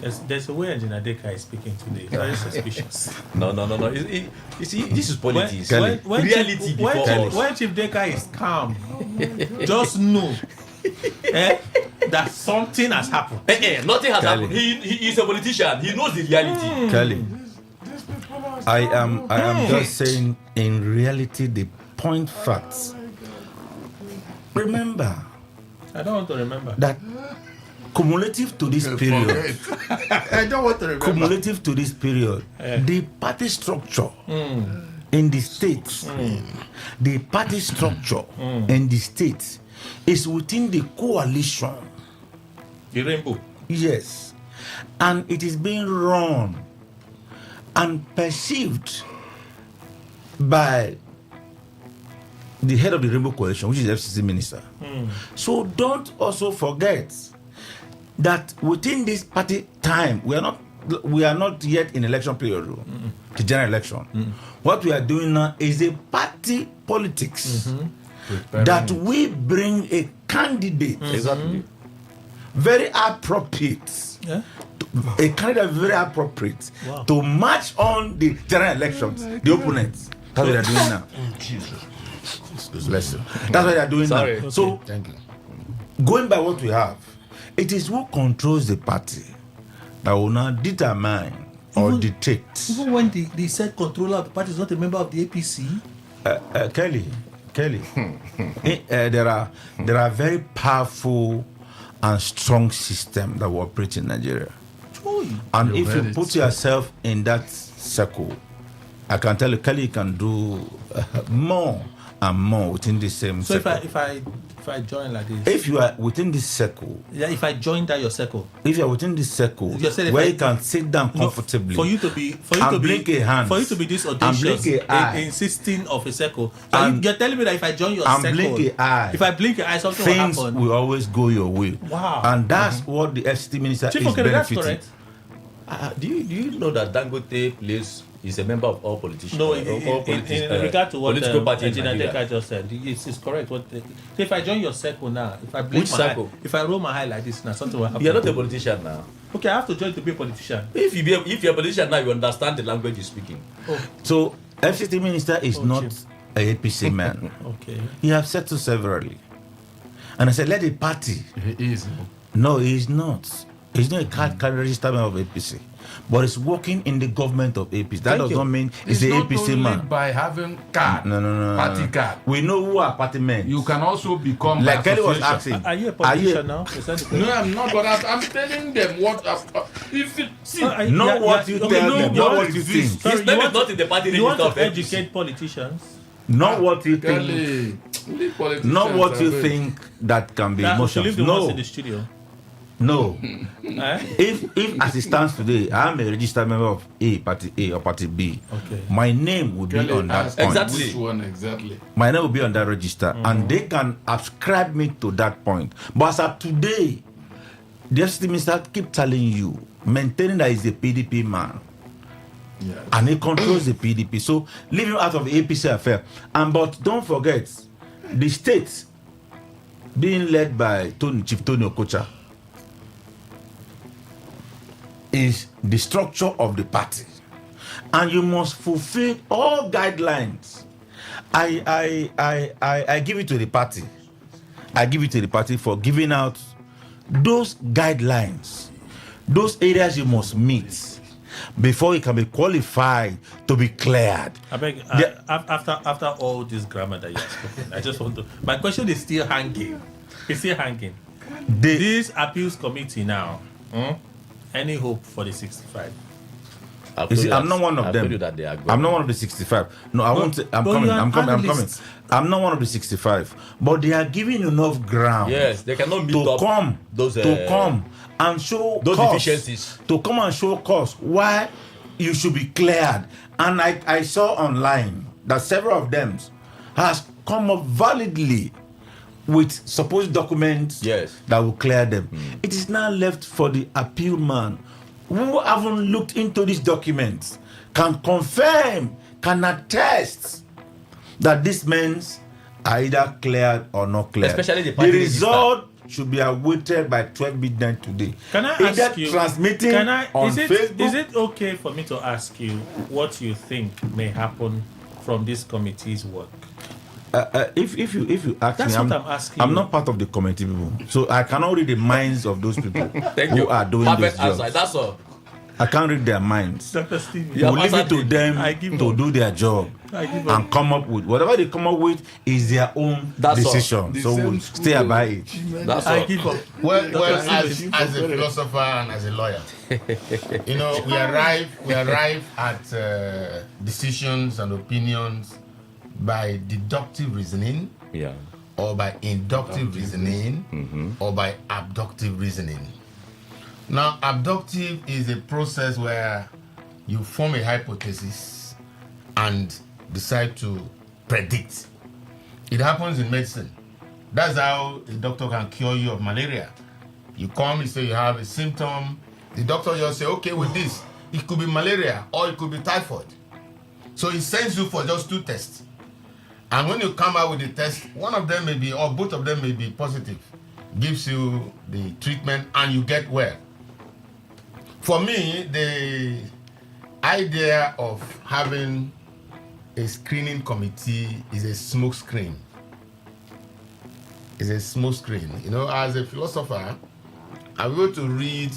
There's a way Engineer Deka is speaking today. Very suspicious. No. You see, this is politics. When reality before us. When Chief Deka is calm, just know that something has happened. Nothing has happened. He is a politician. He knows the reality. Kelly, I am just saying, in reality, the point facts. Remember, I don't want to remember that cumulative to this period. I don't want to remember. Cumulative to this period, the party structure in the states, the party structure in the states is within the coalition. The rainbow. Yes, and it is being run and perceived by the head of the Rainbow Coalition, which is the FCC minister. So don't also forget that within this party time, we are not yet in election period, the general election. What we are doing now is a party politics that we bring a candidate, very appropriate, a candidate very appropriate to match on the general elections, the opponents. That's what they are doing now. Bless you. That's what they are doing now. So, thank you. Going by what we have, it is who controls the party that will now determine or dictate. Even when the said controller of the party is not a member of the APC. Kelly, there are very powerful and strong systems that will operate in Nigeria. And if you put yourself in that circle, I can tell you, Kelly can do more and more within the same circle. So if I join like this, if you are within this circle, if I join that your circle, if you are within this circle where you can sit down comfortably, for you to be this audacious insisting of a circle, you're telling me that if I join your circle, if I blink an eye, something will happen. Things will always go your way. Wow. And that's what the FCT minister Chief, is benefiting. That's correct. Do you know that Dangote plays is a member of all politicians. No, all in regard to what political parties in Engineer Nigeria. Deka just said, it's correct. What if I join your circle now? If I blink Which my circle? eye, if I roll my eye like this now, something will happen. You're not a politician now. Okay, I have to join to be a politician. If you're a politician now, you understand the language you're speaking. So, FCT minister is not a APC man. Okay. He have said so severally. And I said, let the party. He is. No, he is not. He's not a card registered member of APC. But he's working in the government of APC. That does not mean he's an APC man. By having card, No. party card. We know who are party men. You can also become like Kelly was asking. Are you a politician now? No, I'm not. But I'm telling them what. If it, see, Not what you tell them, not what you think. His name is not in the party You want register to of APC. educate politicians? Not what you Kelly, think. Not what you think that can be emotional. No. In the studio. No. If as it stands today, I'm a registered member of party A or party B. Okay. My name will be on that point. Exactly. Which one exactly? My name will be on that register, and they can ascribe me to that point. But as of today, the FCT minister keep telling you, maintaining that he's a PDP man. Yes. And he controls the PDP. So leave him out of the APC affair. But don't forget, the state being led by Chief Tony Okocha is the structure of the party, and you must fulfill all guidelines. I give it to the party. I give it to the party for giving out those guidelines, those areas you must meet before you can be qualified to be cleared. I beg, after all this grammar that you have spoken, I just want to. My question is still hanging. It's still hanging. This appeals committee now. Any hope for the 65? You see, I'm not one of them. I'm not one of the 65. No, I won't say. I'm coming. I'm coming. I'm not one of the 65. But they are giving enough ground. Yes, they cannot meet to up come those to come and show those cause, deficiencies. To come and show cause why you should be cleared. And I saw online that several of them has come up validly with supposed documents that will clear them. It is now left for the appeal man who haven't looked into these documents, can confirm, can attest that these men are either cleared or not cleared. Especially the party result should be awaited by 12 midnight today. Can I either ask you? Transmitting on Facebook. Is it okay for me to ask you what you think may happen from this committee's work? If you ask That's me, what I'm asking I'm you. not part of the committee people, so I cannot read the minds of those people who are doing Perfect this job. answer. That's all. I can't read their minds. Dr. Steve, We'll leave it to them to do their job I give up. and come up with whatever they come up with is their own decision. So we'll stay by it. That's I all. give up. Well, as a philosopher and as a lawyer, you know, we arrive at decisions and opinions by deductive reasoning, or by inductive reasoning, or by abductive reasoning. Now, abductive is a process where you form a hypothesis and decide to predict. It happens in medicine. That's how a doctor can cure you of malaria. You come, you say you have a symptom, the doctor just say, okay, with this, it could be malaria or it could be typhoid. So he sends you for just 2 tests. And when you come out with the test, one of them may be, or both of them may be positive, gives you the treatment and you get well. For me, the idea of having a screening committee is a smoke screen. It's a smoke screen. You know, as a philosopher, I'm able to read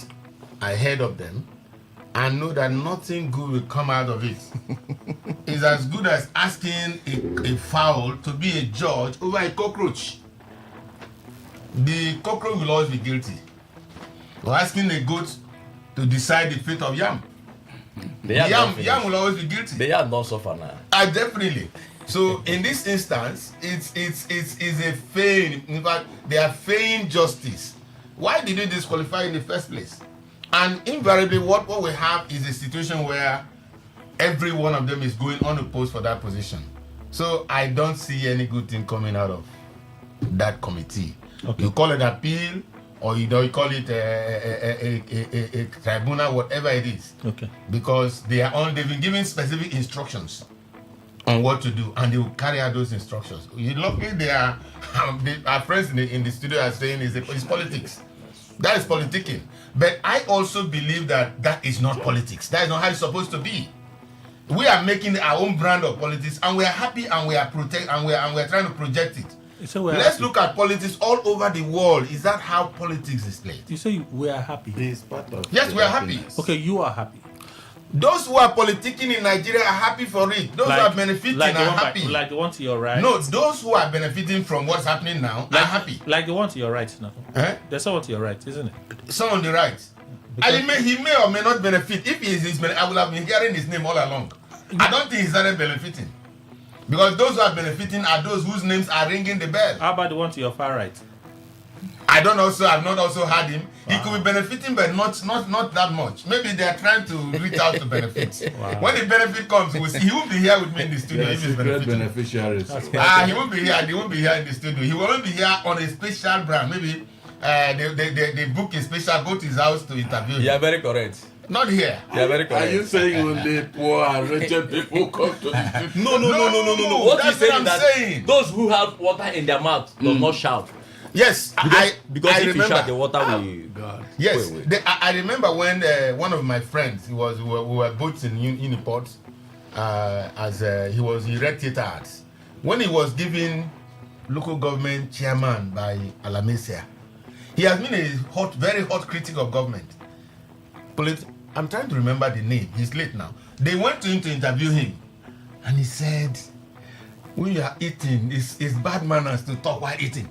ahead of them and know that nothing good will come out of it. It's as good as asking a fowl to be a judge over a cockroach. The cockroach will always be guilty. Or asking a goat to decide the fate of yam. Yam will always be guilty. They are not suffer now. Definitely. So in this instance, it's a feign. In fact, they are feigning justice. Why did you disqualify in the first place? And invariably, what we have is a situation where every one of them is going unopposed for that position. So I don't see any good thing coming out of that committee. Okay. You call it appeal or you call it a tribunal, whatever it is. Okay. Because they've been given specific instructions on what to do, and they will carry out those instructions. You luckily our friends in the studio are saying it's politics. That is politicking. But I also believe that is not politics. That is not how it's supposed to be. We are making our own brand of politics, and we are happy, and we are trying to project it. So let's look at politics all over the world. Is that how politics is played? You say we are happy. Yes, we are happy. Okay, you are happy. Those who are politicking in Nigeria are happy for it. Those who are benefiting are happy. Like the one to your right. No, those who are benefiting from what's happening now are happy. Like the one to your right now. There's someone to your right, isn't it? Someone on the right. And he may or may not benefit. If I will have been hearing his name all along. I don't think he started benefiting. Because those who are benefiting are those whose names are ringing the bell. How about the one to your far right? I've not also heard him. Wow. He could be benefiting, but not that much. Maybe they are trying to reach out to benefits. Wow. When the benefit comes, we'll see. He won't be here with me in the studio if he's benefiting. Beneficiaries. He won't be here. He won't be here in the studio. He will only be here on a special brand. Maybe they book a special, go to his house to interview him. You are very correct. Not here. You are very correct. Are you saying only poor and wretched people come to the studio? No. What that's he's what I'm saying. Those who have water in their mouth do not shout. Yes, because I if remember. you shout, the water will. God. Yes, I remember when one of my friends, we were both in Uniport, he read theater arts. When he was given local government chairman by Alamesia, he has been a very hot critic of government. I'm trying to remember the name. He's late now. They went to him to interview him, and he said, when you are eating, it's bad manners to talk while eating.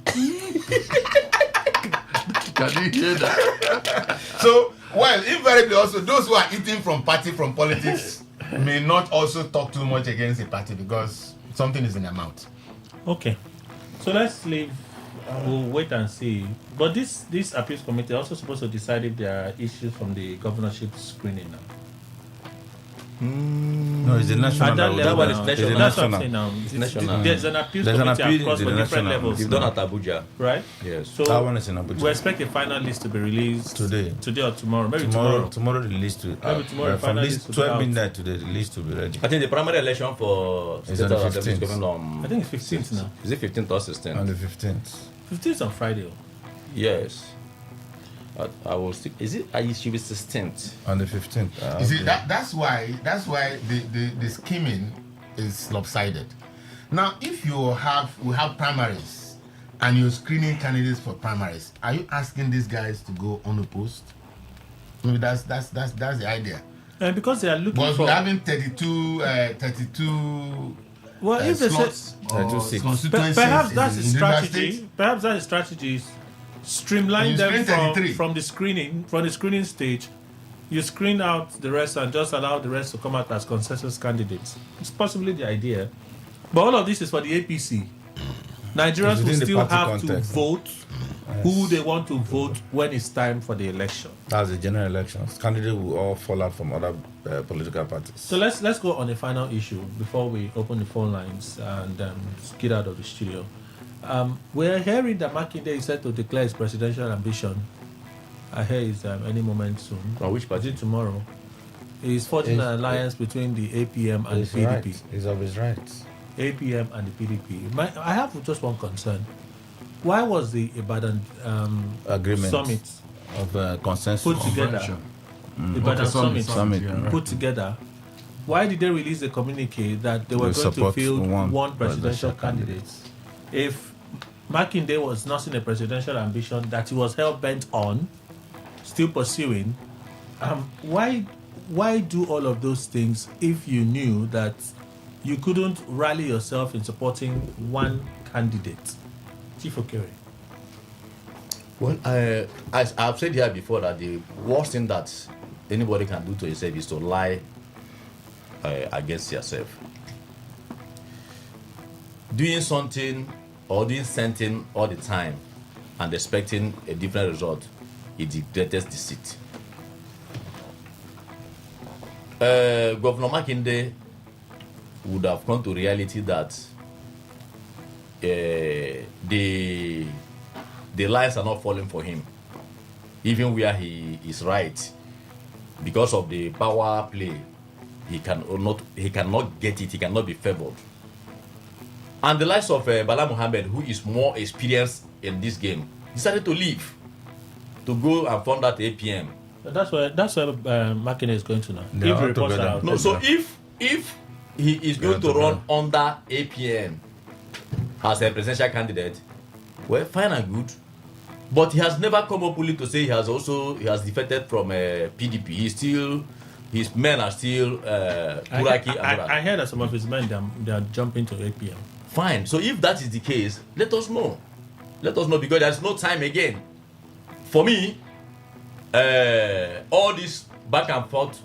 Can you hear that? So, invariably also, those who are eating from politics may not also talk too much against the party because something is in their mouth. Okay. So let's leave. We'll wait and see. But this appeals committee also supposed to decide if there are issues from the governorship screening now. No, it's the national. That's what I'm saying now. There's an appeals committee across for different levels. It's done at Abuja, right? Yes. So that one is in Abuja. We expect a final list to be released today or tomorrow. Maybe tomorrow. Tomorrow the list will. Maybe tomorrow. From this 12 midnight today, the list will be ready. I think the primary election for is on the 15th. I think it's 15th now. Is it 15th or 16th? On the 15th. 15th on Friday. Yes. I will stick. Is it? It should be 16th. On the 15th. You see, that's why the scheming is lopsided. Now, if we have primaries and you're screening candidates for primaries, are you asking these guys to go unopposed? Maybe that's the idea. Because they are looking for. for. We're having 32. Well, if they slots perhaps that's a strategy. Perhaps that strategy is streamline them from the screening stage. You screen out the rest and just allow the rest to come out as consensus candidates. It's possibly the idea, but all of this is for the APC. Nigerians will still have to vote who they want to vote when it's time for the election. That's the general elections. Candidates will all fall out from other political parties. So let's go on a final issue before we open the phone lines and get out of the studio. We're hearing that Makinde is set to declare his presidential ambition. I hear it's any moment soon. Which party? Is it tomorrow? He's forging an alliance between the APM and the PDP. Right. He's of his rights. APM and the PDP. I have just one concern. Why was the Ibadan agreement summit of consensus put together? Ibadan summit put together. Why did they release a communique that they were going to field one presidential candidate? If Makinde was nursing a presidential ambition that he was hell bent on, still pursuing, why do all of those things if you knew that you couldn't rally yourself in supporting one candidate? Chief Okere. Well, as I've said here before, that the worst thing that anybody can do to yourself is to lie against yourself. Doing something or doing something all the time and expecting a different result is the greatest deceit. Governor Makinde would have come to reality that the lies are not falling for him. even where he is right, because of the power play, he cannot get it. He cannot be favored. And the likes of Bala Muhammad, who is more experienced in this game, decided to leave to go and form that APM. That's where Makinde is going to now. If the reports are out. No, so if he is going to run under APM as a presidential candidate, well, fine and good. But he has never come openly to say he has defected from PDP. His men are still Turaki. I heard that some of his men they are jumping to APM. Fine. So if that is the case, let us know. Let us know, because there's no time again. For me, all these back and forth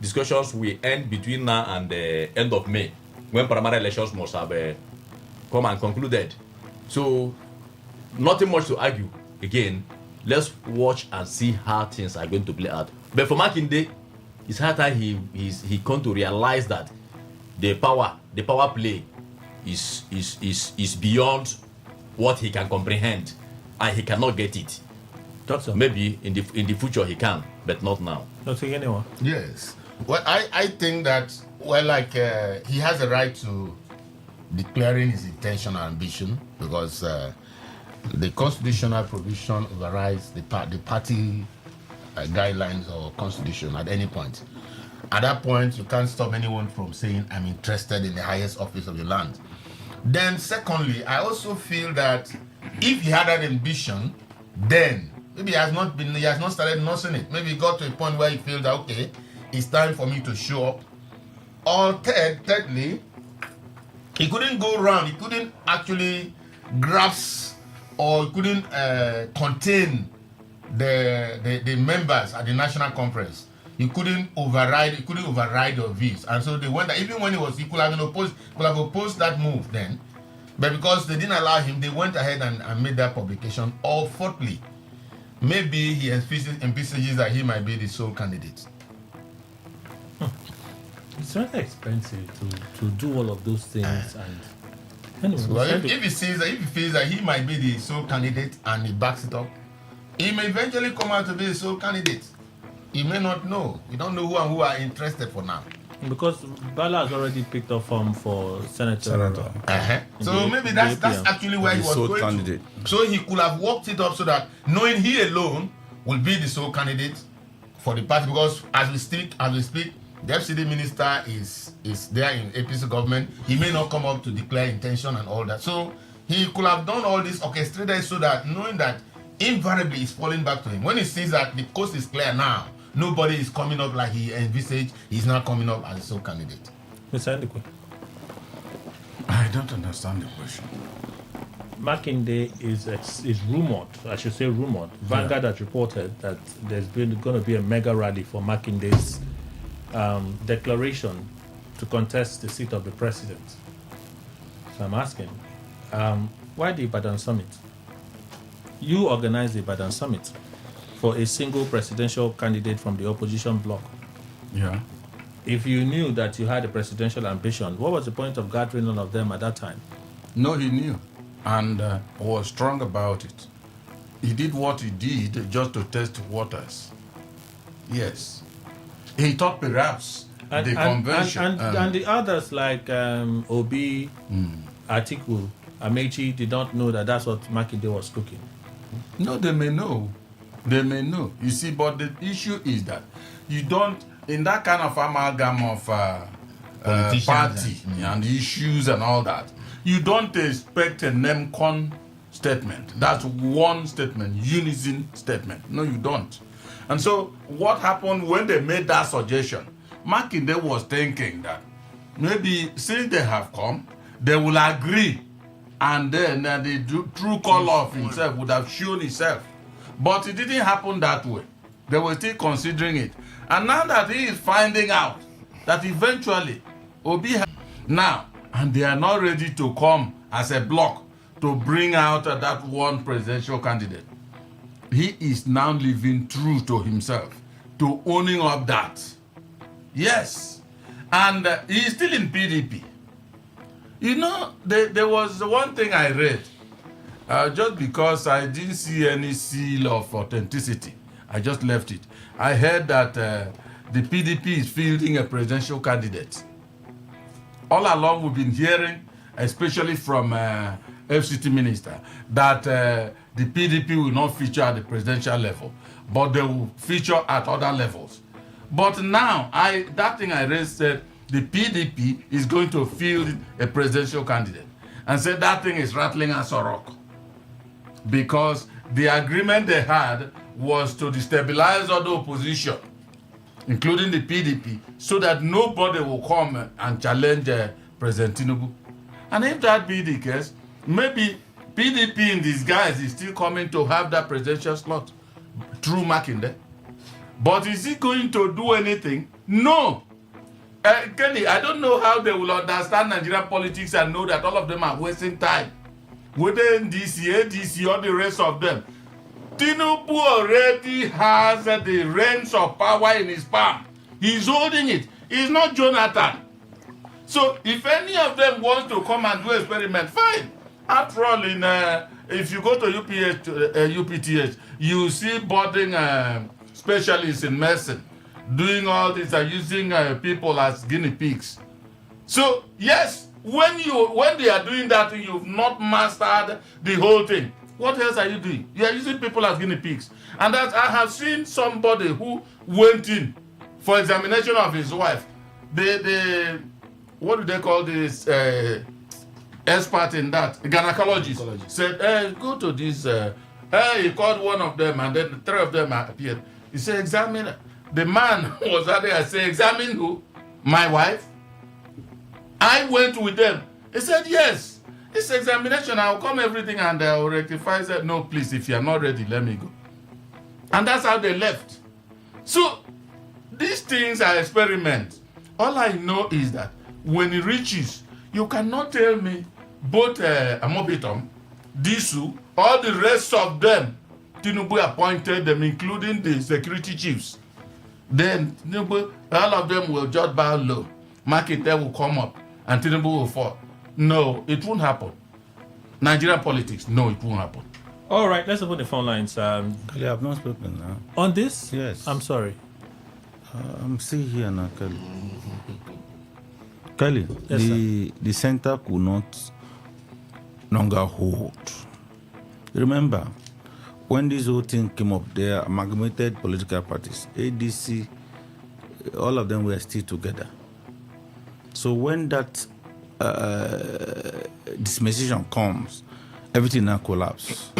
discussions will end between now and the end of May, when primary elections must have come and concluded. So nothing much to argue. Again, let's watch and see how things are going to play out. But for Makinde, it's high time he come to realize that the power play is beyond what he can comprehend, and he cannot get it. Doctor. Maybe in the future he can, but not now. Not anyone. Yes. Well, I think that, well, like he has a right to declaring his intention and ambition, because the constitutional provision overrides the party guidelines or constitution at any point. At that point, you can't stop anyone from saying, I'm interested in the highest office of the land. Then secondly, I also feel that if he had that ambition, then maybe he has not started nursing it. Maybe he got to a point where he feels that, okay, it's time for me to show up. Or thirdly, he couldn't go around, he couldn't actually grasp or he couldn't contain the members at the national conference. He couldn't override the views. And so they went that even when he could have opposed that move then. But because they didn't allow him, they went ahead and made that publication. Or fourthly, maybe he envisages that he might be the sole candidate. It's very expensive to do all of those things. And anyway, well, if he feels that he might be the sole candidate and he backs it up, he may eventually come out to be the sole candidate. He may not know. We don't know who are interested for now. Because Bala has already picked up form for senator. So maybe that's actually where he was going candidate. To. So he could have worked it up so that knowing he alone will be the sole candidate for the party. Because as we speak, the FCD minister is there in APC government. He may not come up to declare intention and all that. So he could have done all this orchestrated so that knowing that invariably it's falling back to him. When he sees that the coast is clear now, nobody is coming up like he envisaged, he's not coming up as a sole candidate. Mr. Ndikwe. I don't understand the question. Makinde is rumored, I should say rumored. Vanguard has reported that there's going to be a mega rally for Makinde's declaration to contest the seat of the president. So I'm asking, why the Ibadan Summit? You organized the Ibadan Summit for a single presidential candidate from the opposition bloc. Yeah. If you knew that you had a presidential ambition, what was the point of gathering all of them at that time? No, he knew and was strong about it. He did what he did just to test waters. Yes. He thought perhaps the convention... And the others like Obi, Atiku, Amechi did not know that that's what Makinde was cooking. No, they may know. They may know. You see, but the issue is that you don't, in that kind of amalgam of party and issues and all that, you don't expect a NEMCON statement. That's one statement, unison statement. No, you don't. And so what happened when they made that suggestion? Makinde was thinking that maybe since they have come, they will agree, and then the true color of himself would have shown itself. But it didn't happen that way. They were still considering it. And now that he is finding out that eventually Obi now, and they are not ready to come as a bloc to bring out that one presidential candidate, he is now living true to himself, to owning up that. Yes. And he is still in PDP. You know, there was one thing I read. Just because I didn't see any seal of authenticity, I just left it. I heard that the PDP is fielding a presidential candidate. All along we've been hearing, especially from FCT minister, that the PDP will not feature at the presidential level, but they will feature at other levels. But now, that thing I raised said the PDP is going to field a presidential candidate, and said that thing is rattling as a rock, because the agreement they had was to destabilize all the opposition, including the PDP, so that nobody will come and challenge President Tinubu. And if that be the case, maybe PDP in disguise is still coming to have that presidential slot through Makinde. But is he going to do anything? No. Kenny, I don't know how they will understand Nigerian politics and know that all of them are wasting time. Whether NDC, ADC, or the rest of them. Tinubu already has the reins of power in his palm. He's holding it. He's not Jonathan. So if any of them wants to come and do experiment, fine. After all, if you go to UPTH, you see boarding specialists in medicine doing all this and using people as guinea pigs. So yes, when they are doing that, you've not mastered the whole thing. What else are you doing? You are using people as guinea pigs. And that I have seen somebody who went in for examination of his wife. What do they call this expert in that? A gynecologist. Said, go to this. He called one of them, and then the three of them appeared. He said, examine. The man was out there and said, examine who? My wife? I went with them. He said, yes. This examination, I'll come everything and I'll rectify. I said, no, please, if you're not ready, let me go. And that's how they left. So, these things are experiments. All I know is that when it reaches, you cannot tell me both Amobitom, Disu, all the rest of them, Tinubu appointed them, including the security chiefs. Then Tinubu, all of them will just bow low. Makinde will come up and Tinubu will fall. No, it won't happen. Nigerian politics, no, it won't happen. All right, let's open the phone lines. Kelly, I've not spoken now. On this? Yes. I'm sorry. I'm still here now, Kelly. Kelly, Yes, the center could not longer hold. Remember, when this whole thing came up, there amalgamated political parties, ADC, all of them were still together. So when that dispensation comes, everything now collapses.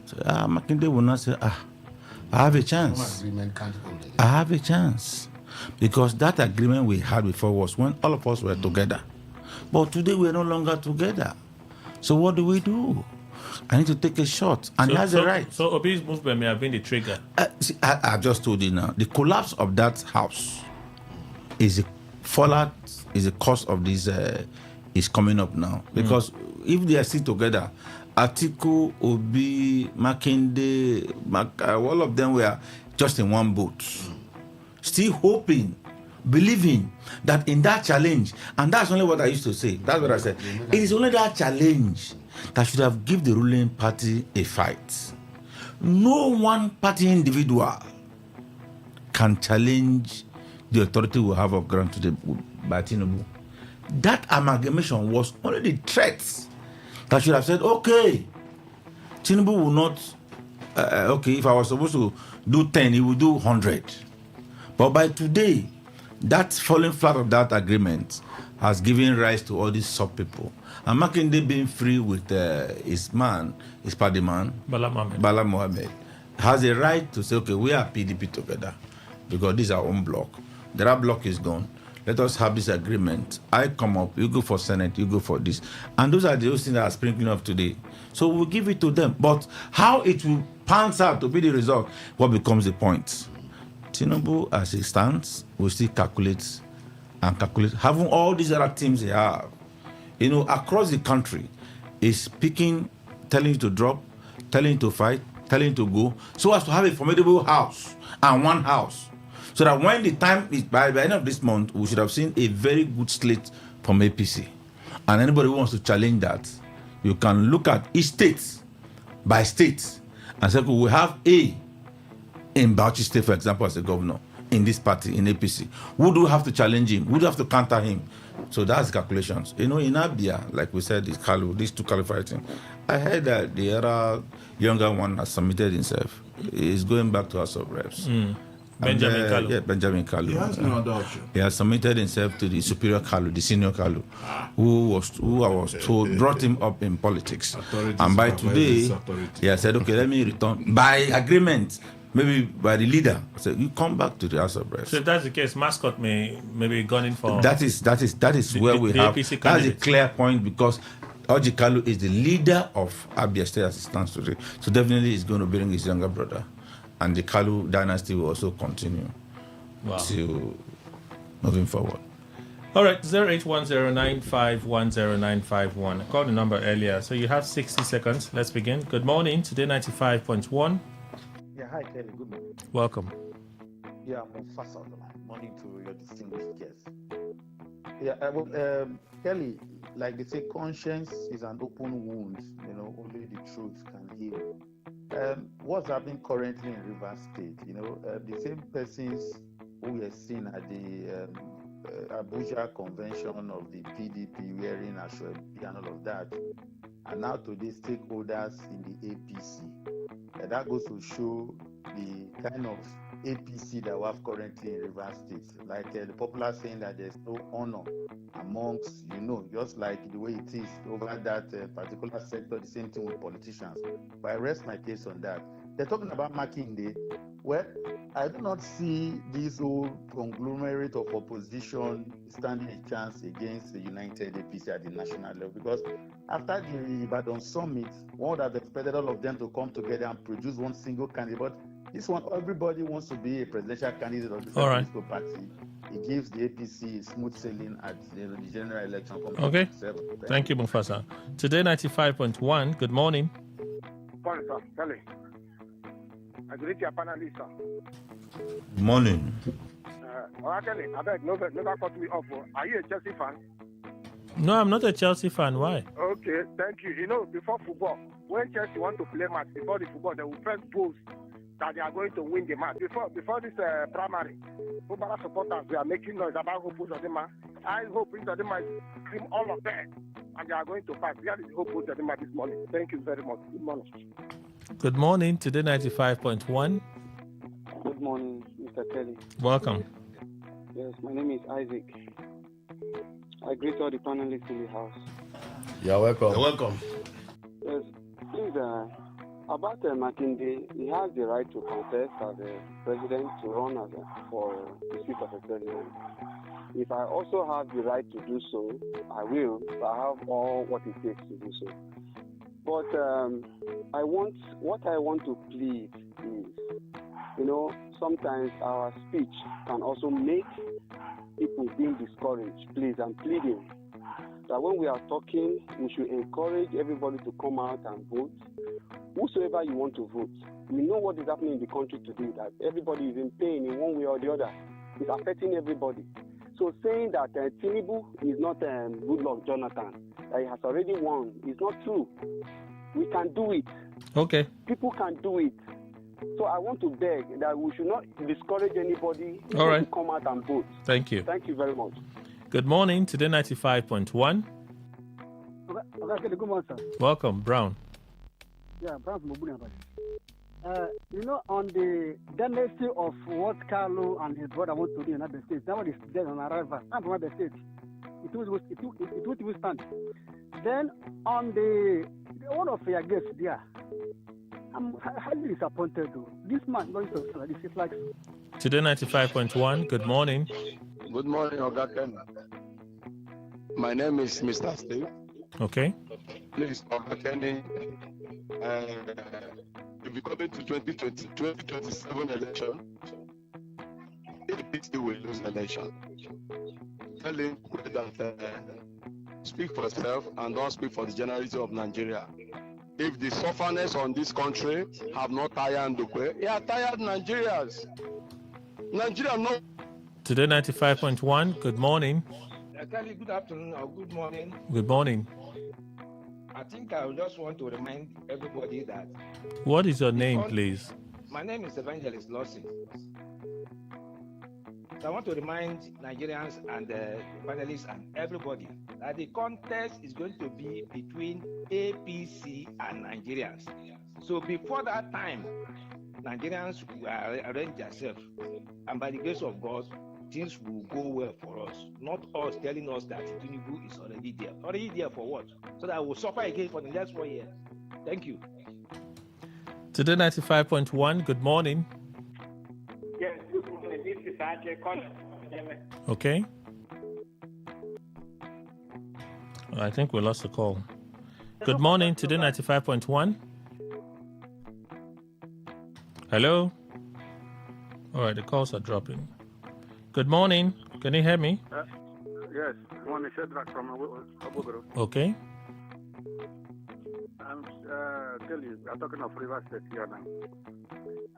So Makinde will not say, I have a chance. I have a chance. Because that agreement we had before was when all of us were together. But today we are no longer together. So what do? I need to take a shot. And he has the right. So Obi's movement may have been the trigger. See, I've just told you now. The collapse of that house is a fallout, is a cause of this, is coming up now. Because if they are still together, Atiku, Obi, Makinde, all of them were just in one boat. Still hoping, believing that in that challenge, and that's only what I used to say. That's what I said. It is only that challenge that should have given the ruling party a fight. No one party individual can challenge the authority we have of ground today by Tinubu. That amalgamation was only the threat that should have said, okay, Tinubu will not, if I was supposed to do 10, he will do 100. But by today, that falling flat of that agreement has given rise to all these sub-people. And Makinde being free with his party man, Bala Mohammed, has a right to say, okay, we are PDP together because this is our own block. The other block is gone. Let us have this agreement. I come up, you go for Senate, you go for this. And those are the things that are sprinkling up today. So we'll give it to them. But how it will pans out to be the result, what becomes the point? Tinubu, as it stands, will still calculate. Having all these other teams they have, across the country, is picking, telling you to drop, telling you to fight, telling you to go, so as to have a formidable house and one house. So that when the time is, by the end of this month, we should have seen a very good slate from APC. And anybody who wants to challenge that, you can look at each state by states and say, we have A in Bauchi State, for example, as a governor, in this party, in APC. Who do we have to challenge him? Who do we have to counter him? So that's calculations. In Abia, like we said, these two Kalu fighting. I heard that the other younger one has submitted himself. He's going back to House of Reps. Benjamin Kalu. Yeah, Benjamin Kalu. He has no other option. He has submitted himself to the superior Kalu, the senior Kalu, who I was told brought him up in politics. And by today, he has said, okay, let me return by agreement. Maybe by the leader, so you come back to the House of Reps. So if that's the case, mascot may be gone in for. That is where we have. APC That's a clear point because Orji Kalu is the leader of Abia State as it stands today. So definitely he's going to bring his younger brother, and the Kalu dynasty will also continue to moving forward. All right, 08109510951. I called the number earlier, so you have 60 seconds. Let's begin. Good morning. Today 95.1. Yeah, hi Kelly, good morning. Welcome. Yeah, I'm Mufasa on the line. Morning to your distinguished guests. Yeah, Kelly, like they say, conscience is an open wound. Only the truth can heal. What's happening currently in Rivers State? The same persons who were seen at the Abuja convention of the PDP wearing Ashwebi and all of that, are now today stakeholders in the APC. That goes to show the kind of APC that we have currently in Rivers State. Like the popular saying that there's no honor amongst, just like the way it is over that particular sector, the same thing with politicians. But I rest my case on that. They're talking about marking day. Well, I do not see this whole conglomerate of opposition standing a chance against the united APC at the national level, because after the Ibadan summit, one would have expected all of them to come together and produce one single candidate. But this one, everybody wants to be a presidential candidate of the political party. It gives the APC smooth sailing at the general election. Okay. Thank you, Mufasa. Today 95.1. Good morning. Morning, sir. Kelly. I greet your panelists, sir. Good morning. Kelly, I beg, never cut me off. Are you a Chelsea fan? No, I'm not a Chelsea fan. Why? Okay, thank you. Before football, when Chelsea want to play match, before the football, they will first boast that they are going to win the match. Before this primary, football supporters, they are making noise about Hope Uzodinma. I hope Uzodinma scream all of them, and they are going to pass. That is Hope Uzodinma this morning. Thank you very much. Good morning. Good morning. Today 95.1. Good morning, Mr. Kelly. Welcome. Yes, my name is Isaac. I greet all the panelists in the house. You're welcome. You're welcome. Yes, please, about Makinde, he has the right to contest as a president, to run for the seat of a president. If I also have the right to do so, I will. I have all what it takes to do so. But what I want to plead is, sometimes our speech can also make people being discouraged. Please, I'm pleading that when we are talking, we should encourage everybody to come out and vote. Whosoever you want to vote. We know what is happening in the country today, that everybody is in pain in one way or the other. It's affecting everybody. So saying that Tinubu is not Goodluck Jonathan, that he has already won, is not true. We can do it. Okay. People can do it. So I want to beg that we should not discourage anybody to come out and vote. Thank you. Thank you very much. Good morning. Today 95.1. Okay, good morning, sir. Welcome, Brown. Yeah, Brown from Obunia. On the dynasty of what Carlo and his brother want to do in other states, that one is dead on arrival. I'm from other states. It will stand. Then on the one of your guests there, I'm highly disappointed though. This man going to this is like. Today 95.1. Good morning. Good morning, Ogaken. My name is Mr. Steve. Okay. Please, Ogaken, if you come into 2027 election, APC will lose election. Tell him that speak for yourself and don't speak for the generality of Nigeria. If the sufferers on this country have not tired Ndukwe, they are tired Nigerians. Nigeria no. Today 95.1. Good morning. Kelly, good afternoon or good morning. Good morning. I think I just want to remind everybody that. What is your name, please? My name is Evangelist Lawson. So I want to remind Nigerians and the panelists and everybody that the contest is going to be between APC and Nigerians. So before that time, Nigerians will arrange themselves, and by the grace of God, things will go well for us. Not us telling us that Tinubu is already there. Already there for what? So that we'll suffer again for the next 4 years. Thank you. Today 95.1, good morning. Yes, good morning. This is Ajay Connor. Okay. I think we lost the call. Good morning, today 95.1. Hello? All right, the calls are dropping. Good morning. Can you hear me? Yes, good morning. Shadrach from Abogoro. Okay. Tell you, we are talking of River State here now.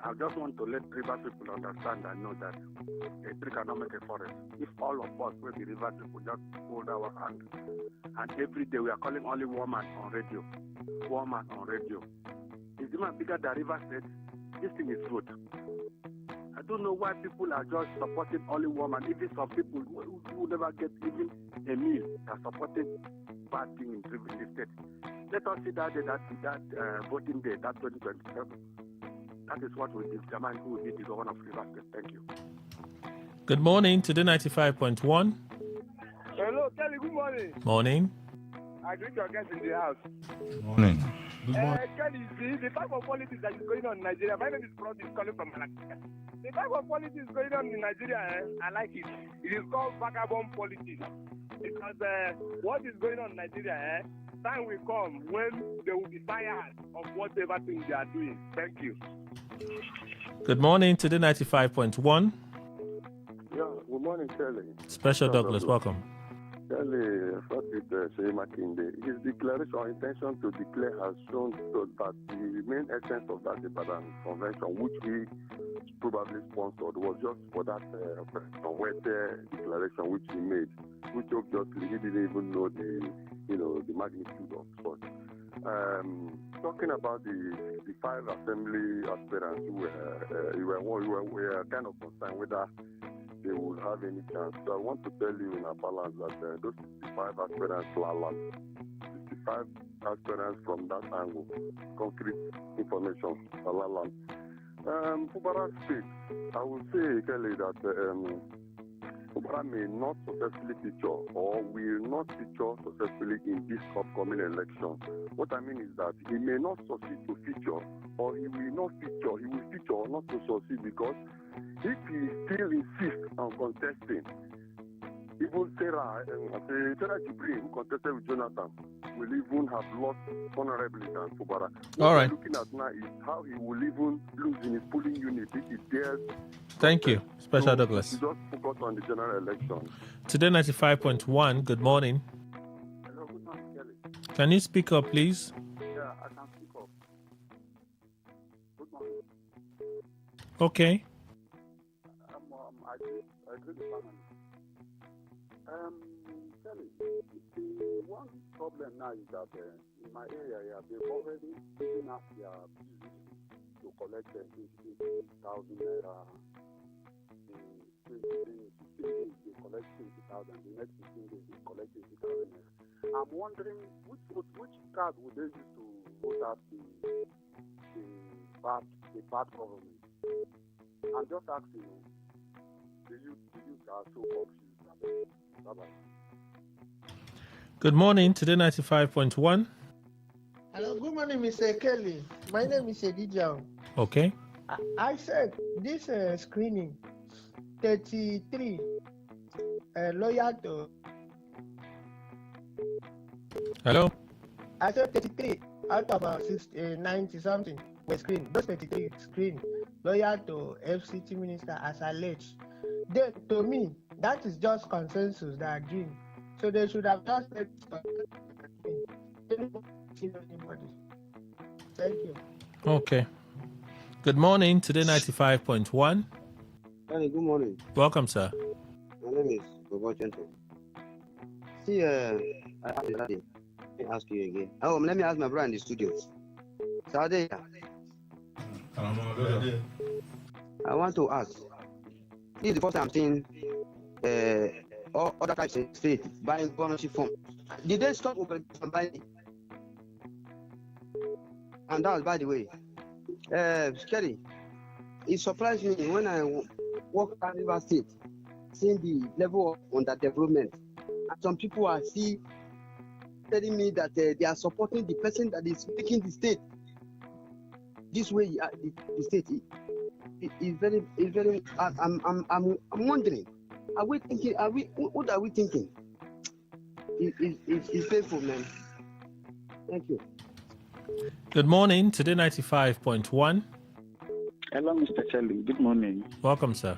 I just want to let River people understand and know that a tree cannot make a forest. If all of us, will be River people, just hold our hand, and every day we are calling only woman on radio. Woman on radio. Is even bigger than River State. This thing is good. I don't know why people are just supporting only woman. Even some people who never get even a meal are supporting bad thing in the state. Let us see that day, that voting day, that 2027. That is what will determine who will be the governor of River State. Thank you. Good morning, today 95.1. Hello, Kelly, good morning. Morning. I greet your guests in the house. Morning. Good morning. Kelly, see, the type of politics that is going on in Nigeria, my name is Prodi, calling from Malacca. The type of politics going on in Nigeria, I like it. It is called vagabond politics. Because what is going on in Nigeria, time will come when they will be tired of whatever thing they are doing. Thank you. Good morning, today 95.1. Yeah, good morning, Kelly. Special Douglas, welcome. Kelly, first with Shey Makinde. His declaration or intention to declare has shown that the main essence of that Ibadan convention, which he probably sponsored, was just for that declaration which he made, which obviously he didn't even know the magnitude of such. Talking about the 5 assembly aspirants who were kind of concerned whether they would have any chance. So I want to tell you in a balance that those 65 aspirants, 65 aspirants from that angle, concrete information, Fubara State, I will say, Kelly, that Fubara may not successfully feature or will not feature successfully in this upcoming election. What I mean is that he may not succeed to feature, or he will not feature, he will feature or not to succeed, because if he still insists on contesting, even Sarah Jibril, who contested with Jonathan, will even have lost honorably than Fubara. What All right. we're looking at now is how he will even lose in his polling unit if he dares. Thank you, Special Douglas. Just focus on the general election. Today 95.1, good morning. Hello, good morning, Kelly. Can you speak up, please? Yeah, I can speak up. Good morning. Okay. I agree with family. Kelly, the one problem now is that in my area, they've already given us their bills to collect 20,000 naira. In 15 days, they collect 20,000. The next 15 days, they collect 20,000 naira. I'm wondering which card would they use to vote out the bad government? I'm just asking you. The youth are so confused. Bye-bye. Good morning, today 95.1. Hello, good morning, Mr. Kelly. My name is Edijao. Okay. I said this screening, 33 loyal to. Hello? I said 33 out of 90 something were screened. Those 33 screened loyal to FCT minister as alleged. Then, to me, that is just consensus they are doing. So they should have just let anybody. Thank you. Okay. Good morning, today 95.1. Hey, good morning. Welcome, sir. My name is Bobo Gentle. See, I have a me ask you again. Oh, let me ask my brother in the studio. Saudi, I want to ask. This is the first time I'm seeing all other types of state buying governorship form. Did they stop open from buying it? And that was, by the way, Scary. It surprised me when I walked around River State, seeing the level of underdevelopment. And some people are still telling me that they are supporting the person that is making the state. This way, the state is very. I'm wondering. Are we thinking? What are we thinking? It's painful, man. Thank you. Good morning, Today 95.1. Hello, Mr. Kelly. Good morning. Welcome, sir.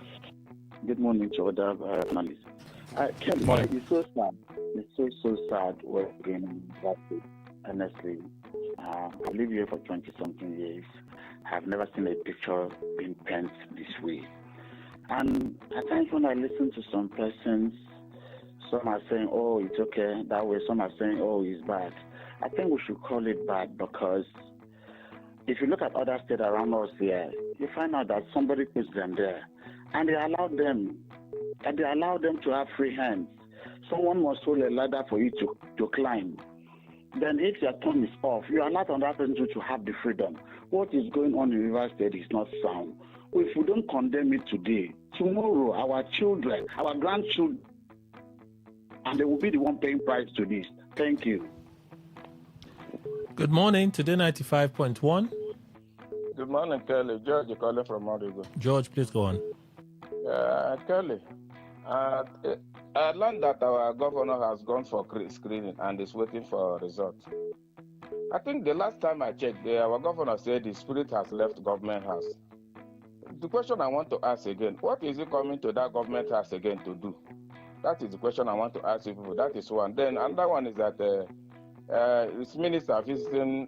Good morning to other analysts. Kelly, it's so sad. It's so sad working that way. Honestly, I live here for 20-something years. I've never seen a picture being painted this way. And at times when I listen to some persons, some are saying, oh, it's okay that way. Some are saying, oh, it's bad. I think we should call it bad because if you look at other states around us here, you find out that somebody puts them there and they allow them to have free hands. Someone must hold a ladder for you to climb. Then if your turn is off, you allow another person to have the freedom. What is going on in River State is not sound. If we don't condemn it today, tomorrow our children, our grandchildren, and they will be the one paying price to this. Thank you. Good morning, Today 95.1. Good morning, Kelly. George calling from Morigo. George, please go on. Kelly, I learned that our governor has gone for screening and is waiting for results. I think the last time I checked, our governor said the spirit has left government house. The question I want to ask again, what is he coming to that government house again to do? That is the question I want to ask people. That is one. Then another one is that his minister visiting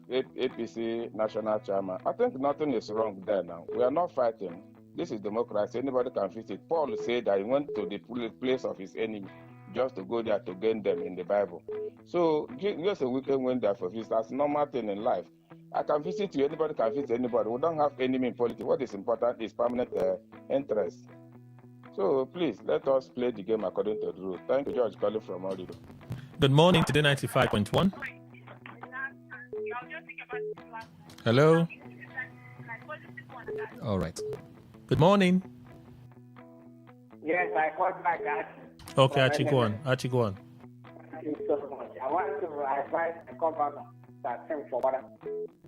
APC national chairman. I think nothing is wrong there now. We are not fighting. This is democracy. Anybody can visit. Paul said that he went to the place of his enemy just to go there to gain them in the Bible. So just a weekend went there for visit. That's a normal thing in life. I can visit you. Anybody can visit anybody. We don't have enemy in politics. What is important is permanent interest. So please, let us play the game according to the rule. Thank you, George, calling from Orido. Good morning, Today 95.1. Hello. All right. Good morning. Yes, I called back. Okay, Achi, go on. Achi, go on. Thank you so much. I want to advise the governor that thing for what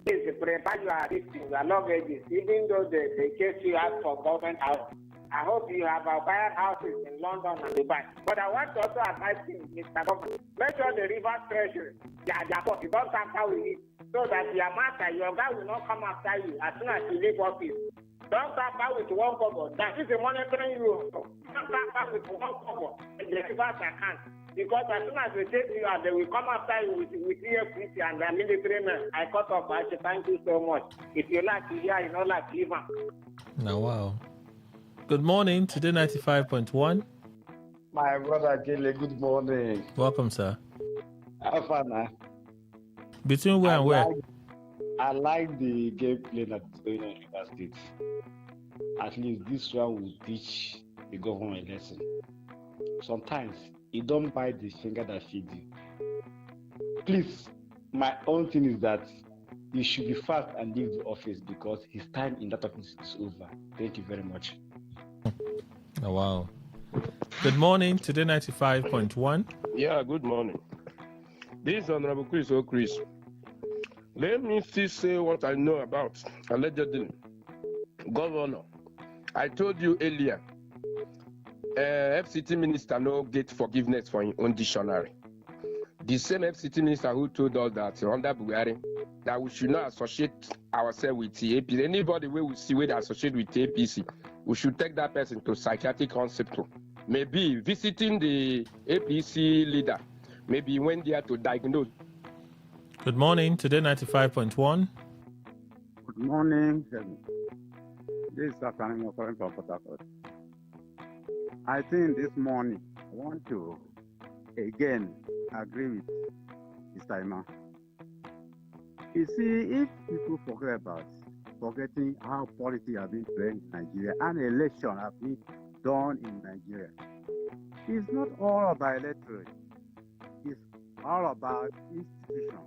please prepare your listing, your luggages, even though the case you ask for government house. I hope you have acquired houses in London and Dubai. But I want to also advise you, Mr. Governor, make sure the river treasury, their port, you don't tamper with it, so that your master, your guy will not come after you as soon as you leave office. Don't tamper with one cover. That is a monitoring rule. Don't tamper with one cover in the river's account. Because as soon as they take you out, they will come after you with EFCC and their military men. I cut off. I say thank you so much. If you like to hear, you don't like to leave. Now, wow. Good morning, Today 95.1. My brother Kelly, good morning. Welcome, sir. How far now? Between where and where? I like the gameplay that's going on in River State. At least this one will teach the government a lesson. Sometimes you don't bite the finger that feeds you. Please, my own thing is that he should be fast and leave the office because his time in that office is over. Thank you very much. Oh, wow. Good morning, Today 95.1. Yeah, good morning. This is Honorable Chris O'Chris. Let me still say what I know about allegedly. Governor, I told you earlier, FCT minister no get forgiveness for his own dictionary. The same FCT minister who told us that under Buhari, that we should not associate ourselves with the APC. Anybody we see with associate with the APC, we should take that person to psychiatric hospital. Maybe visiting the APC leader, maybe when they are to diagnose. Good morning, Today 95.1. Good morning. This is Sakanimo calling from Port Harcourt. I think this morning I want to again agree with Mr. Emma. You see, if people forgetting how politics have been played in Nigeria and election have been done in Nigeria, it's not all about electorate. It's all about institution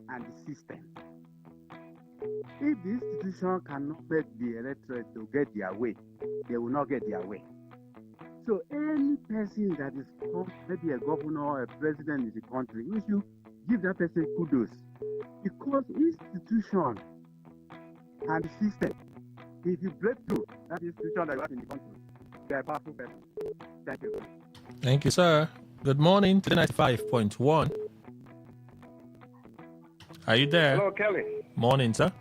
and the system. If the institution cannot make the electorate to get their way, they will not get their way. So any person that is maybe a governor or a president in the country, we should give that person kudos. Because institution and the system, if you break through that institution that you have in the country, they are a powerful person. Thank you. Thank you, sir. Good morning to 95.1. Are you there? Hello, Kelly. Morning, sir.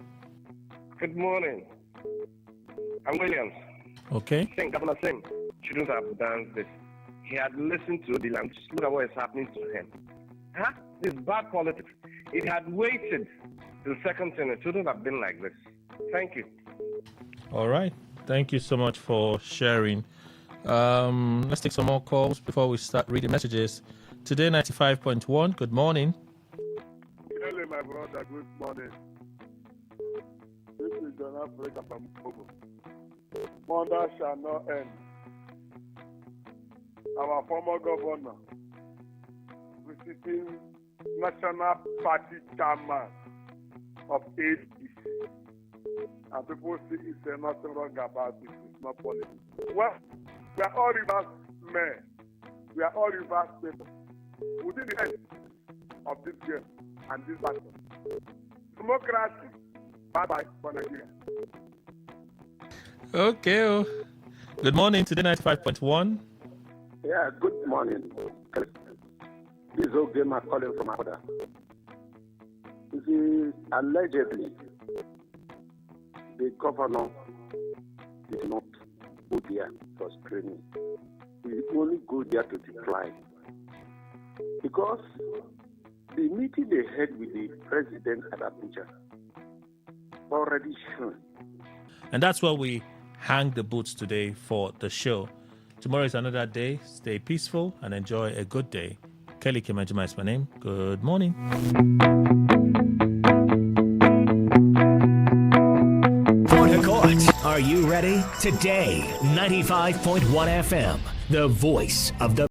Good morning. I'm Williams. Okay. Governor Singh shouldn't have done this. He had listened to the language. Look at what is happening to him. Huh? This is bad politics. It had waited till second turn. It shouldn't have been like this. Thank you. All right. Thank you so much for sharing. Let's take some more calls before we start reading messages. Today, 95.1. Good morning. Hello, my brother. Good morning. This is John Africa from Togo. Wonder shall not end. Our former governor, visiting National Party chairman of APC, and people see it's nothing wrong about it. It's not politics. Well, we are all Rivers men. We are all Rivers people. Within the end of this game and this battle, democracy. Bye-bye for Nigeria. Okay. Good morning. Today, 95.1. Yeah, good morning. This is Ogema calling from Abuja. You see, allegedly, the governor did not go there for screening. He only go there to decline. Because the meeting they had with the president at Abuja already shown. And that's where we hang the boots today for the show. Tomorrow is another day. Stay peaceful and enjoy a good day. Kelly Kimajima is my name. Good morning. Port Harcourt, are you ready? Today, 95.1 FM, the voice of the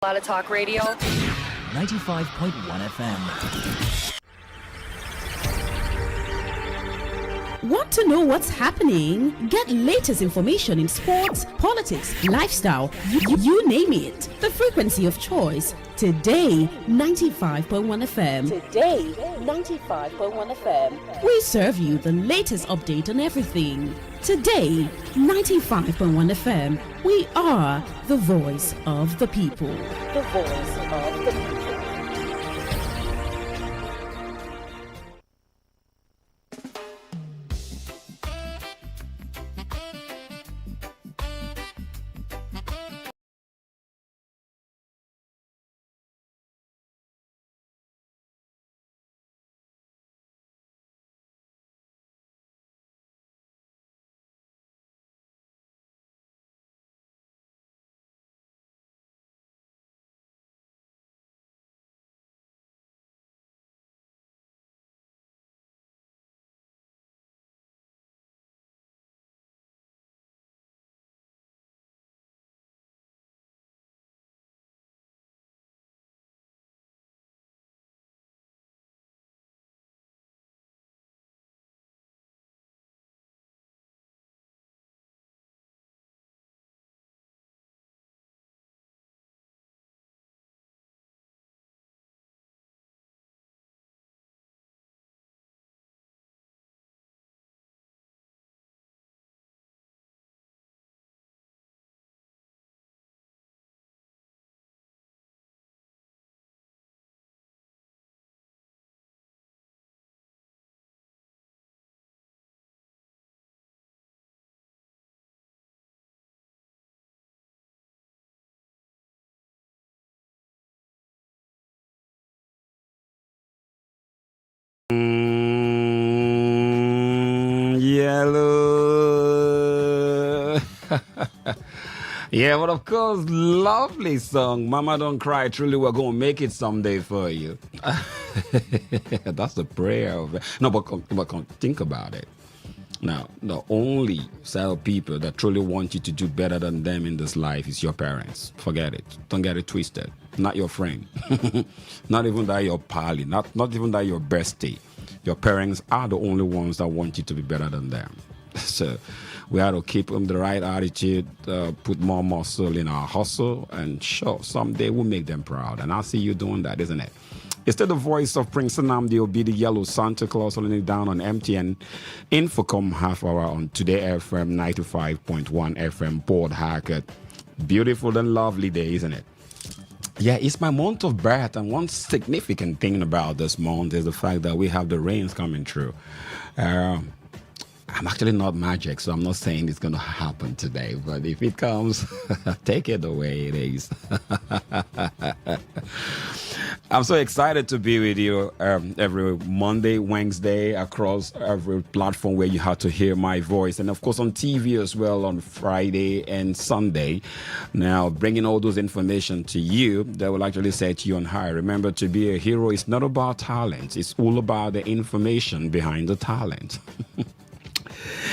lot of talk radio. 95.1 FM. Want to know what's happening? Get latest information in sports, politics, lifestyle, you name it. The frequency of choice. Today, 95.1 FM. Today, 95.1 FM. We serve you the latest update on everything. Today, 95.1 FM. We are the voice of the people. The voice of the people. Yellow. Yeah, but of course, lovely song. Mama Don't Cry. Truly, we're going to make it someday for you. That's the prayer of it. No, but think about it. Now, the only set of people that truly want you to do better than them in this life is your parents. Forget it. Don't get it twisted. Not your friend. Not even that your pally. Not even that your bestie. Your parents are the only ones that want you to be better than them. So we have to keep them the right attitude, put more muscle in our hustle, and sure, someday we'll make them proud. And I see you doing that, isn't it? Instead, the voice of Prince Nnamdi will be the yellow Santa Claus holding it down on MTN Infocom half hour on Today FM 95.1 FM Port Harcourt. Beautiful and lovely day, isn't it? Yeah, it's my month of birth, and one significant thing about this month is the fact that we have the rains coming through. I'm actually not magic, so I'm not saying it's going to happen today, but if it comes, take it the way it is. I'm so excited to be with you every Monday, Wednesday, across every platform where you have to hear my voice. And of course on TV as well on Friday and Sunday. Now, bringing all those information to you that will actually set you on high. Remember, to be a hero is not about talent. It's all about the information behind the talent.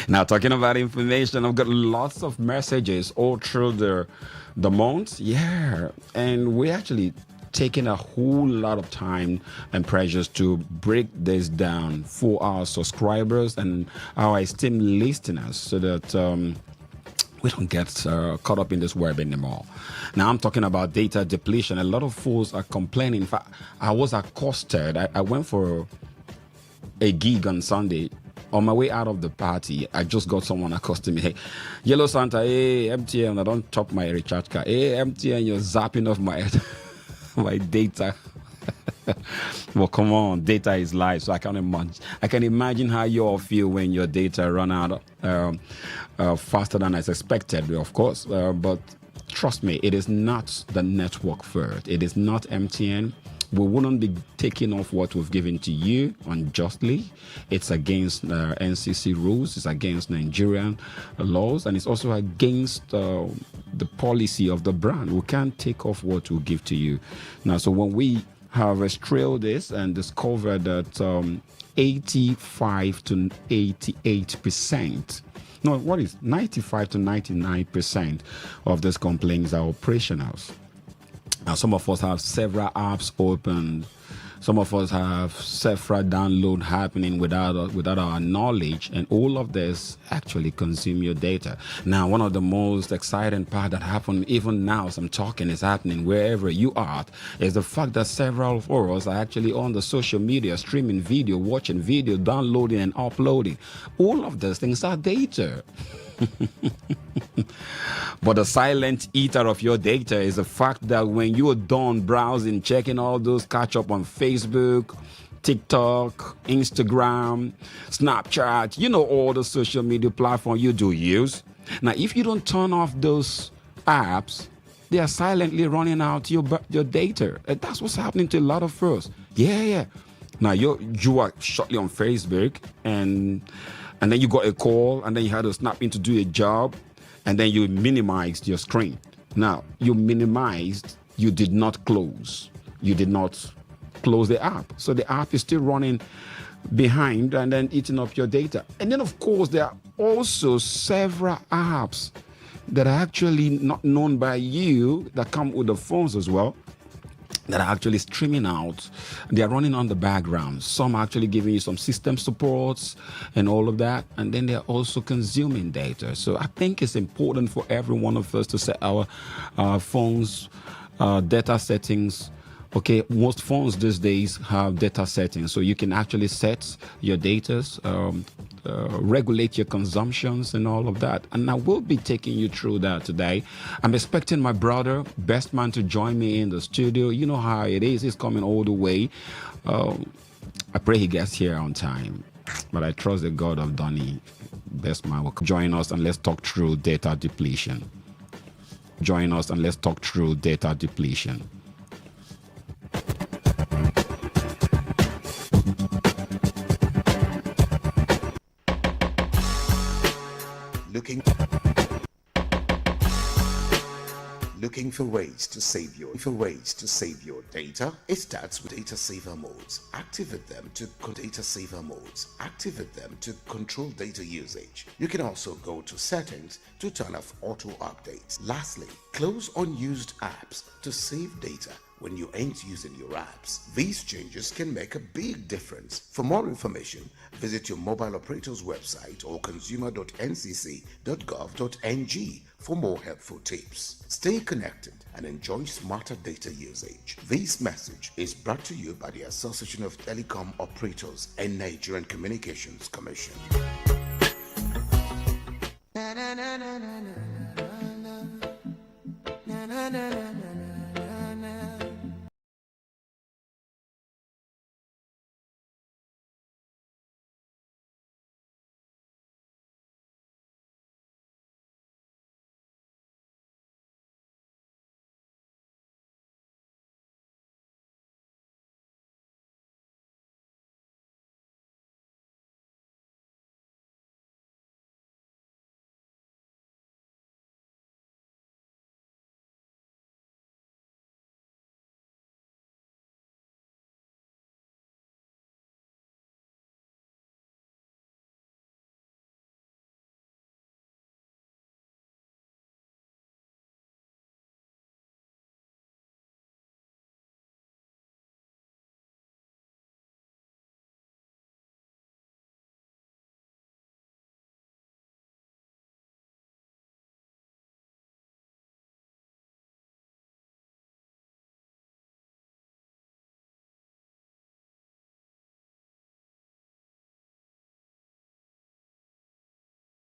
Now, talking about information, I've got lots of messages all through the month. Yeah, and we actually taking a whole lot of time and pressures to break this down for our subscribers and our esteemed listeners so that we don't get caught up in this web anymore. Now, I'm talking about data depletion. A lot of fools are complaining. In fact, I was accosted. I went for a gig on Sunday. On my way out of the party, I just got someone accosting me. Hey, Yellow Santa, hey, MTN, I don't top my recharge card. Hey, MTN, you're zapping off my my data. Well, come on, data is life, so I can imagine how you all feel when your data run out faster than I expected, of course. But trust me, it is not the network first. It is not MTN. We wouldn't be taking off what we've given to you unjustly. It's against NCC rules. It's against Nigerian laws. And it's also against the policy of the brand. We can't take off what we give to you. Now, so when we have trailed this and discovered that 85 to 88%, no, what is 95 to 99% of these complaints are operationals. Now, some of us have several apps open. Some of us have several download happening without our knowledge, and all of this actually consume your data. Now, one of the most exciting part that happened even now as I'm talking is happening wherever you are is the fact that several of us are actually on the social media, streaming video, watching video, downloading and uploading. All of these things are data. But the silent eater of your data is the fact that when you're done browsing, checking all those catch up on Facebook, TikTok, Instagram, Snapchat, all the social media platforms you do use. Now, if you don't turn off those apps, they are silently running out your data. And that's what's happening to a lot of us. Yeah. Now, you are shortly on Facebook and then you got a call, and then you had to snap in to do a job, and then you minimized your screen. Now, you minimized, you did not close. You did not close the app. So the app is still running behind and then eating up your data. And then, of course, there are also several apps that are actually not known by you that come with the phones as well, that are actually streaming out. They are running on the background. Some are actually giving you some system supports and all of that. And then they're also consuming data. So I think it's important for every one of us to set our phones data settings. Okay, most phones these days have data settings. So you can actually set your data, regulate your consumptions and all of that. And I will be taking you through that today. I'm expecting my brother, Best Man, to join me in the studio. You know how it is. He's coming all the way. I pray he gets here on time. But I trust the God of Donny, Best Man, will join us and let's talk through data depletion. Join us and let's talk through data depletion. Looking for ways to save your data? It starts with data saver modes. Activate them to control data usage. You can also go to settings to turn off auto updates. Lastly, close unused apps to save data when you ain't using your apps. These changes can make a big difference. For more information, visit your mobile operator's website or consumer.ncc.gov.ng for more helpful tips. Stay connected and enjoy smarter data usage. This message is brought to you by the Association of Telecom Operators and Nigerian Communications Commission.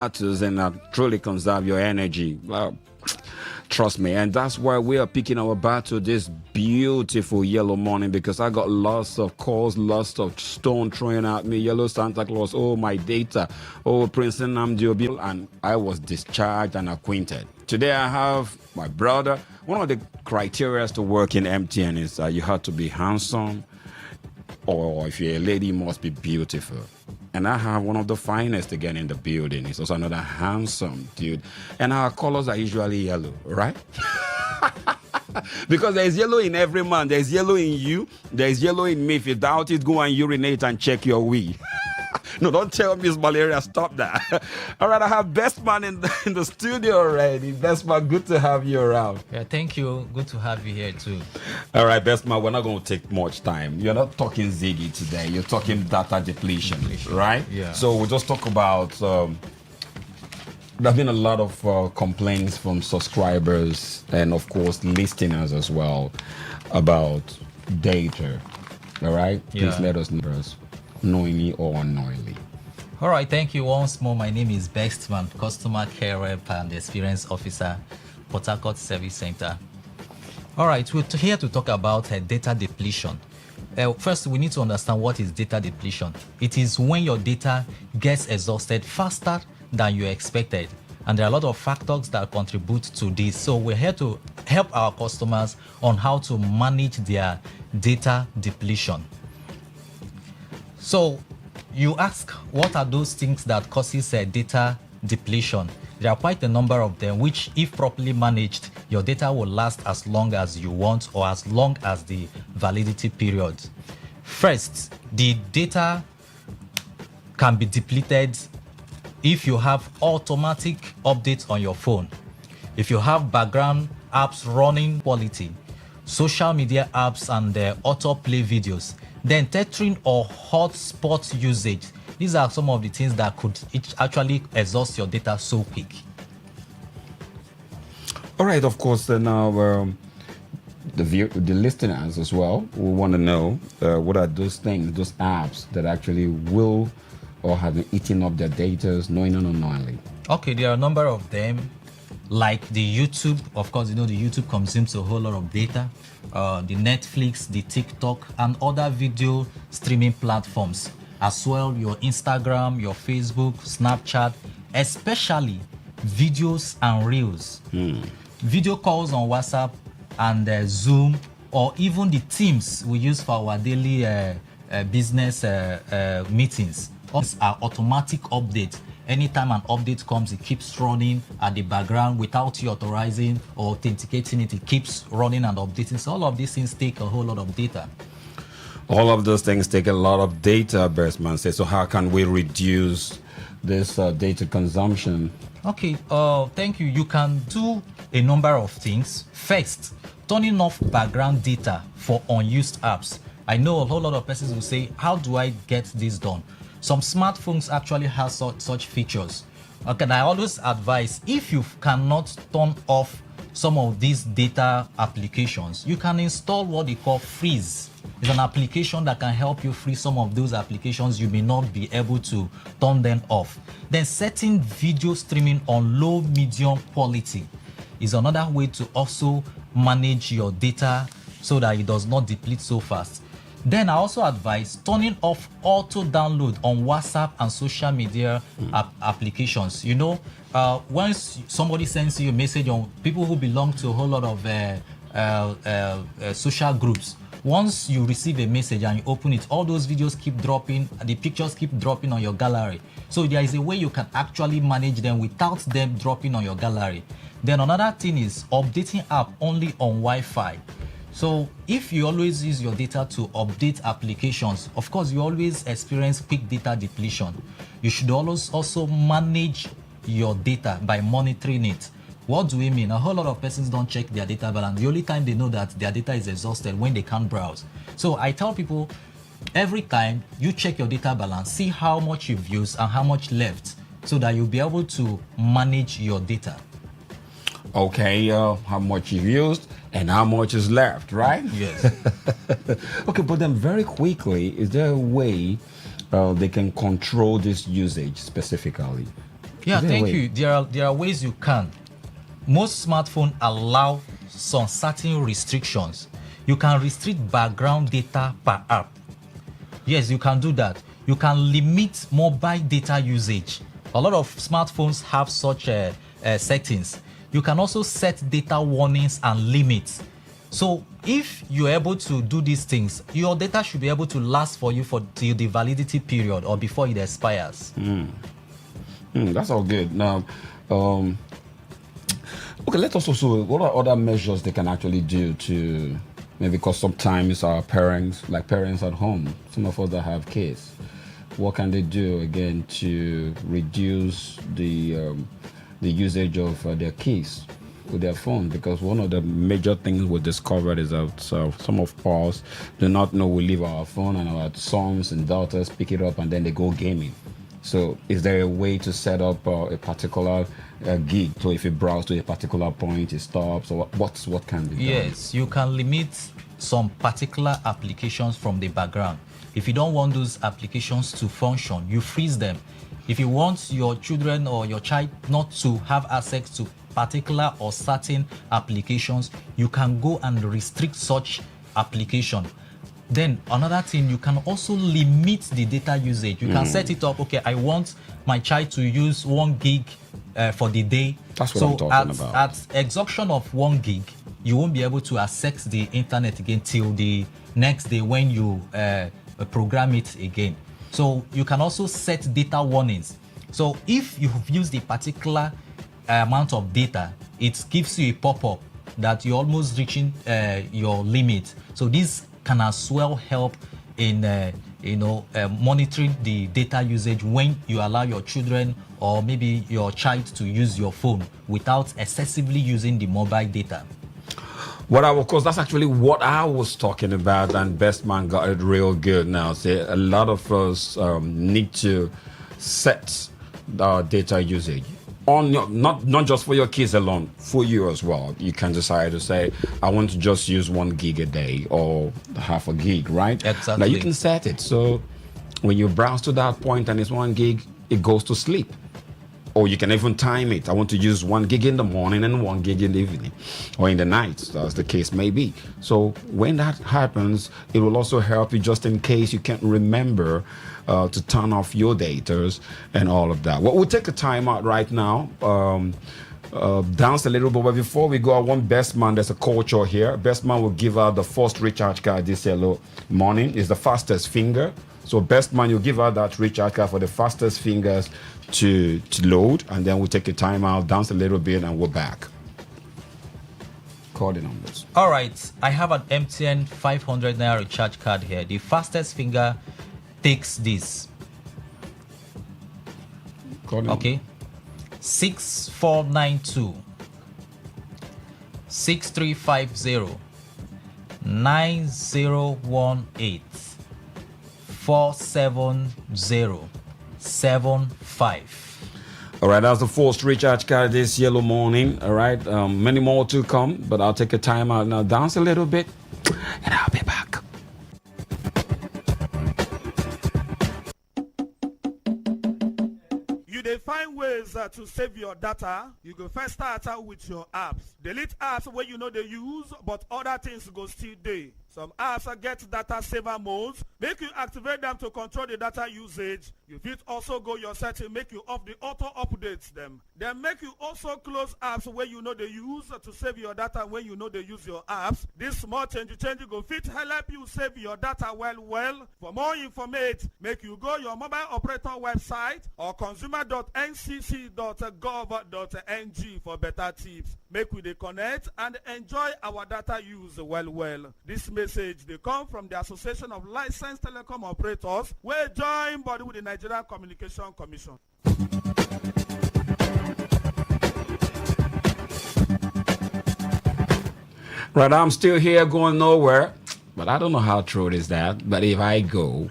And truly conserve your energy. Trust me. And that's why we are picking our battle this beautiful yellow morning, because I got lots of calls, lots of stone throwing at me. Yellow Santa Claus, oh, my data, oh, Prince Nnamdi, and I was discharged and acquainted. Today I have my brother. One of the criteria to work in MTN is you have to be handsome, or if you're a lady, you must be beautiful. And I have one of the finest again in the building. He's also another handsome dude. And our colors are usually yellow, right? Because there's yellow in every man. There's yellow in you. There's yellow in me. If you doubt it, go and urinate and check your wee. No, don't tell me it's malaria. Stop that. All right, I have Best Man in the studio already. Best Man, good to have you around. Yeah, thank you. Good to have you here too. All right, Best Man, we're not going to take much time. You're not talking Ziggy today. You're talking data depletion, right? Yeah. So we'll just talk about. There have been a lot of complaints from subscribers and, of course, listeners as well about data. All right? Please let us know, knowingly or unknowingly. All right, thank you once more. My name is Bestman, Customer Care Rep and Experience Officer, Port Harcourt Service Center. All right, we're here to talk about data depletion. First, we need to understand what is data depletion. It is when your data gets exhausted faster than you expected. And there are a lot of factors that contribute to this. So we're here to help our customers on how to manage their data depletion. So you ask, what are those things that causes data depletion? There are quite a number of them, which if properly managed, your data will last as long as you want or as long as the validity period. First, the data can be depleted if you have automatic updates on your phone, if you have background apps running quality, social media apps and autoplay videos, then tethering or hotspot usage. These are some of the things that could actually exhaust your data so quick. All right, of course, now the listeners as well will want to know what are those things, those apps that actually will or have been eating up their data, knowing or unknowingly. Okay, there are a number of them, like the YouTube. Of course, you know the YouTube consumes a whole lot of data. The Netflix, the TikTok, and other video streaming platforms, as well your Instagram, your Facebook, Snapchat, especially videos and reels. Video calls on WhatsApp and Zoom, or even the Teams we use for our daily business meetings. These are automatic updates. Anytime an update comes, it keeps running at the background without you authorizing or authenticating it. It keeps running and updating. So all of these things take a whole lot of data. All of those things take a lot of data, Bestman says. So how can we reduce this data consumption? Okay, thank you. You can do a number of things. First, turning off background data for unused apps. I know a whole lot of persons will say, how do I get this done? Some smartphones actually have such features. Okay, I always advise, if you cannot turn off some of these data applications, you can install what they call Freeze. It's an application that can help you freeze some of those applications you may not be able to turn them off. Then setting video streaming on low, medium quality is another way to also manage your data so that it does not deplete so fast. Then I also advise turning off auto download on WhatsApp and social media applications. You know, once somebody sends you a message on people who belong to a whole lot of social groups, once you receive a message and you open it, all those videos keep dropping, the pictures keep dropping on your gallery. So there is a way you can actually manage them without them dropping on your gallery. Then another thing is updating app only on Wi-Fi. So if you always use your data to update applications, of course you always experience quick data depletion. You should always also manage your data by monitoring it. What do we mean? A whole lot of persons don't check their data balance. The only time they know that their data is exhausted when they can't browse. So I tell people, every time you check your data balance, see how much you've used and how much left, so that you'll be able to manage your data. Okay, how much you've used and how much is left, right? Yes. Okay, but then very quickly, is there a way they can control this usage specifically? Yeah, thank you. There are ways you can. Most smartphones allow some certain restrictions. You can restrict background data per app. Yes, you can do that. You can limit mobile data usage. A lot of smartphones have such settings. You can also set data warnings and limits. So if you're able to do these things, your data should be able to last for you till the validity period or before it expires. That's all good. Now, okay, let us also, what are other measures they can actually do to, maybe because sometimes our parents, like parents at home, some of us that have kids, what can they do again to reduce the usage of their keys with their phone? Because one of the major things we discovered is that some of us do not know we leave our phone, and our sons and daughters pick it up and then they go gaming. So is there a way to set up a particular gig, so if it browses to a particular point it stops, or what can be done? Yes, you can limit some particular applications from the background. If you don't want those applications to function, you freeze them. If you want your children or your child not to have access to particular or certain applications, you can go and restrict such application. Then another thing, you can also limit the data usage. You can set it up, okay, I want my child to use 1 gig for the day. That's what I'm talking about. At exhaustion of 1 gig, you won't be able to access the internet again till the next day when you program it again. So you can also set data warnings. So if you've used a particular amount of data, it gives you a pop-up that you're almost reaching your limit. So this can as well help in monitoring the data usage when you allow your children or maybe your child to use your phone without excessively using the mobile data. Well, of course, that's actually what I was talking about, and Best Man got it real good now. See, a lot of us need to set the data usage on your, not just for your kids alone, for you as well. You can decide to say, I want to just use 1 gig a day or half a gig, right? Exactly. Now you can set it so when you browse to that point and it's 1 gig, it goes to sleep. Or you can even time it. I want to use 1 gig in the morning and 1 gig in the evening or in the night, as the case may be. So when that happens, it will also help you just in case you can't remember to turn off your data and all of that. Well, we'll take a time out right now. Dance a little bit, but before we go, I want Best Man. There's a culture here. Best Man will give out the first recharge card this hello morning. It's the fastest finger. So Best Man, you give out that recharge card for the fastest fingers to load, and then we'll take a time out, dance a little bit, and we're back. Call the numbers. All right, I have an MTN 500 naira recharge card here. The fastest finger takes this. Okay, 6492 6350 9018 47075. All right, that's the first recharge card this yellow morning. All right, many more to come, but I'll take a time out now, dance a little bit, and I'll be back. They find ways to save your data. You go first start out with your apps. Delete apps where you know they use, but other things go still day. Some apps get data saver modes. Make you activate them to control the data usage. You fit also go your setting, make you off the auto updates them. Then make you also close apps where you know they use to save your data when you know they use your apps. This small change go fit help you save your data well. For more information, make you go your mobile operator website or consumer.ncc.gov.ng for better tips. Make we dey connect and enjoy our data use well. This message they come from the Association of Licensed Telecom Operators, where join body with the Nigerian Communication Commission. Right, I'm still here, going nowhere, but I don't know how true it is that. But if I go,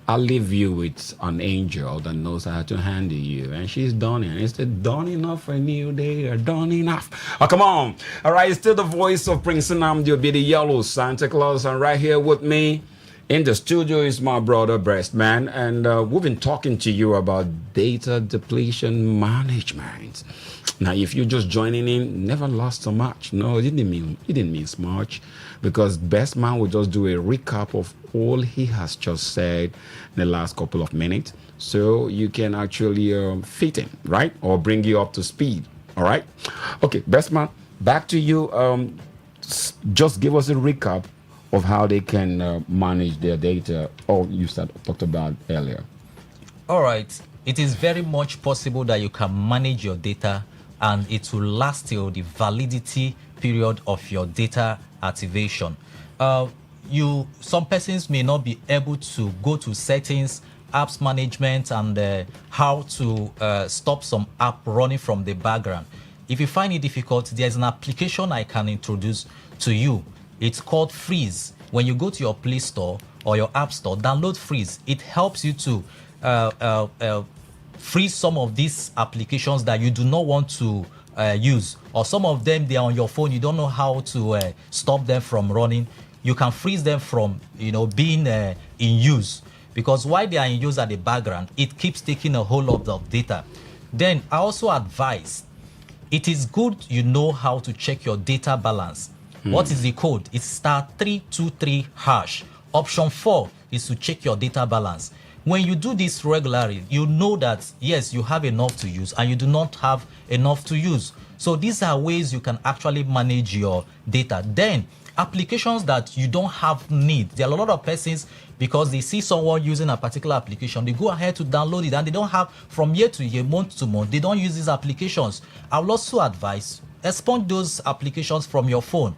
I'll leave you with an angel that knows how to handle you. And she's dawning. Is it dawn enough for a new day or dawn enough? Oh, come on. All right, it's still the voice of Prince Nnamdi Obi, the yellow Santa Claus. And right here with me in the studio is my brother, Best Man. And we've been talking to you about data depletion management. Now, if you're just joining in, never lost so much. No, it didn't miss much, because Best Man will just do a recap of all he has just said in the last couple of minutes, so you can actually fit in, right, or bring you up to speed. All right. Okay, Best Man, back to you. Just give us a recap of how they can manage their data, or you talked about earlier. All right. It is very much possible that you can manage your data and it will last till the validity period of your data activation. Some persons may not be able to go to settings apps management and how to stop some app running from the background. If you find it difficult, there's an application I can introduce to you. It's called Freeze. When you go to your Play Store or your App Store, download Freeze. It helps you to freeze some of these applications that you do not want to use, or some of them they're on your phone, you don't know how to stop them from running. You can freeze them from being in use, because while they are in use at the background, it keeps taking a whole lot of data. Then I also advise, it is good you know how to check your data balance. What is the code? It's *323#. Option 4 is to check your data balance. When you do this regularly, you know that yes, you have enough to use and you do not have enough to use. So these are ways you can actually manage your data. Then applications that you don't have need. There are a lot of persons, because they see someone using a particular application, they go ahead to download it and they don't have, from year to year, month to month, they don't use these applications. I will also advise, expunge those applications from your phone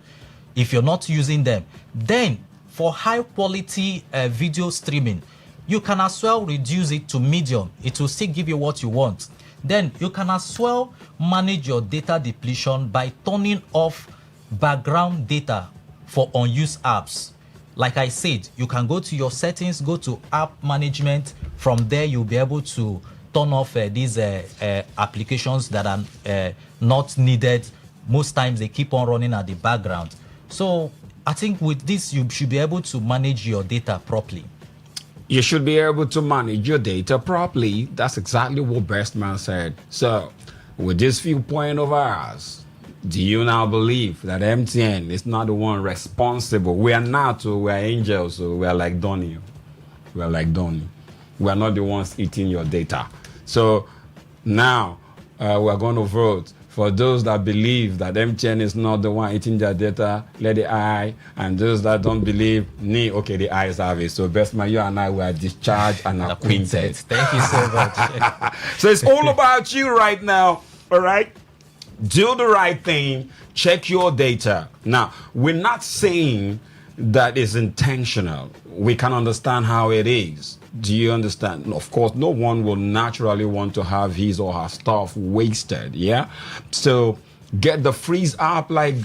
if you're not using them. Then for high quality video streaming, you can as well reduce it to medium. It will still give you what you want. Then you can as well manage your data depletion by turning off background data for unused apps. Like I said, you can go to your settings, go to app management. From there, you'll be able to turn off these applications that are not needed. Most times they keep on running at the background. So I think with this, you should be able to manage your data properly. You should be able to manage your data properly. That's exactly what Bestman said. So, with this viewpoint of ours, do you now believe that MTN is not the one responsible? We are not, so we are angels, so we are like Donnie. We are like Donnie. We are not the ones eating your data. So, now we are going to vote. For those that believe that MTN is not the one eating their data, let the eye. And those that don't believe, okay, the eyes have it. So, Bestman, you and I were discharged and acquainted. Thank you so much. So, it's all about you right now, all right? Do the right thing. Check your data. Now, we're not saying that it's intentional. We can understand how it is. Do you understand? Of course, no one will naturally want to have his or her stuff wasted, yeah? So get the Freeze app like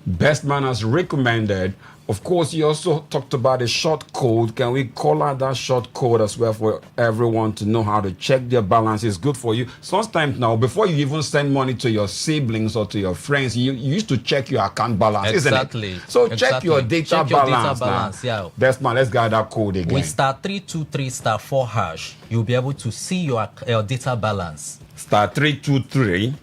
Bestman has recommended. Of course, you also talked about a short code. Can we call out that short code as well for everyone to know how to check their balance? It's good for you. Sometimes now, before you even send money to your siblings or to your friends, you used to check your account balance, exactly. Isn't it? So check your data balance. Yeah. Bestman, let's get that code again. With *323*4#, you'll be able to see your data balance. *323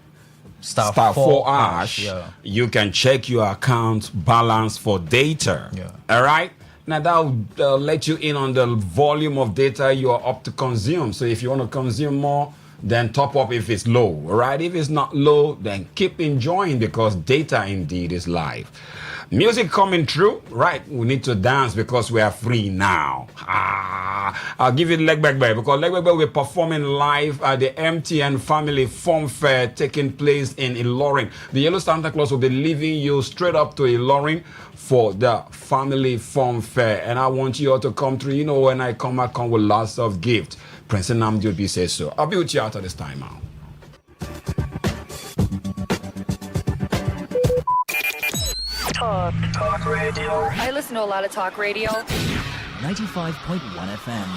*4#. Yeah. You can check your account balance for data. Yeah. All right. Now that will let you in on the volume of data you are up to consume. So if you want to consume more, then top up if it's low. All right. If it's not low, then keep enjoying, because data indeed is life. Music coming through, right? We need to dance because we are free now. I'll give you leg back, because leg back we're performing live at the MTN Family Fun Fair taking place in Ilorin. The Yellow Santa Claus will be leaving you straight up to Ilorin for the Family Fun Fair, and I want you all to come through. You know, when I come with lots of gifts. Prince Namjobi says so. I'll be with you after this time now. Talk radio. I listen to a lot of talk radio. 95.1 FM.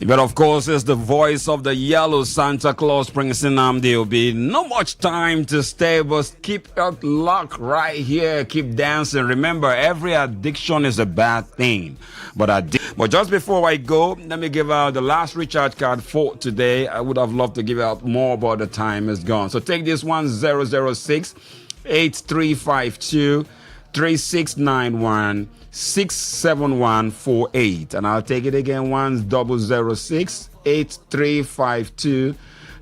But of course, it's the voice of the yellow Santa Claus, Prince Nnamdi. There'll be no much time to stay, but keep your luck right here. Keep dancing. Remember, every addiction is a bad thing. But just before I go, let me give out the last recharge card for today. I would have loved to give out more, but the time is gone. So take this one, 006 8352 3691 67148, and I'll take it again, 1006 8352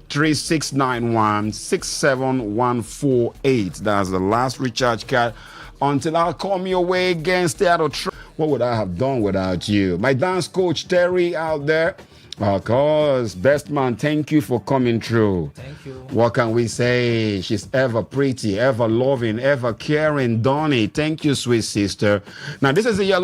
3691 67148. That's the last recharge card until I come your way again. Stay out of trouble. What would I have done without you? My dance coach Terry out there. Of course, best man, thank you for coming through. Thank you. What can we say? She's ever pretty, ever loving, ever caring. Donnie, thank you, sweet sister. Now, this is the yellow.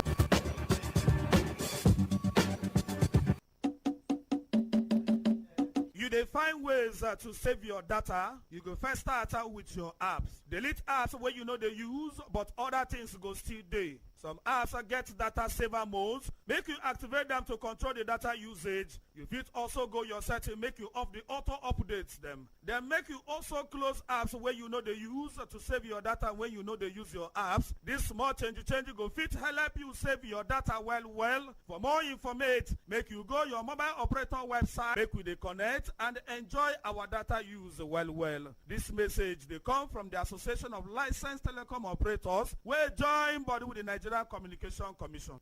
You dey find ways to save your data. You go first start out with your apps. Delete apps where you know they use, but other things go still dey. Some apps get data saver modes. Make you activate them to control the data usage. You fit also go your setting, make you off the auto updates them. Then make you also close apps where you know they use to save your data when you know they use your apps. This small change go fit help you save your data well. For more information, make you go your mobile operator website, make we dey connect and enjoy our data use well. This message they come from the Association of Licensed Telecom Operators, where join body with the Nigerian Communication Commission.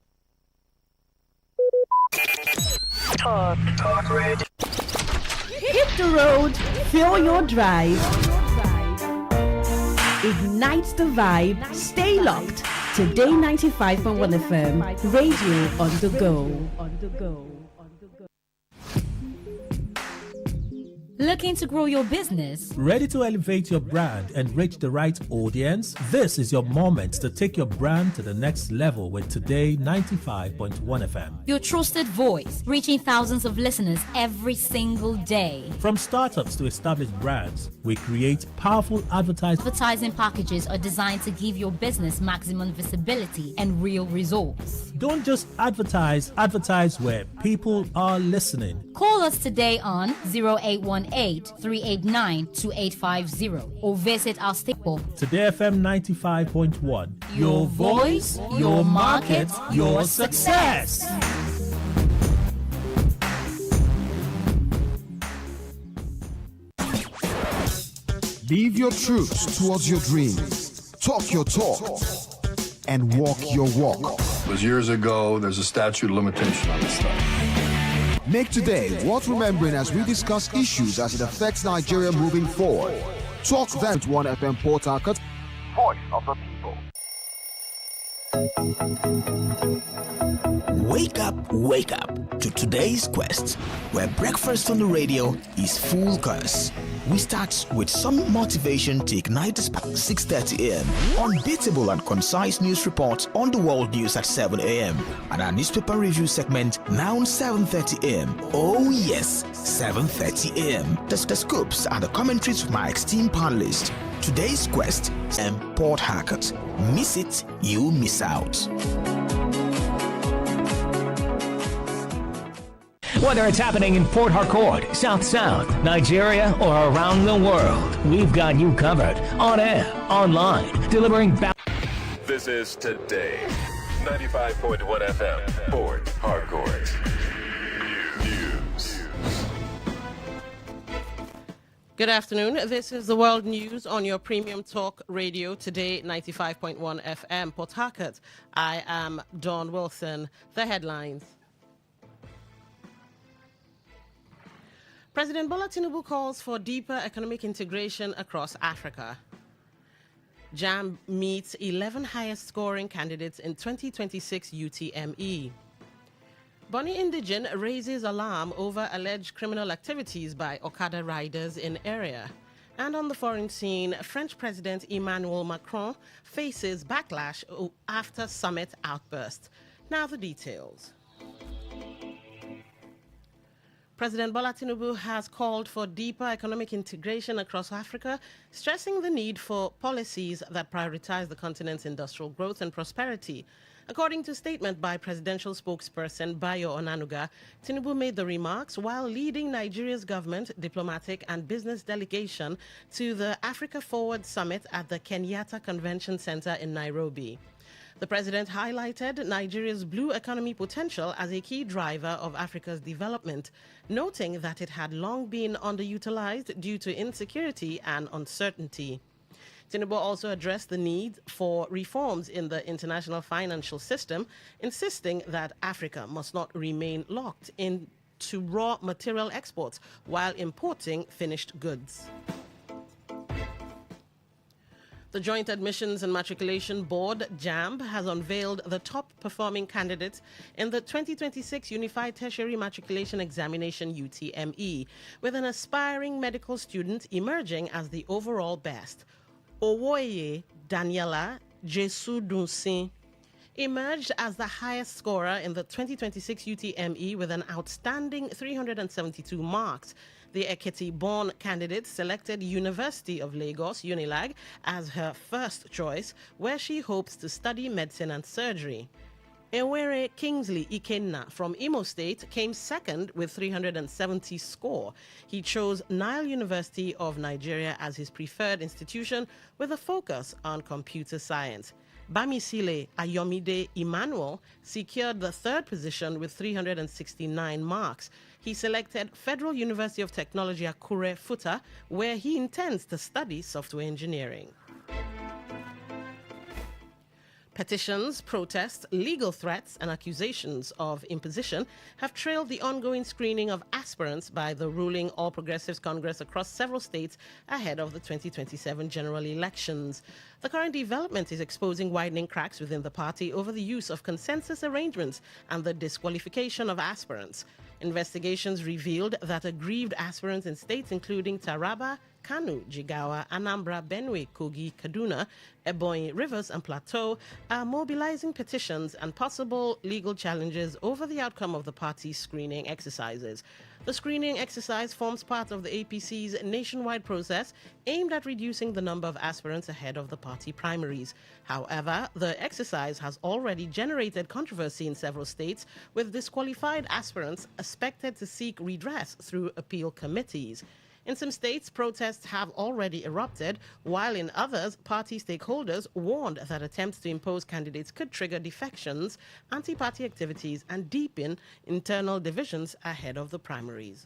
Talk radio. Hit the road, fill your drive. Ignite the vibe, stay locked. Today 95.1 FM, radio on the go. Looking to grow your business? Ready to elevate your brand and reach the right audience? This is your moment to take your brand to the next level with Today 95.1 FM. Your trusted voice, reaching thousands of listeners every single day. From startups to established brands, we create powerful advertising packages are designed to give your business maximum visibility and real results. Don't just advertise where people are listening. Call us today on 0818-389-2850 or visit our staple. Today FM 95.1. Your voice, your market, your success. Live your truths towards your dreams. Talk your talk and walk your walk. It was years ago. There's a statute of limitation on this stuff. Make today worth remembering as we discuss issues as it affects Nigeria moving forward. Talk then to 1FM Port Harcourt. Voice of the people. Wake up to today's quest, where breakfast on the radio is full course. We start with some motivation to ignite the spark 6:30 a.m. Unbeatable and concise news reports on the world news at 7 a.m. and our newspaper review segment now 7:30 a.m. Oh yes, 7:30 a.m. The scoops and the commentaries from our esteemed panelists. Today's quest and Port Harcourt. Miss it, you miss out. Whether it's happening in Port Harcourt, South, Nigeria, or around the world, we've got you covered. On air, online, delivering back. This is Today 95.1 FM, Port Harcourt. News. Good afternoon. This is the World News on your premium talk radio, Today 95.1 FM, Port Harcourt. I am Dawn Wilson. The headlines. President Bola Tinubu calls for deeper economic integration across Africa. JAMB meets 11 highest scoring candidates in 2026 UTME. Bonny Indigen raises alarm over alleged criminal activities by Okada riders in area. And on the foreign scene, French President Emmanuel Macron faces backlash after summit outburst. Now the details. President Bola Tinubu has called for deeper economic integration across Africa, stressing the need for policies that prioritize the continent's industrial growth and prosperity. According to a statement by presidential spokesperson Bayo Onanuga, Tinubu made the remarks while leading Nigeria's government, diplomatic and business delegation to the Africa Forward Summit at the Kenyatta Convention Center in Nairobi. The president highlighted Nigeria's blue economy potential as a key driver of Africa's development, noting that it had long been underutilized due to insecurity and uncertainty. Tinubu also addressed the need for reforms in the international financial system, insisting that Africa must not remain locked into raw material exports while importing finished goods. The Joint Admissions and Matriculation Board, JAMB, has unveiled the top-performing candidates in the 2026 Unified Tertiary Matriculation Examination UTME, with an aspiring medical student emerging as the overall best. Owoye Daniela Jesu Dunsin emerged as the highest scorer in the 2026 UTME with an outstanding 372 marks. The Ekiti-born candidate selected University of Lagos, UNILAG, as her first choice, where she hopes to study medicine and surgery. Ewere Kingsley Ikenna from Imo State came second with 370 score. He chose Nile University of Nigeria as his preferred institution with a focus on computer science. Bamisile Ayomide Emmanuel secured the third position with 369 marks. He selected Federal University of Technology Akure Futa, where he intends to study software engineering. Petitions, protests, legal threats, and accusations of imposition have trailed the ongoing screening of aspirants by the ruling All Progressives Congress across several states ahead of the 2027 general elections. The current development is exposing widening cracks within the party over the use of consensus arrangements and the disqualification of aspirants. Investigations revealed that aggrieved aspirants in states including Taraba, Kano, Jigawa, Anambra, Benue, Kogi, Kaduna, Ebonyi, Rivers, and Plateau are mobilizing petitions and possible legal challenges over the outcome of the party's screening exercises. The screening exercise forms part of the APC's nationwide process aimed at reducing the number of aspirants ahead of the party primaries. However, the exercise has already generated controversy in several states, with disqualified aspirants expected to seek redress through appeal committees. In some states, protests have already erupted, while in others, party stakeholders warned that attempts to impose candidates could trigger defections, anti-party activities, and deepen internal divisions ahead of the primaries.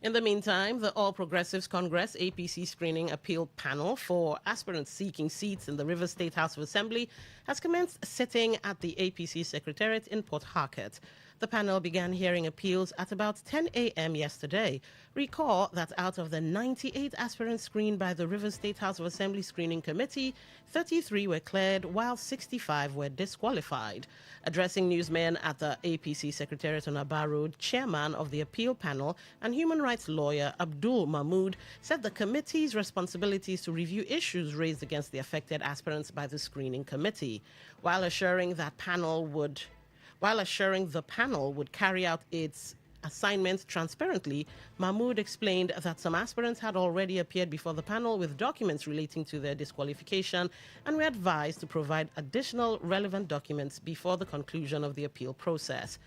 In the meantime, the All Progressives Congress APC screening appeal panel for aspirants seeking seats in the Rivers State House of Assembly has commenced sitting at the APC Secretariat in Port Harcourt. The panel began hearing appeals at about 10 a.m. yesterday. Recall that out of the 98 aspirants screened by the Rivers State House of Assembly Screening Committee, 33 were cleared while 65 were disqualified. Addressing newsmen at the APC Secretariat on Aba Road, chairman of the appeal panel and human rights lawyer Abdul Mahmood said the committee's responsibility is to review issues raised against the affected aspirants by the screening committee, while assuring the panel would carry out its assignments transparently. Mahmood explained that some aspirants had already appeared before the panel with documents relating to their disqualification and were advised to provide additional relevant documents before the conclusion of the appeal process.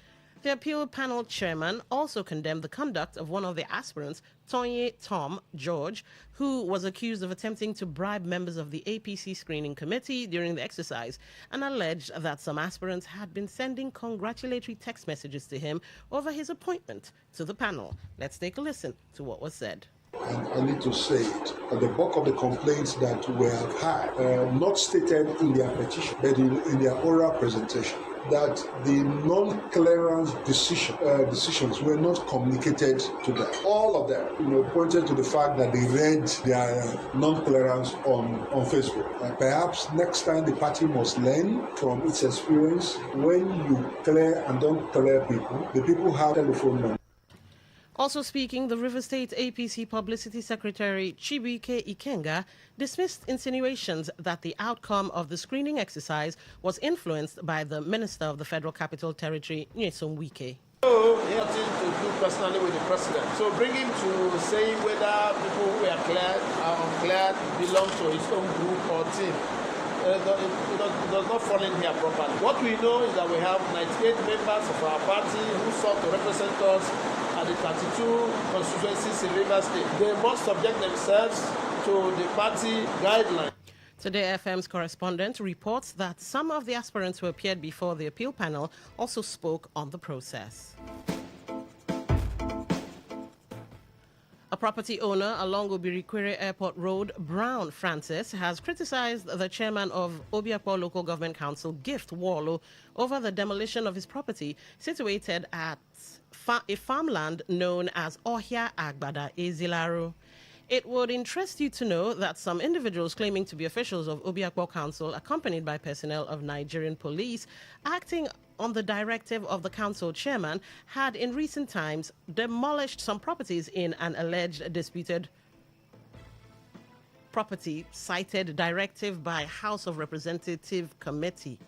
The appeal panel chairman also condemned the conduct of one of the aspirants, Tonye Tom George, who was accused of attempting to bribe members of the APC screening committee during the exercise and alleged that some aspirants had been sending congratulatory text messages to him over his appointment to the panel. Let's take a listen to what was said. And I need to say it, the bulk of the complaints that we have had, not stated in their petition, but in their oral presentation, that the non-clearance decisions were not communicated to them. All of them, pointed to the fact that they read their non-clearance on Facebook. Perhaps next time the party must learn from its experience. When you clear and don't clear people, the people have telephone numbers. Also speaking, the River State APC Publicity Secretary Chibuike Ikenga dismissed insinuations that the outcome of the screening exercise was influenced by the Minister of the Federal Capital Territory, Nyesom Wike. Nothing to do personally with the president. So bring him to say whether people who are cleared or uncleared belong to his own group or team. it does not fall in here properly. What we know is that we have 98 members of our party who sought to represent us at the 32 constituencies in Rivers State. They must subject themselves to the party guidelines. Today FM's correspondent reports that some of the aspirants who appeared before the appeal panel also spoke on the process. A property owner along Obirikwere Airport Road, Brown Francis, has criticized the chairman of Obiakpo Local Government Council, Gift Warlow, over the demolition of his property situated at a farmland known as Ohia Agbada Ezilaro. It would interest you to know that some individuals claiming to be officials of Obiakpo Council, accompanied by personnel of Nigerian police, acting on the directive of the council chairman, had in recent times demolished some properties in an alleged disputed property, cited directive by House of Representative Committee.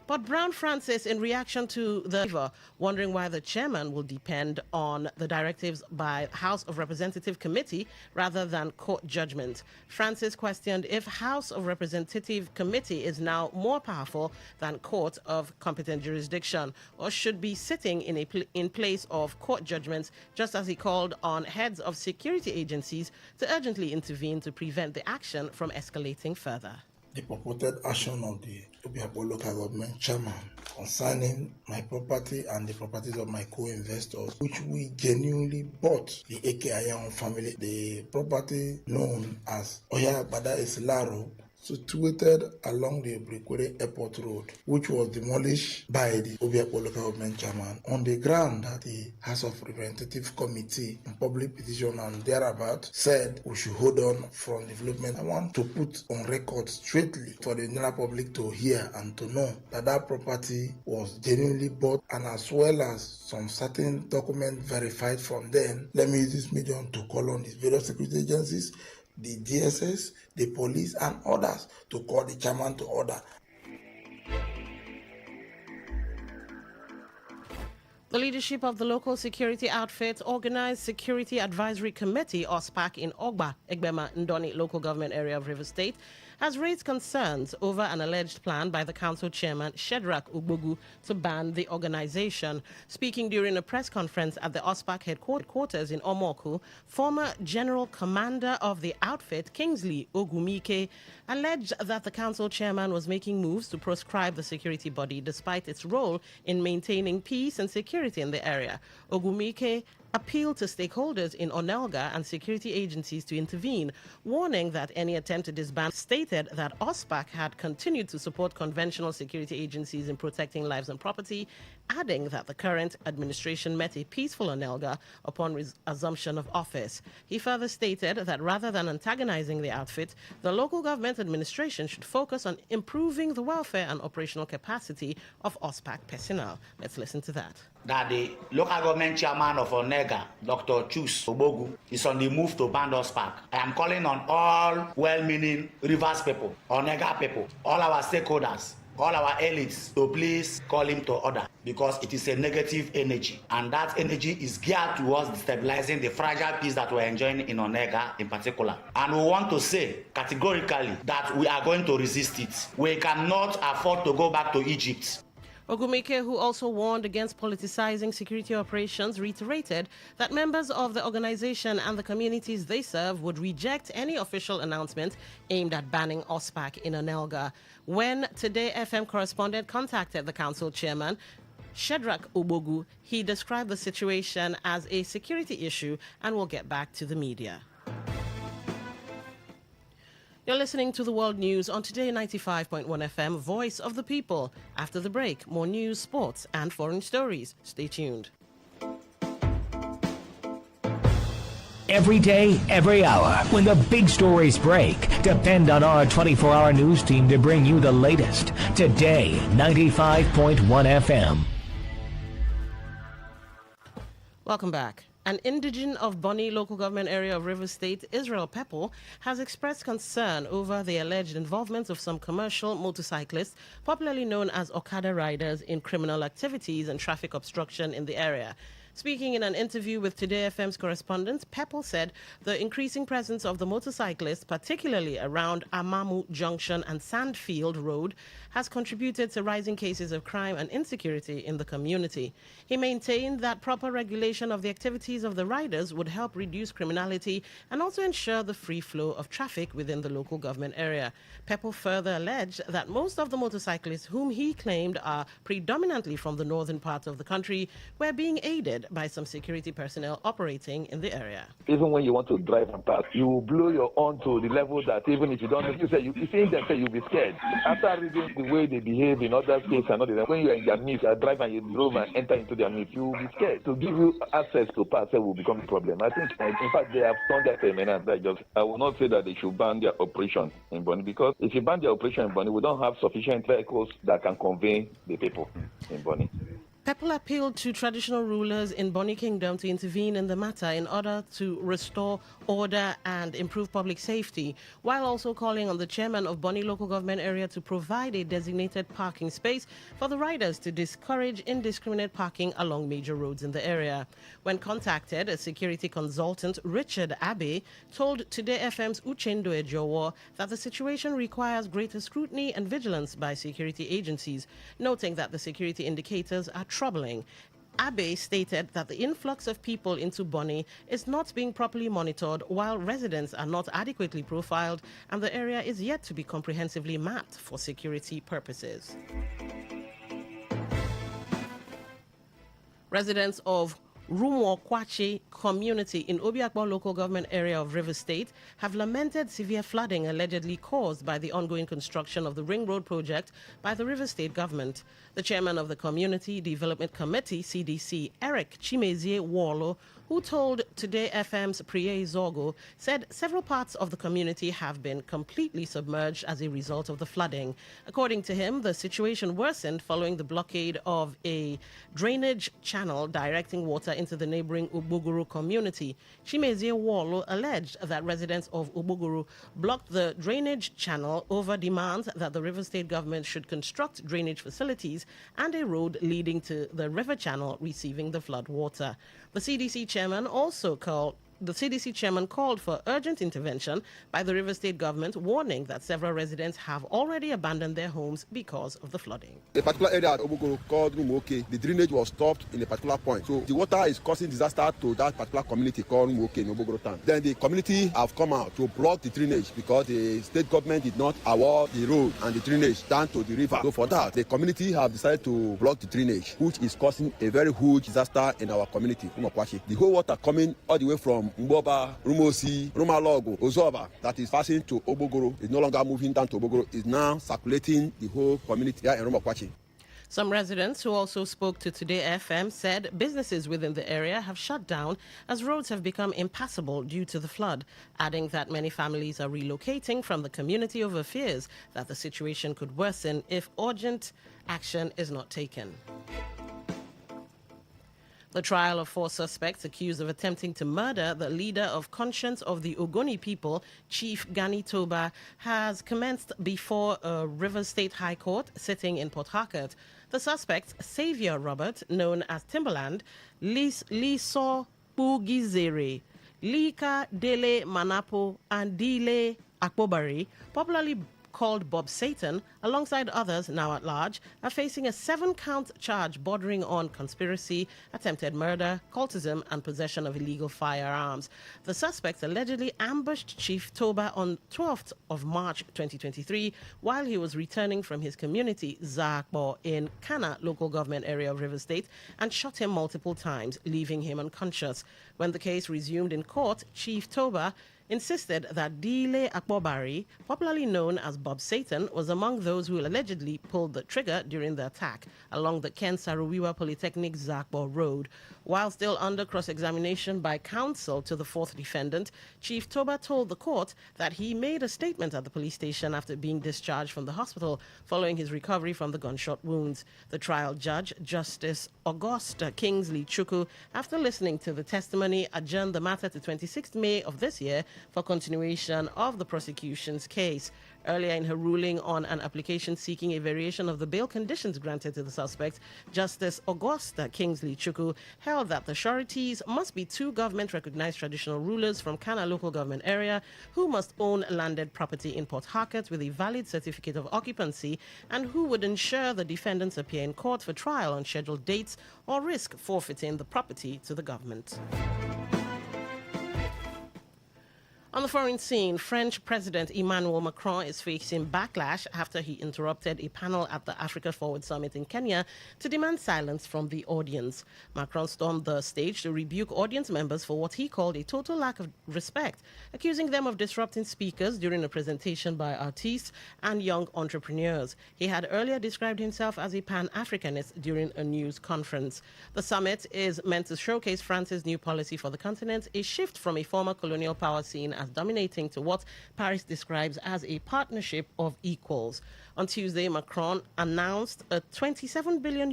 But Brown Francis, in reaction to the wondering why the chairman will depend on the directives by House of Representative Committee rather than court judgment. Francis questioned if House of Representative Committee is now more powerful than court of competent jurisdiction, or should be sitting in place of court judgments, just as he called on heads of security agencies to urgently intervene to prevent the action from escalating further. The purported action of the Obiakpo local government chairman concerning my property and the properties of my co-investors, which we genuinely bought, the AKIM family, the property known as Ohia Agbada Ezilaro, situated along the Obirikwere Airport Road, which was demolished by the Obiakpo local government chairman on the ground that the House of Representative Committee on Public Petition and thereabout said we should hold on from development. I want to put on record straightly for the general public to hear and to know that that property was genuinely bought, and as well as some certain documents verified from them. Let me use this medium to call on these various security agencies, the DSS, the police, and others to call the chairman to order. The leadership of the local security outfit Organized Security Advisory Committee, OSPAC, in Ogba, Egbema, Ndoni local government area of Rivers State, has raised concerns over an alleged plan by the council chairman, Shedrack Ugbogu, to ban the organization. Speaking during a press conference at the OSPAC headquarters in Omoku, former general commander of the outfit, Kingsley Ogumike, alleged that the council chairman was making moves to proscribe the security body despite its role in maintaining peace and security in the area. Ogumike appealed to stakeholders in Onelga and security agencies to intervene, warning that any attempt to disband. Stated that OSPAC had continued to support conventional security agencies in protecting lives and property, adding that the current administration met a peaceful Onelga upon assumption of office. He further stated that rather than antagonizing the outfit, the local government administration should focus on improving the welfare and operational capacity of OSPAC personnel. Let's listen to that. That the local government chairman of Onega, Dr. Chus Obogu, is on the move to ban OSPAC. I am calling on all well-meaning Rivers people, Onega people, all our stakeholders, all our elites to please call him to order, because it is a negative energy, and that energy is geared towards destabilizing the fragile peace that we're enjoying in Onega in particular. And we want to say categorically that we are going to resist it. We cannot afford to go back to Egypt. Ogumike, who also warned against politicizing security operations, reiterated that members of the organization and the communities they serve would reject any official announcement aimed at banning OSPAC in Onelga. When Today FM correspondent contacted the council chairman, Shedrack Ugbogu, he described the situation as a security issue and will get back to the media. You're listening to the World News on Today 95.1 FM, Voice of the People. After the break, more news, sports, and foreign stories. Stay tuned. Every day, every hour, when the big stories break, depend on our 24-hour news team to bring you the latest. Today 95.1 FM. Welcome back. An indigene of Bonny local government area of Rivers State, Israel Pepple, has expressed concern over the alleged involvement of some commercial motorcyclists, popularly known as Okada riders, in criminal activities and traffic obstruction in the area. Speaking in an interview with Today FM's correspondent, Peppel said the increasing presence of the motorcyclists, particularly around Amamu Junction and Sandfield Road, has contributed to rising cases of crime and insecurity in the community. He maintained that proper regulation of the activities of the riders would help reduce criminality and also ensure the free flow of traffic within the local government area. Peppel further alleged that most of the motorcyclists, whom he claimed are predominantly from the northern part of the country, were being aided by some security personnel operating in the area. Even when you want to drive and pass, you blow your horn to the level that even if you don't know, you see them say you'll be scared. After reading the way they behave in other states and all that, when you are in their midst, you drive and you drove and enter into their midst, you will be scared. To give you access to pass will become a problem. I think, in fact, they have done that permanent. I will not say that they should ban their operation in Bonny, because if you ban their operation in Bonny, we don't have sufficient vehicles that can convey the people in Bonny. Peppel appealed to traditional rulers in Bonny Kingdom to intervene in the matter in order to restore order and improve public safety, while also calling on the chairman of Bonny local government area to provide a designated parking space for the riders to discourage indiscriminate parking along major roads in the area. When contacted, a security consultant, Richard Abbey, told Today FM's Uchendo Ejowo that the situation requires greater scrutiny and vigilance by security agencies, noting that the security indicators are troubling. Abe stated that the influx of people into Bonny is not being properly monitored, while residents are not adequately profiled, and the area is yet to be comprehensively mapped for security purposes. Residents of Rumokwache community in Obiakpo local government area of River State have lamented severe flooding allegedly caused by the ongoing construction of the Ring Road project by the River State government. The chairman of the Community Development Committee, CDC, Eric Chimezie Warlo, who told Today FM's Priye Zogo, said several parts of the community have been completely submerged as a result of the flooding. According to him, the situation worsened following the blockade of a drainage channel directing water into the neighboring Ubuguru community. Chimezie Warlo alleged that residents of Ubuguru blocked the drainage channel over demands that the River State government should construct drainage facilities and a road leading to the river channel receiving the flood water. The CDC chairman called for urgent intervention by the River State government, warning that several residents have already abandoned their homes because of the flooding. A particular area at Obogoro called Rumuoke, the drainage was stopped in a particular point. So the water is causing disaster to that particular community called Rumuoke in Obogoro town. Then the community have come out to block the drainage because the state government did not award the road and the drainage down to the river. So for that, the community have decided to block the drainage, which is causing a very huge disaster in our community, Rumokwache. The whole water coming all the way from Mboba, Rumosi, Rumalogo, Ozoba, that is passing to Obogoro, is no longer moving down to Obogoro, is now circulating the whole community here in Rumokwache. Some residents who also spoke to Today FM said businesses within the area have shut down as roads have become impassable due to the flood, adding that many families are relocating from the community over fears that the situation could worsen if urgent action is not taken. The trial of 4 suspects accused of attempting to murder the leader of conscience of the Ogoni people, Chief Gani Toba, has commenced before a River State High Court sitting in Port Harcourt. The suspects, Xavier Robert, known as Timberland, Liso Pugizere, Lika Dele Manapo, and Dile Akbobari, popularly called Bob Satan, alongside others now at large, are facing a 7-count charge bordering on conspiracy, attempted murder, cultism, and possession of illegal firearms. The suspects allegedly ambushed Chief Toba on 12th of March 2023 while he was returning from his community, Zakbo, in Kana local government area of River State, and shot him multiple times, leaving him unconscious. When the case resumed in court, Chief Toba insisted that Dile Akbobari, popularly known as Bob Satan, was among those who allegedly pulled the trigger during the attack along the Ken Saruwiwa Polytechnic Zakbo Road. While still under cross-examination by counsel to the 4th defendant, Chief Toba told the court that he made a statement at the police station after being discharged from the hospital following his recovery from the gunshot wounds. The trial judge, Justice Augusta Kingsley Chukwu, after listening to the testimony, adjourned the matter to 26th May of this year for continuation of the prosecution's case. Earlier in her ruling on an application seeking a variation of the bail conditions granted to the suspect, Justice Augusta Kingsley Chukwu held that the sureties must be two government-recognized traditional rulers from Kana local government area who must own landed property in Port Harcourt with a valid certificate of occupancy and who would ensure the defendants appear in court for trial on scheduled dates or risk forfeiting the property to the government. On the foreign scene, French President Emmanuel Macron is facing backlash after he interrupted a panel at the Africa Forward Summit in Kenya to demand silence from the audience. Macron stormed the stage to rebuke audience members for what he called a total lack of respect, accusing them of disrupting speakers during a presentation by artists and young entrepreneurs. He had earlier described himself as a Pan-Africanist during a news conference. The summit is meant to showcase France's new policy for the continent, a shift from a former colonial power seen as dominating to what Paris describes as a partnership of equals. On Tuesday, Macron announced a $27 billion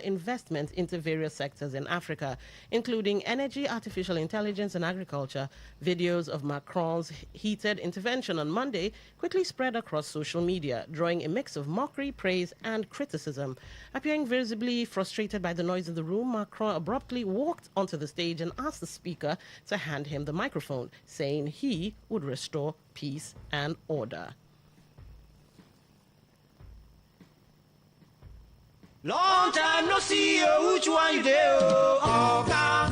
investment into various sectors in Africa, including energy, artificial intelligence, and agriculture. Videos of Macron's heated intervention on Monday quickly spread across social media, drawing a mix of mockery, praise, and criticism. Appearing visibly frustrated by the noise in the room, Macron abruptly walked onto the stage and asked the speaker to hand him the microphone, saying he would restore peace and order. Long time no see you, which one you do?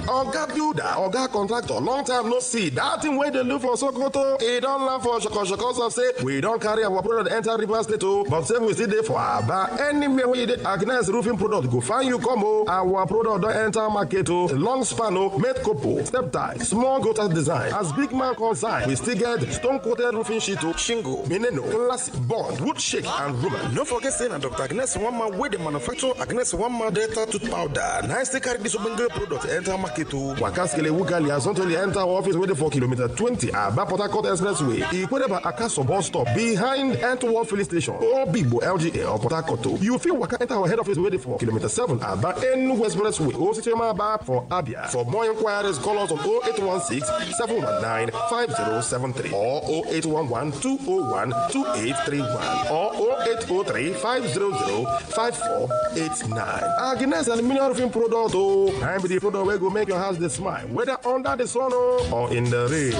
Oga builder, Oga contractor, long time no see. That thing where they look for Sokoto, it don't land for Shokos of say, we don't carry our product enter River State, but say we still there for Aba. Anywhere we did Agnes roofing product, go find you come, our product don't enter market, long span, made couple, step tie, small gutter design. As big man consign, we still get stone coated roofing sheet, shingle, mineno, glass, bond, wood shake, and rubber. Don't forget saying that Dr. Agnes one man with the manufacturer. Agnes one more data tooth powder. Nice to carry this open product enter market to Wakaskele Wugali as only enter office waiting for kilometer 20 at Port Harcourt Expressway. Equated Akaso bus stop behind Antwerp filling station or Bigbo LGA or Port Harcourt. You feel Waka enter our head office waiting for kilometer 7 at N Expressway. Osichema for Abia. For more inquiries, call us on 0816 719 5073 or 0811 201 2831 or 0803 500 5489. Agnes Aluminium Roofing Product, I'm the product where go make your house the smile, whether under the sun or in the rain.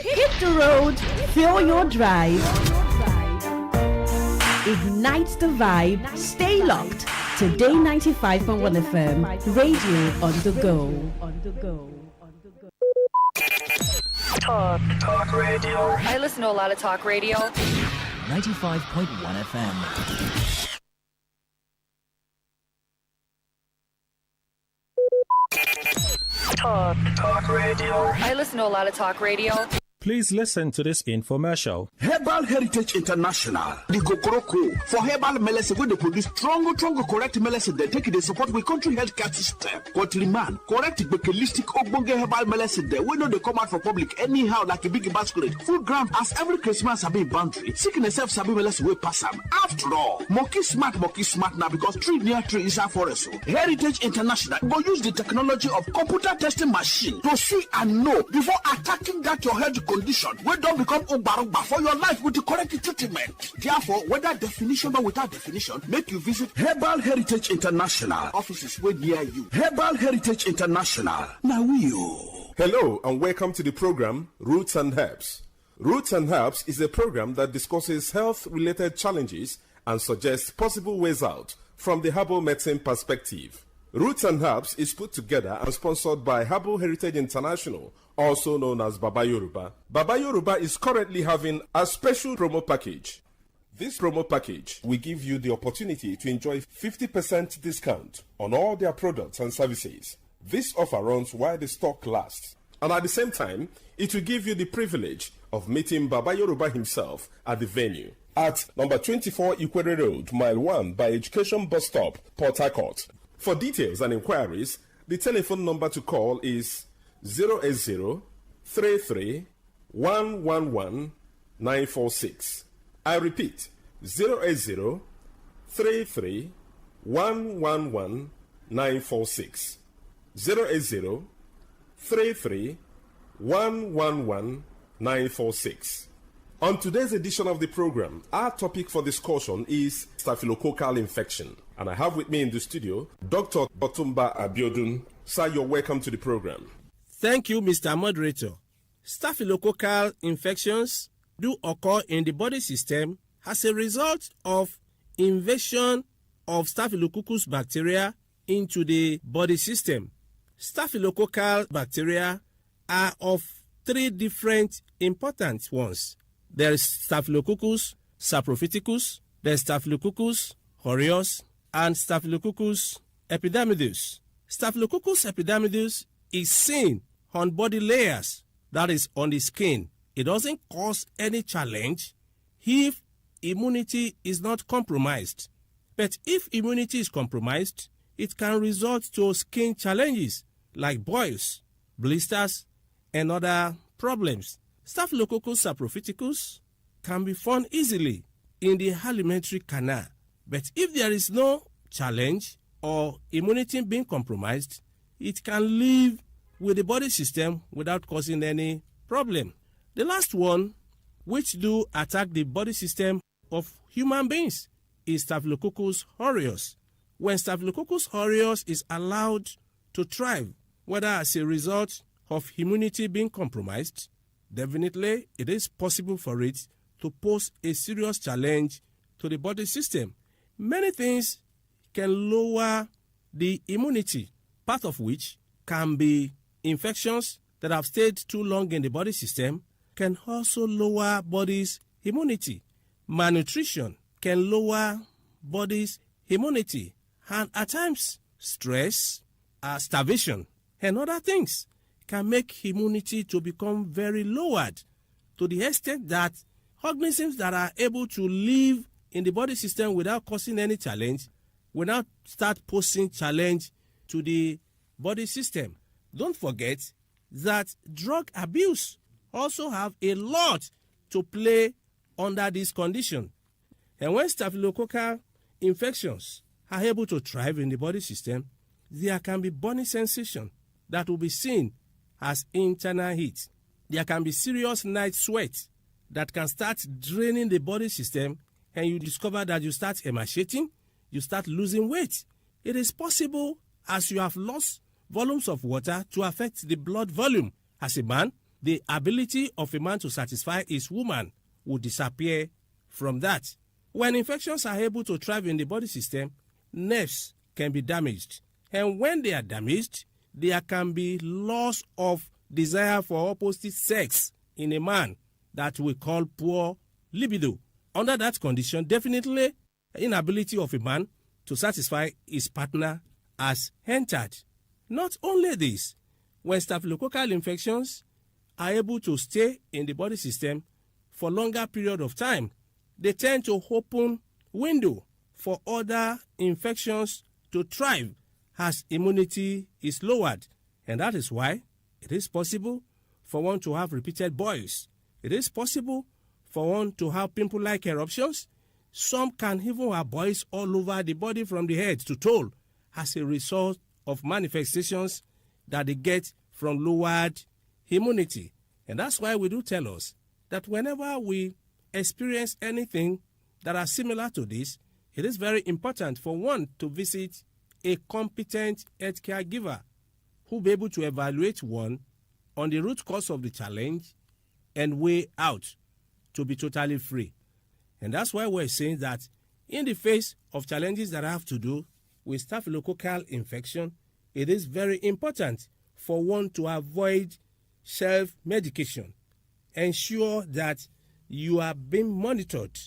Hit the road, fill your drive. Ignite the vibe, stay locked. Today 95.1 FM, radio on the go. Talk radio. I listen to a lot of talk radio. 95.1 FM. Talk radio. I listen to a lot of talk radio. Please listen to this infomercial. Herbal Heritage International, the Gokoroko, for herbal medicine, where they produce strong, correct medicine, they take it, they support with country health care system. Country man, correct, holistic, ogbonge herbal medicine, they know they come out for public anyhow, like a big basket. Full ground, as every Christmas, Sabi boundary. Seeking yourself, Sabi medicine, will pass them. After all, monkey smart now, because tree near tree is a forest. Heritage International will use the technology of computer testing machine to see and know before attacking that your health condition wey don become ogbarogba for your life with the correct treatment. Therefore, whether definition or without definition, make you visit Herbal Heritage International offices wey near you. Herbal Heritage International. Now we Hello and welcome to the program Roots and Herbs. Roots and Herbs is a program that discusses health-related challenges and suggests possible ways out from the herbal medicine perspective. Roots and Herbs is put together and sponsored by Herbal Heritage International, also known as Baba Yoruba. Baba Yoruba is currently having a special promo package. This promo package will give you the opportunity to enjoy 50% discount on all their products and services. This offer runs while the stock lasts. And at the same time, it will give you the privilege of meeting Baba Yoruba himself at the venue at number 24 Ikwere Road, Mile 1 by Education Bus Stop, Port Harcourt. For details and inquiries, The telephone number to call is 080-33-111-946. I repeat, 080-33-111-946. 080-33-111-946. On today's edition of the program, our topic for discussion is staphylococcal infection. And I have with me in the studio Dr. Otumba Abiodun. Sir, you're welcome to the program. Thank you, Mr. Moderator. Staphylococcal infections do occur in the body system as a result of invasion of Staphylococcus bacteria into the body system. Staphylococcal bacteria are of three different important ones. There is Staphylococcus saprophyticus, there is Staphylococcus aureus, and Staphylococcus epidermidis. Staphylococcus epidermidis is seen on body layers, that is on the skin. It doesn't cause any challenge if immunity is not compromised. But if immunity is compromised, it can result to skin challenges like boils, blisters, and other problems. Staphylococcus saprophyticus can be found easily in the alimentary canal. But if there is no challenge or immunity being compromised, it can live with the body system without causing any problem. The last one, which do attack the body system of human beings, is Staphylococcus aureus. When Staphylococcus aureus is allowed to thrive, whether as a result of immunity being compromised, definitely it is possible for it to pose a serious challenge to the body system. Many things can lower the immunity, part of which can be infections that have stayed too long in the body system, can also lower body's immunity. Malnutrition can lower body's immunity, and at times stress, starvation, and other things can make immunity to become very lowered to the extent that organisms that are able to live in the body system without causing any challenge will now start posing challenge to the body system. Don't forget that drug abuse also have a lot to play under this condition. And when staphylococcal infections are able to thrive in the body system, there can be burning sensation that will be seen as internal heat. There can be serious night sweat that can start draining the body system, and you discover that you start emaciating, you start losing weight. It is possible, as you have lost volumes of water, to affect the blood volume. As a man, the ability of a man to satisfy his woman will disappear from that. When infections are able to thrive in the body system, nerves can be damaged. And when they are damaged, there can be loss of desire for opposite sex in a man that we call poor libido. Under that condition, definitely inability of a man to satisfy his partner has entered. Not only this, when staphylococcal infections are able to stay in the body system for longer period of time, they tend to open window for other infections to thrive as immunity is lowered. And that is why it is possible for one to have repeated boils. It is possible for one to have pimple-like eruptions. Some can even have boils all over the body from the head to toe as a result of manifestations that they get from lowered immunity. And that's why we do tell us that whenever we experience anything that are similar to this, it is very important for one to visit a competent healthcare giver who will be able to evaluate one on the root cause of the challenge and way out to be totally free. And that's why we're saying that in the face of challenges that have to do with staphylococcal infection, it is very important for one to avoid self-medication. Ensure that you are being monitored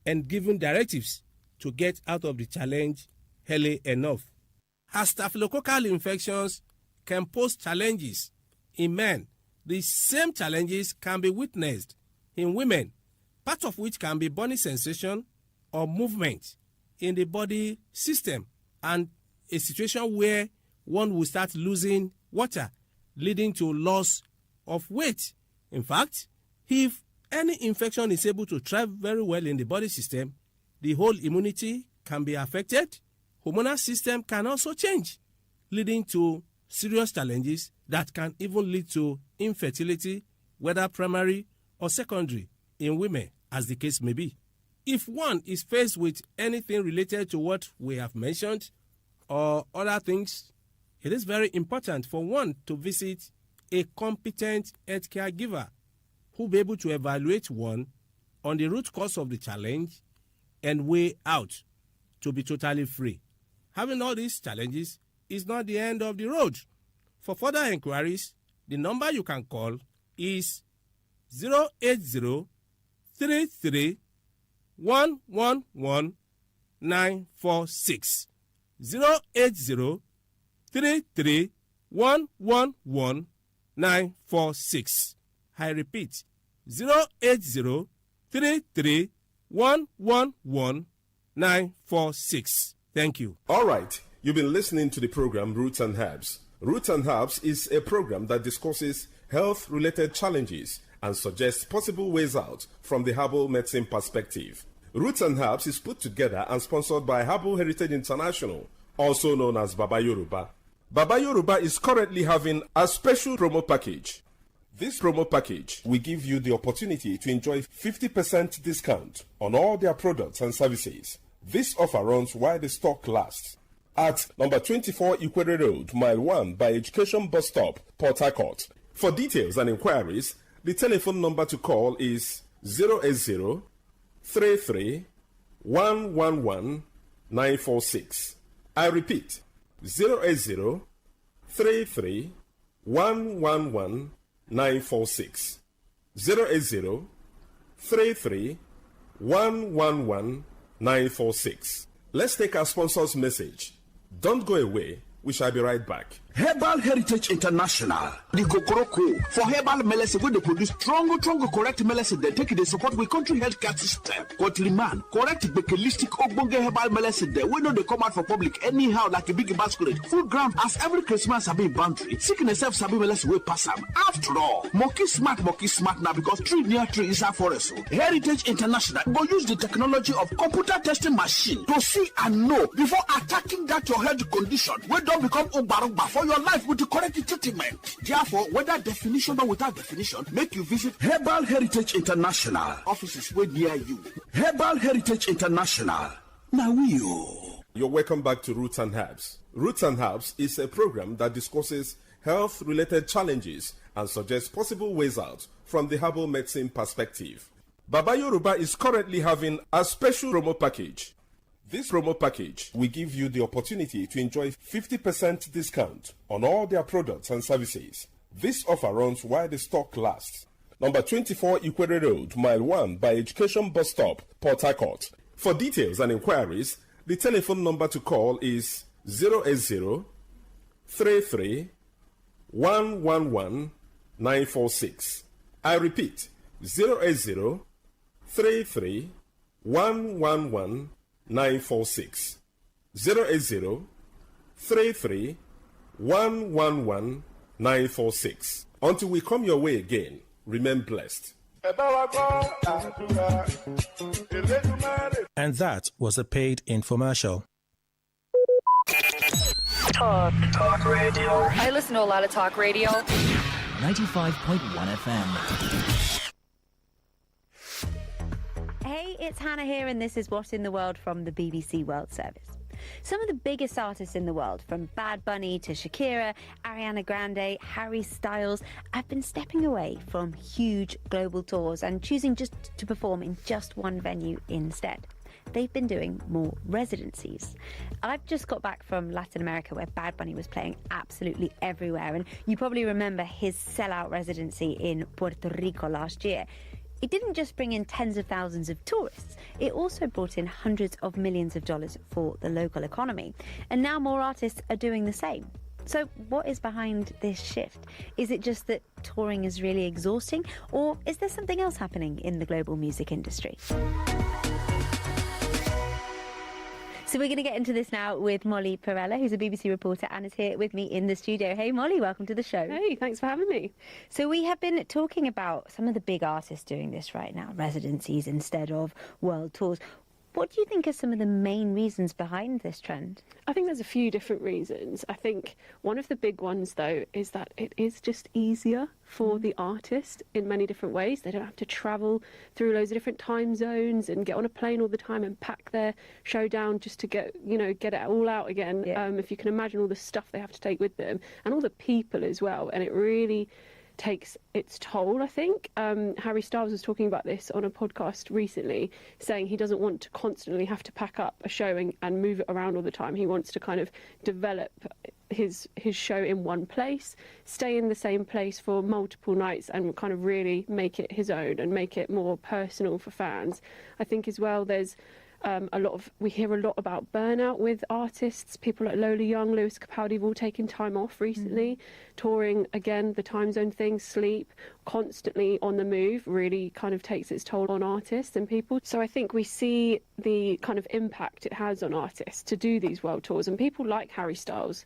and given directives to get out of the challenge early enough. As staphylococcal infections can pose challenges in men, the same challenges can be witnessed in women, part of which can be burning sensation or movement in the body system, and a situation where one will start losing water, leading to loss of weight. In fact, if any infection is able to thrive very well in the body system, the whole immunity can be affected. Hormonal system can also change, leading to serious challenges that can even lead to infertility, whether primary or secondary, in women, as the case may be. If one is faced with anything related to what we have mentioned or other things, it is very important for one to visit a competent healthcare giver who will be able to evaluate one on the root cause of the challenge and way out to be totally free. Having all these challenges is not the end of the road. For further inquiries, the number you can call is 080-33-111-946. 080-33-111-946. I repeat, 080-33-111-946. Thank you. All right, you've been listening to the program Roots and Herbs. Roots and Herbs is a program that discusses health-related challenges and suggests possible ways out from the herbal medicine perspective. Roots and Herbs is put together and sponsored by Herbal Heritage International, also known as Baba Yoruba. Baba Yoruba is currently having a special promo package. This promo package will give you the opportunity to enjoy 50% discount on all their products and services. This offer runs while the stock lasts. At number 24 Ikwere Road, Mile 1 by Education Bus Stop, Port Harcourt. For details and inquiries, the telephone number to call is 080-33-111-946. I repeat, 080-33-111-946. 080-33-111-946. Let's take our sponsor's message. Don't go away. We shall be right back. Herbal Heritage International, the Kokoroko, for herbal medicine, when they produce strong, correct medicine, they take it, they support with country health care system. Countryman, correct, bekelistic, ogbonge herbal medicine, they know they come out for public anyhow, like a big basket, full ground, as every Christmas have been boundary. Sickness self sabi medicine will pass them. After all, monkey smart now, because tree near tree is a forest. Heritage International will use the technology of computer testing machine to see and know before attacking that your health condition, we don't become Obarugba for your life with the correct treatment. Therefore, whether definition or without definition, make you visit Herbal Heritage International offices way near you. Herbal Heritage International. Now You're welcome back to Roots and Herbs. Roots and Herbs is a program that discusses health-related challenges and suggests possible ways out from the herbal medicine perspective. Baba Yoruba is currently having a special promo package. This promo package will give you the opportunity to enjoy 50% discount on all their products and services. This offer runs while the stock lasts. Number 24 Ikwere Road, Mile 1 by Education Bus Stop, Port Harcourt. For details and inquiries, the telephone number to call is 080-33-111-946. I repeat, 080-33-111-946. 080-33-111-946. Until we come your way again, remain blessed. And that was a paid infomercial. Talk radio. I listen to a lot of talk radio. 95.1 FM. Hey, it's Hannah here, and this is What in the World from the BBC World Service. Some of the biggest artists in the world, from Bad Bunny to Shakira, Ariana Grande, Harry Styles, have been stepping away from huge global tours and choosing just to perform in just one venue instead. They've been doing more residencies. I've just got back from Latin America, where Bad Bunny was playing absolutely everywhere, and you probably remember his sellout residency in Puerto Rico last year. It didn't just bring in tens of thousands of tourists, it also brought in hundreds of millions of dollars for the local economy. And now more artists are doing the same. So what is behind this shift? Is it just that touring is really exhausting, or is there something else happening in the global music industry? So we're going to get into this now with Molly Perella, who's a BBC reporter and is here with me in the studio. Hey, Molly, welcome to the show. Hey, thanks for having me. So we have been talking about some of the big artists doing this right now, residencies instead of world tours. What do you think are some of the main reasons behind this trend? I think there's a few different reasons. I think one of the big ones, though, is that it is just easier for the artist in many different ways. They don't have to travel through loads of different time zones and get on a plane all the time and pack their show down just to get it all out again. If you can imagine all the stuff they have to take with them and all the people as well. And it really takes its toll, I think. Harry Styles was talking about this on a podcast recently, saying he doesn't want to constantly have to pack up a show and move it around all the time. He wants to kind of develop his show in one place, stay in the same place for multiple nights and kind of really make it his own and make it more personal for fans. I think as well there's we hear a lot about burnout with artists. People like Lola Young, Lewis Capaldi have all taken time off recently. Touring, again, the time zone thing, sleep, constantly on the move really kind of takes its toll on artists and people. So I think we see the kind of impact it has on artists to do these world tours. And people like Harry Styles,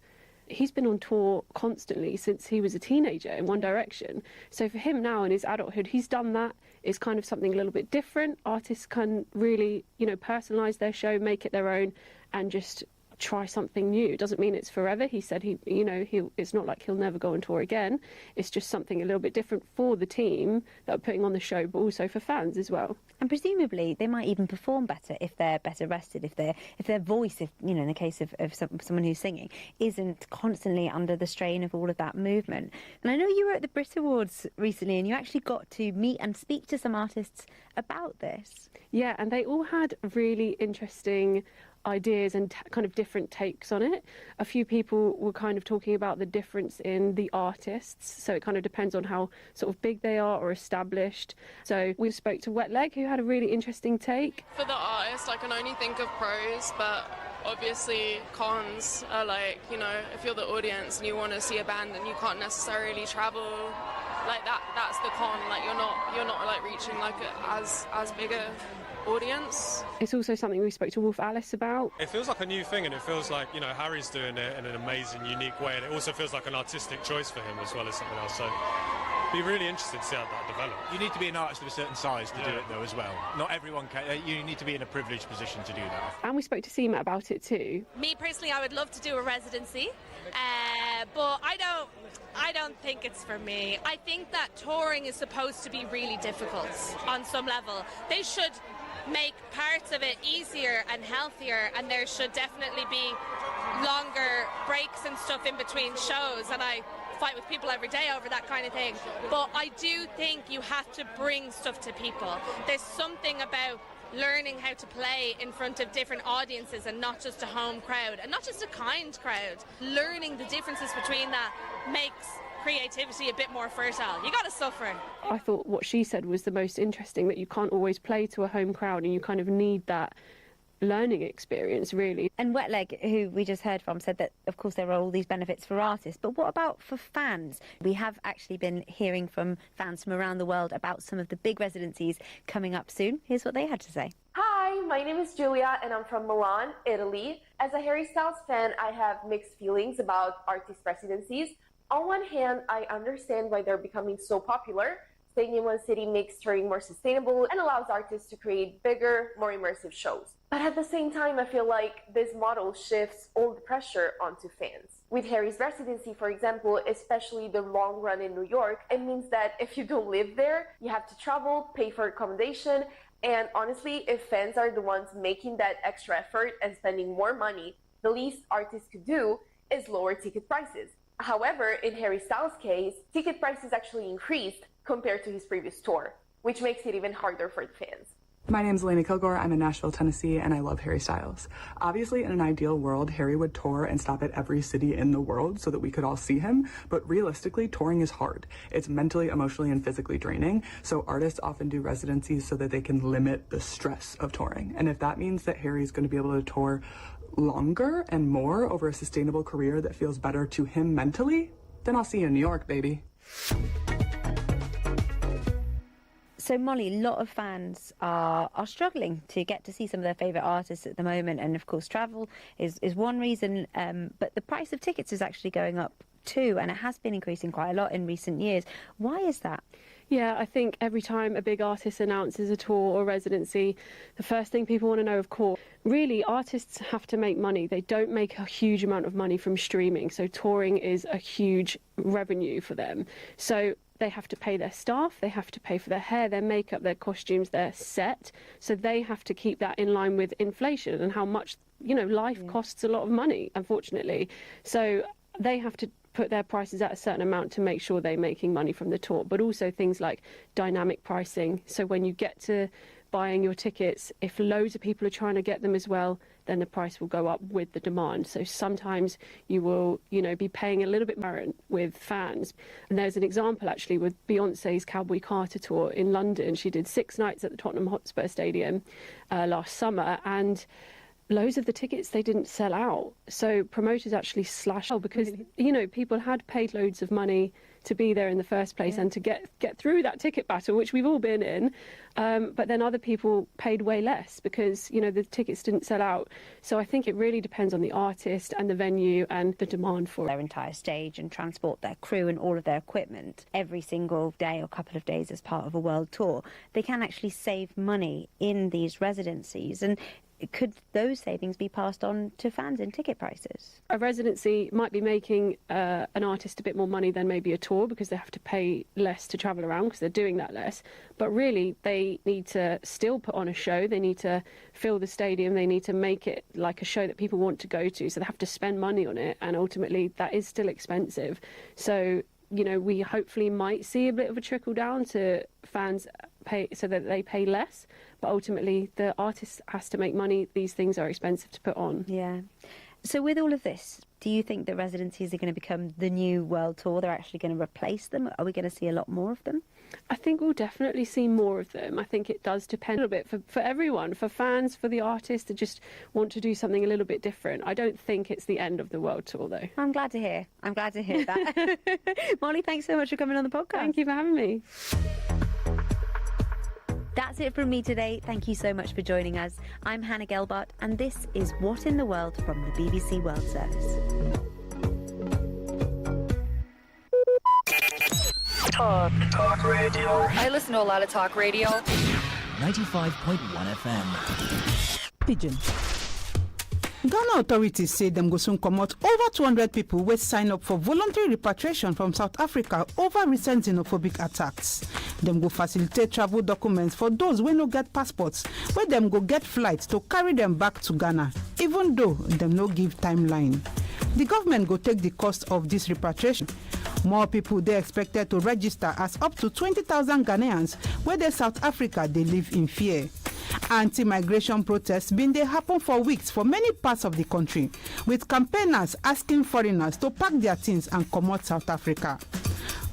he's been on tour constantly since he was a teenager in One Direction. So for him now in his adulthood, he's done that. It's kind of something a little bit different. Artists can really, personalise their show, make it their own, and just try something new. It doesn't mean it's forever. He said it's not like he'll never go on tour again. It's just something a little bit different for the team that are putting on the show, but also for fans as well. And presumably they might even perform better if they're better rested, if their voice, in the case of someone who's singing, isn't constantly under the strain of all of that movement. And I know you were at the Brit Awards recently and you actually got to meet and speak to some artists about this. Yeah, and they all had really interesting ideas and kind of different takes on it. A few people were kind of talking about the difference in the artists, so it kind of depends on how sort of big they are or established. So we spoke to Wet Leg, who had a really interesting take. For the artist, I can only think of pros, but obviously cons are like, if you're the audience and you want to see a band and you can't necessarily travel like that's the con. Like you're not like reaching like as big a audience. It's also something we spoke to Wolf Alice about. It feels like a new thing, and it feels like Harry's doing it in an amazing, unique way, and it also feels like an artistic choice for him as well as something else. So it'd be really interesting to see how that develops. You need to be an artist of a certain size to do it though as well. Not everyone can. You need to be in a privileged position to do that. And we spoke to Seema about it too. Me personally, I would love to do a residency, but I don't think it's for me. I think that touring is supposed to be really difficult on some level. They should make parts of it easier and healthier, and there should definitely be longer breaks and stuff in between shows, and I fight with people every day over that kind of thing. But I do think you have to bring stuff to people. There's something about learning how to play in front of different audiences and not just a home crowd and not just a kind crowd. Learning the differences between that makes creativity a bit more fertile. You gotta suffer. I thought what she said was the most interesting, that you can't always play to a home crowd and you kind of need that learning experience, really. And Wet Leg, who we just heard from, said that of course there are all these benefits for artists, but what about for fans? We have actually been hearing from fans from around the world about some of the big residencies coming up soon. Here's what they had to say. Hi, my name is Julia and I'm from Milan, Italy. As a Harry Styles fan, I have mixed feelings about artist residencies. On one hand, I understand why they're becoming so popular. Staying in one city makes touring more sustainable and allows artists to create bigger, more immersive shows. But at the same time, I feel like this model shifts all the pressure onto fans. With Harry's residency, for example, especially the long run in New York, it means that if you don't live there, you have to travel, pay for accommodation, and honestly, if fans are the ones making that extra effort and spending more money, the least artists could do is lower ticket prices. However, in Harry Styles' case, ticket prices actually increased compared to his previous tour, which makes it even harder for the fans. My name's Elena Kilgore. I'm in Nashville, Tennessee, and I love Harry Styles. Obviously, in an ideal world, Harry would tour and stop at every city in the world so that we could all see him. But realistically, touring is hard. It's mentally, emotionally, and physically draining. So artists often do residencies so that they can limit the stress of touring. And if that means that Harry's going to be able to tour longer and more over a sustainable career that feels better to him mentally, then I'll see you in New York, baby. So, Molly, a lot of fans are struggling to get to see some of their favourite artists at the moment. And, of course, travel is one reason. But the price of tickets is actually going up too. And it has been increasing quite a lot in recent years. Why is that? Yeah, I think every time a big artist announces a tour or residency, the first thing people want to know, of course, really, artists have to make money. They don't make a huge amount of money from streaming. So touring is a huge revenue for them. So they have to pay their staff, they have to pay for their hair, their makeup, their costumes, their set. So they have to keep that in line with inflation and how much, life costs a lot of money, unfortunately. So they have to put their prices at a certain amount to make sure they're making money from the tour, but also things like dynamic pricing. So when you get to buying your tickets, if loads of people are trying to get them as well, then the price will go up with the demand. So sometimes you will, be paying a little bit more with fans. And there's an example actually with Beyonce's Cowboy Carter tour in London. She did 6 nights at the Tottenham Hotspur Stadium last summer, and loads of the tickets, they didn't sell out. So promoters actually slashed out because, people had paid loads of money to be there in the first place and to get through that ticket battle, which we've all been in. But then other people paid way less because, the tickets didn't sell out. So I think it really depends on the artist and the venue and the demand for their entire stage and transport their crew and all of their equipment every single day or couple of days as part of a world tour. They can actually save money in these residencies. And could those savings be passed on to fans in ticket prices? A residency might be making an artist a bit more money than maybe a tour because they have to pay less to travel around because they're doing that less. But really, they need to still put on a show. They need to fill the stadium. They need to make it like a show that people want to go to. So they have to spend money on it. And ultimately, that is still expensive. So, we hopefully might see a bit of a trickle down to fans pay so that they pay less. But ultimately, the artist has to make money. These things are expensive to put on. Yeah. So with all of this, do you think that residencies are going to become the new world tour? They're actually going to replace them? Are we going to see a lot more of them? I think we'll definitely see more of them. I think it does depend a little bit for everyone, for fans, for the artists that just want to do something a little bit different. I don't think it's the end of the world tour, though. I'm glad to hear that. Molly, thanks so much for coming on the podcast. Thank you for having me. That's it from me today. Thank you so much for joining us. I'm Hannah Gelbart, and this is What in the World from the BBC World Service. Talk radio. I listen to a lot of talk radio. 95.1 FM. Pigeon. Ghana authorities say them go soon comot over 200 people wey sign up for voluntary repatriation from South Africa over recent xenophobic attacks. Them go facilitate travel documents for those wey no get passports, where them go get flights to carry them back to Ghana, even though them no give timeline. The government go take the cost of this repatriation. More people they expected to register as up to 20,000 Ghanaians where they South Africa they live in fear. Anti-migration protests been they happen for weeks for many parts of the country, with campaigners asking foreigners to pack their things and come out South Africa.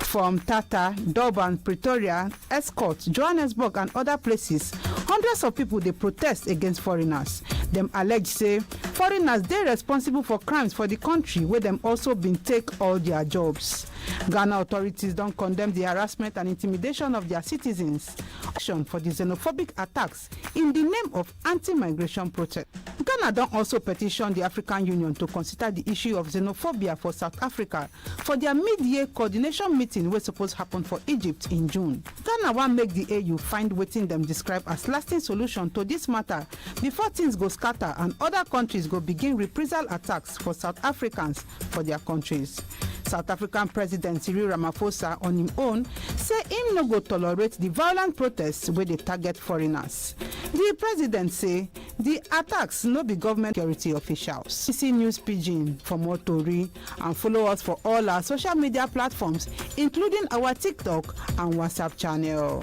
From Tata, Durban, Pretoria, Escort, Johannesburg and other places, hundreds of people they protest against foreigners. Them allege say foreigners they responsible for crimes for the country where them also been take all their jobs. Ghana authorities don't condemn the harassment and intimidation of their citizens. Action for the xenophobic attacks in the name of anti-migration protest. Ghana don't also petition the African Union to consider the issue of xenophobia for South Africa for their mid-year coordination meeting was supposed to happen for Egypt in June. Ghana want make the AU find waiting them describe as lasting solution to this matter before things go scatter and other countries go begin reprisal attacks for South Africans for their countries. South African President Cyril Ramaphosa on his own say him no go tolerate the violent protests where they target foreigners. The president say the attacks no be government security officials. BBC News Pidgin for more tori and follow us for all our social media platforms including our TikTok and WhatsApp channel.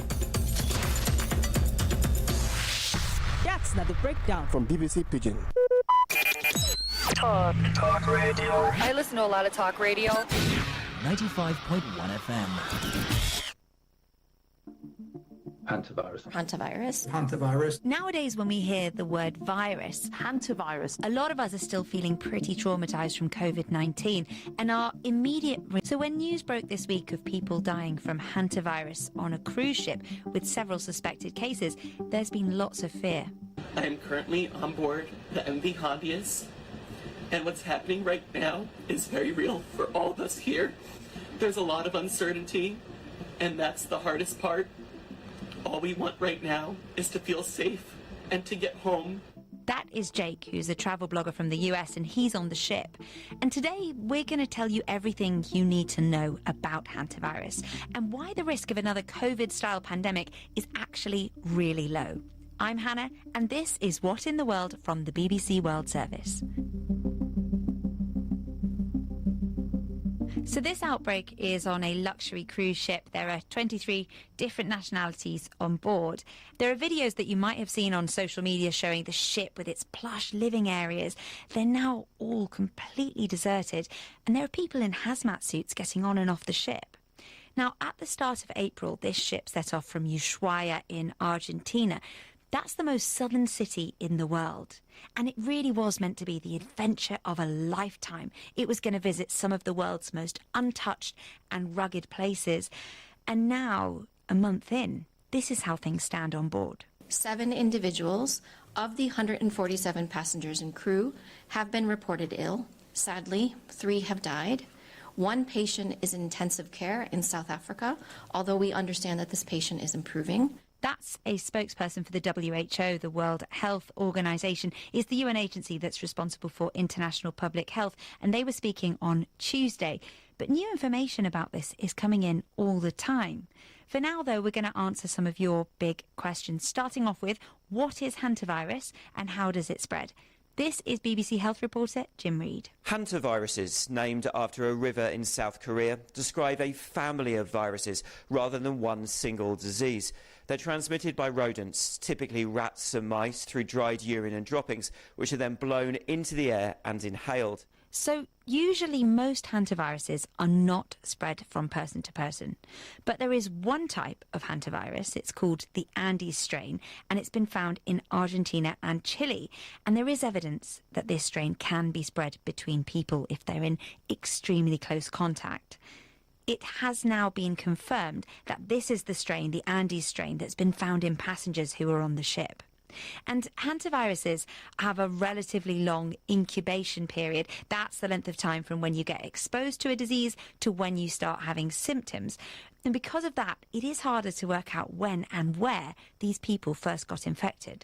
That's not the breakdown from BBC Pidgin. Talk radio. I listen to a lot of talk radio. 95.1 FM. Hantavirus. Nowadays, when we hear the word virus, hantavirus, a lot of us are still feeling pretty traumatized from COVID-19 and our immediate... So when news broke this week of people dying from hantavirus on a cruise ship with several suspected cases, there's been lots of fear. I am currently on board the MV Hondius, and what's happening right now is very real for all of us here. There's a lot of uncertainty, and that's the hardest part. All we want right now is to feel safe and to get home. That is Jake, who's a travel blogger from the US, and he's on the ship. And today, we're going to tell you everything you need to know about hantavirus and why the risk of another COVID-style pandemic is actually really low. I'm Hannah, and this is What in the World from the BBC World Service. So this outbreak is on a luxury cruise ship. There are 23 different nationalities on board. There are videos that you might have seen on social media showing the ship with its plush living areas. They're now all completely deserted, and there are people in hazmat suits getting on and off the ship. Now, at the start of April, this ship set off from Ushuaia in Argentina. That's the most southern city in the world. And it really was meant to be the adventure of a lifetime. It was going to visit some of the world's most untouched and rugged places. And now, a month in, this is how things stand on board. 7 individuals of the 147 passengers and crew have been reported ill. Sadly, 3 have died. 1 patient is in intensive care in South Africa, although we understand that this patient is improving. That's a spokesperson for the WHO, the World Health Organization, is the UN agency that's responsible for international public health, and they were speaking on Tuesday. But new information about this is coming in all the time. For now, though, we're going to answer some of your big questions, starting off with what is hantavirus and how does it spread? This is BBC Health reporter Jim Reid. Hantaviruses, named after a river in South Korea, describe a family of viruses rather than one single disease. They're transmitted by rodents, typically rats and mice, through dried urine and droppings, which are then blown into the air and inhaled. So usually most hantaviruses are not spread from person to person. But there is one type of hantavirus, it's called the Andes strain, and it's been found in Argentina and Chile. And there is evidence that this strain can be spread between people if they're in extremely close contact. It has now been confirmed that this is the strain, the Andes strain, that's been found in passengers who were on the ship. And hantaviruses have a relatively long incubation period. That's the length of time from when you get exposed to a disease to when you start having symptoms. And because of that, it is harder to work out when and where these people first got infected.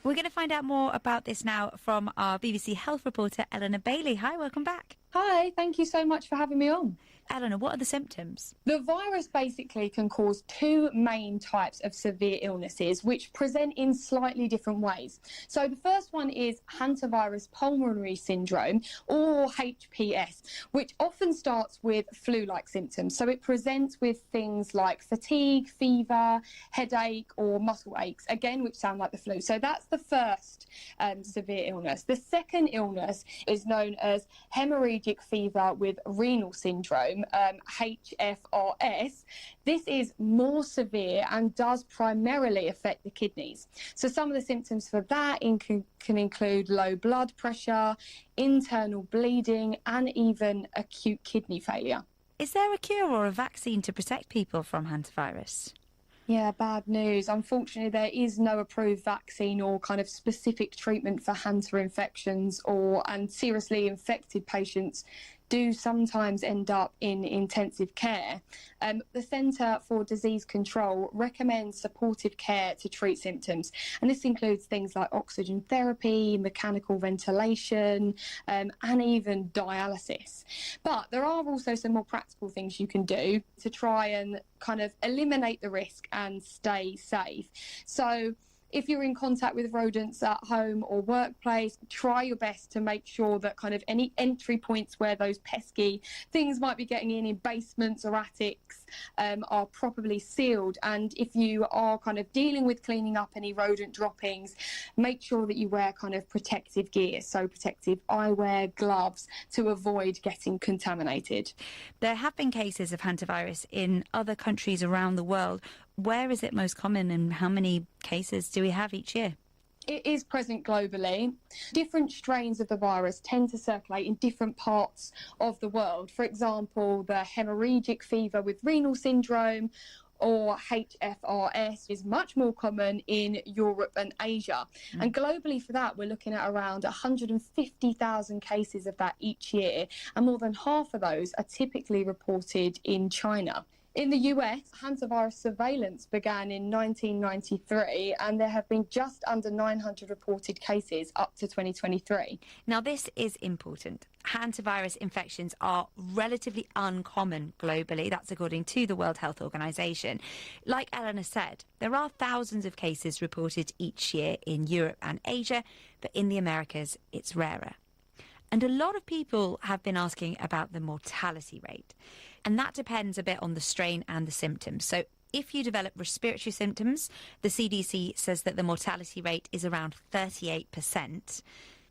We're going to find out more about this now from our BBC Health reporter, Eleanor Bailey. Hi, welcome back. Hi, thank you so much for having me on. Eleanor, what are the symptoms? The virus basically can cause 2 main types of severe illnesses, which present in slightly different ways. So the first one is hantavirus pulmonary syndrome, or HPS, which often starts with flu-like symptoms. So it presents with things like fatigue, fever, headache, or muscle aches, again, which sound like the flu. So that's the first severe illness. The second illness is known as hemorrhagic fever with renal syndrome, HFRS. This is more severe and does primarily affect the kidneys. So some of the symptoms for that can include low blood pressure, internal bleeding, and even acute kidney failure. Is there a cure or a vaccine to protect people from hantavirus? Yeah, bad news. Unfortunately, there is no approved vaccine or kind of specific treatment for hanta infections, and seriously infected patients do sometimes end up in intensive care. The Centre for Disease Control recommends supportive care to treat symptoms, and this includes things like oxygen therapy, mechanical ventilation, and even dialysis. But there are also some more practical things you can do to try and kind of eliminate the risk and stay safe. So if you're in contact with rodents at home or workplace, try your best to make sure that kind of any entry points where those pesky things might be getting in basements or attics are properly sealed. And if you are kind of dealing with cleaning up any rodent droppings, make sure that you wear kind of protective gear, so protective eyewear, gloves, to avoid getting contaminated. There have been cases of hantavirus in other countries around the world. Where is it most common and how many cases do we have each year? It is present globally. Different strains of the virus tend to circulate in different parts of the world. For example, the hemorrhagic fever with renal syndrome or HFRS is much more common in Europe and Asia. And globally for that, we're looking at around 150,000 cases of that each year, and more than half of those are typically reported in China. In the US, hantavirus surveillance began in 1993, and there have been just under 900 reported cases up to 2023. Now, this is important. Hantavirus infections are relatively uncommon globally. That's according to the World Health Organization. Like Eleanor said, there are thousands of cases reported each year in Europe and Asia, but in the Americas, it's rarer. And a lot of people have been asking about the mortality rate. And that depends a bit on the strain and the symptoms. So if you develop respiratory symptoms, the CDC says that the mortality rate is around 38%.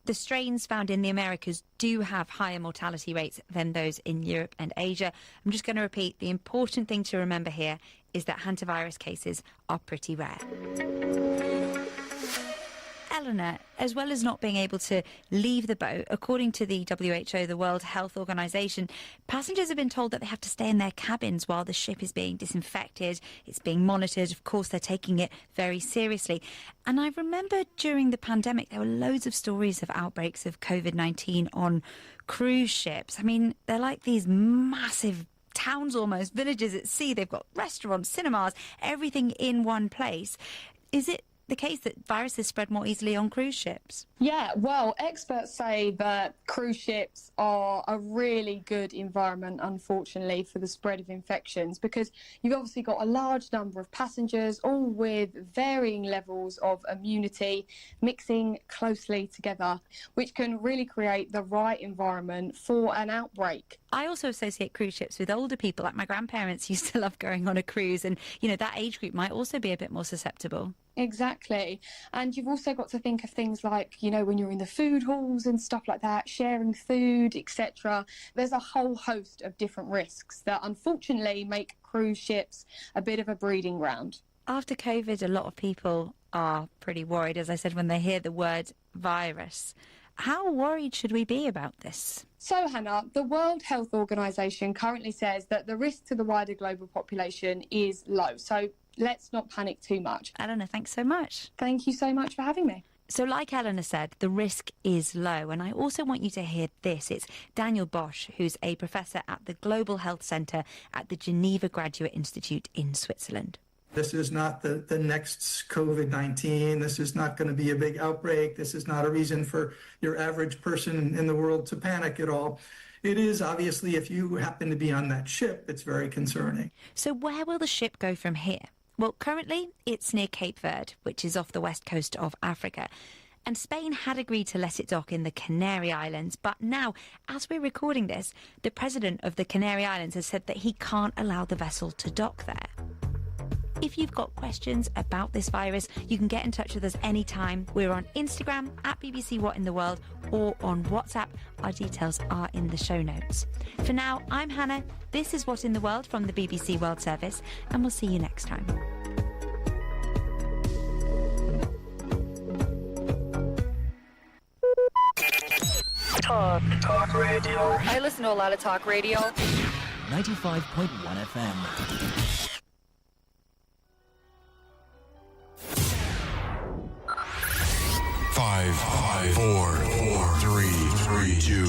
The strains found in the Americas do have higher mortality rates than those in Europe and Asia. I'm just going to repeat, the important thing to remember here is that hantavirus cases are pretty rare. Eleanor, as well as not being able to leave the boat, according to the WHO, the World Health Organization, passengers have been told that they have to stay in their cabins while the ship is being disinfected. It's being monitored. Of course, they're taking it very seriously. And I remember during the pandemic, there were loads of stories of outbreaks of COVID-19 on cruise ships. I mean, they're like these massive towns, almost villages at sea. They've got restaurants, cinemas, everything in one place. Is it the case that viruses spread more easily on cruise ships? Yeah, well, experts say that cruise ships are a really good environment, unfortunately, for the spread of infections, because you've obviously got a large number of passengers, all with varying levels of immunity, mixing closely together, which can really create the right environment for an outbreak. I also associate cruise ships with older people. Like my grandparents used to love going on a cruise, and, you know, that age group might also be a bit more susceptible. Exactly. And you've also got to think of things like, you know, when you're in the food halls and stuff like that, sharing food, etc. There's a whole host of different risks that unfortunately make cruise ships a bit of a breeding ground. After COVID, a lot of people are pretty worried, as I said, when they hear the word virus. How worried should we be about this? So, Hannah, the World Health Organization currently says that the risk to the wider global population is low. So let's not panic too much. Eleanor, thanks so much. Thank you so much for having me. So like Eleanor said, the risk is low. And I also want you to hear this. It's Daniel Bosch, who's a professor at the Global Health Centre at the Geneva Graduate Institute in Switzerland. This is not the next COVID-19. This is not going to be a big outbreak. This is not a reason for your average person in the world to panic at all. It is, obviously, if you happen to be on that ship, it's very concerning. So where will the ship go from here? Well, currently it's near Cape Verde, which is off the west coast of Africa. And Spain had agreed to let it dock in the Canary Islands. But now, as we're recording this, the president of the Canary Islands has said that he can't allow the vessel to dock there. If you've got questions about this virus, you can get in touch with us anytime. We're on Instagram at BBC What in the World or on WhatsApp. Our details are in the show notes. For now, I'm Hannah. This is What in the World from the BBC World Service, and we'll see you next time. Talk radio. I listen to a lot of talk radio. 95.1 FM. 5, 4, 3, 2,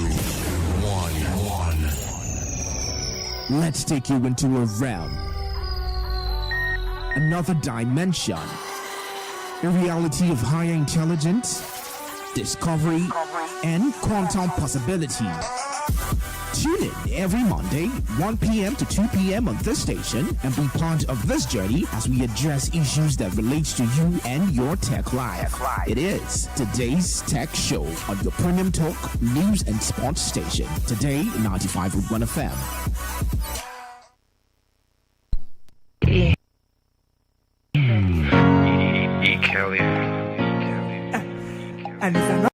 1. Let's take you into a realm, another dimension, a reality of higher intelligence, discovery, and quantum possibilities. Tune in every Monday, 1 p.m. to 2 p.m. on this station and be part of this journey as we address issues that relate to you and your tech life. It is Today's Tech Show on your premium talk, news and sports station. Today, 95.1 FM. Kelly. And it's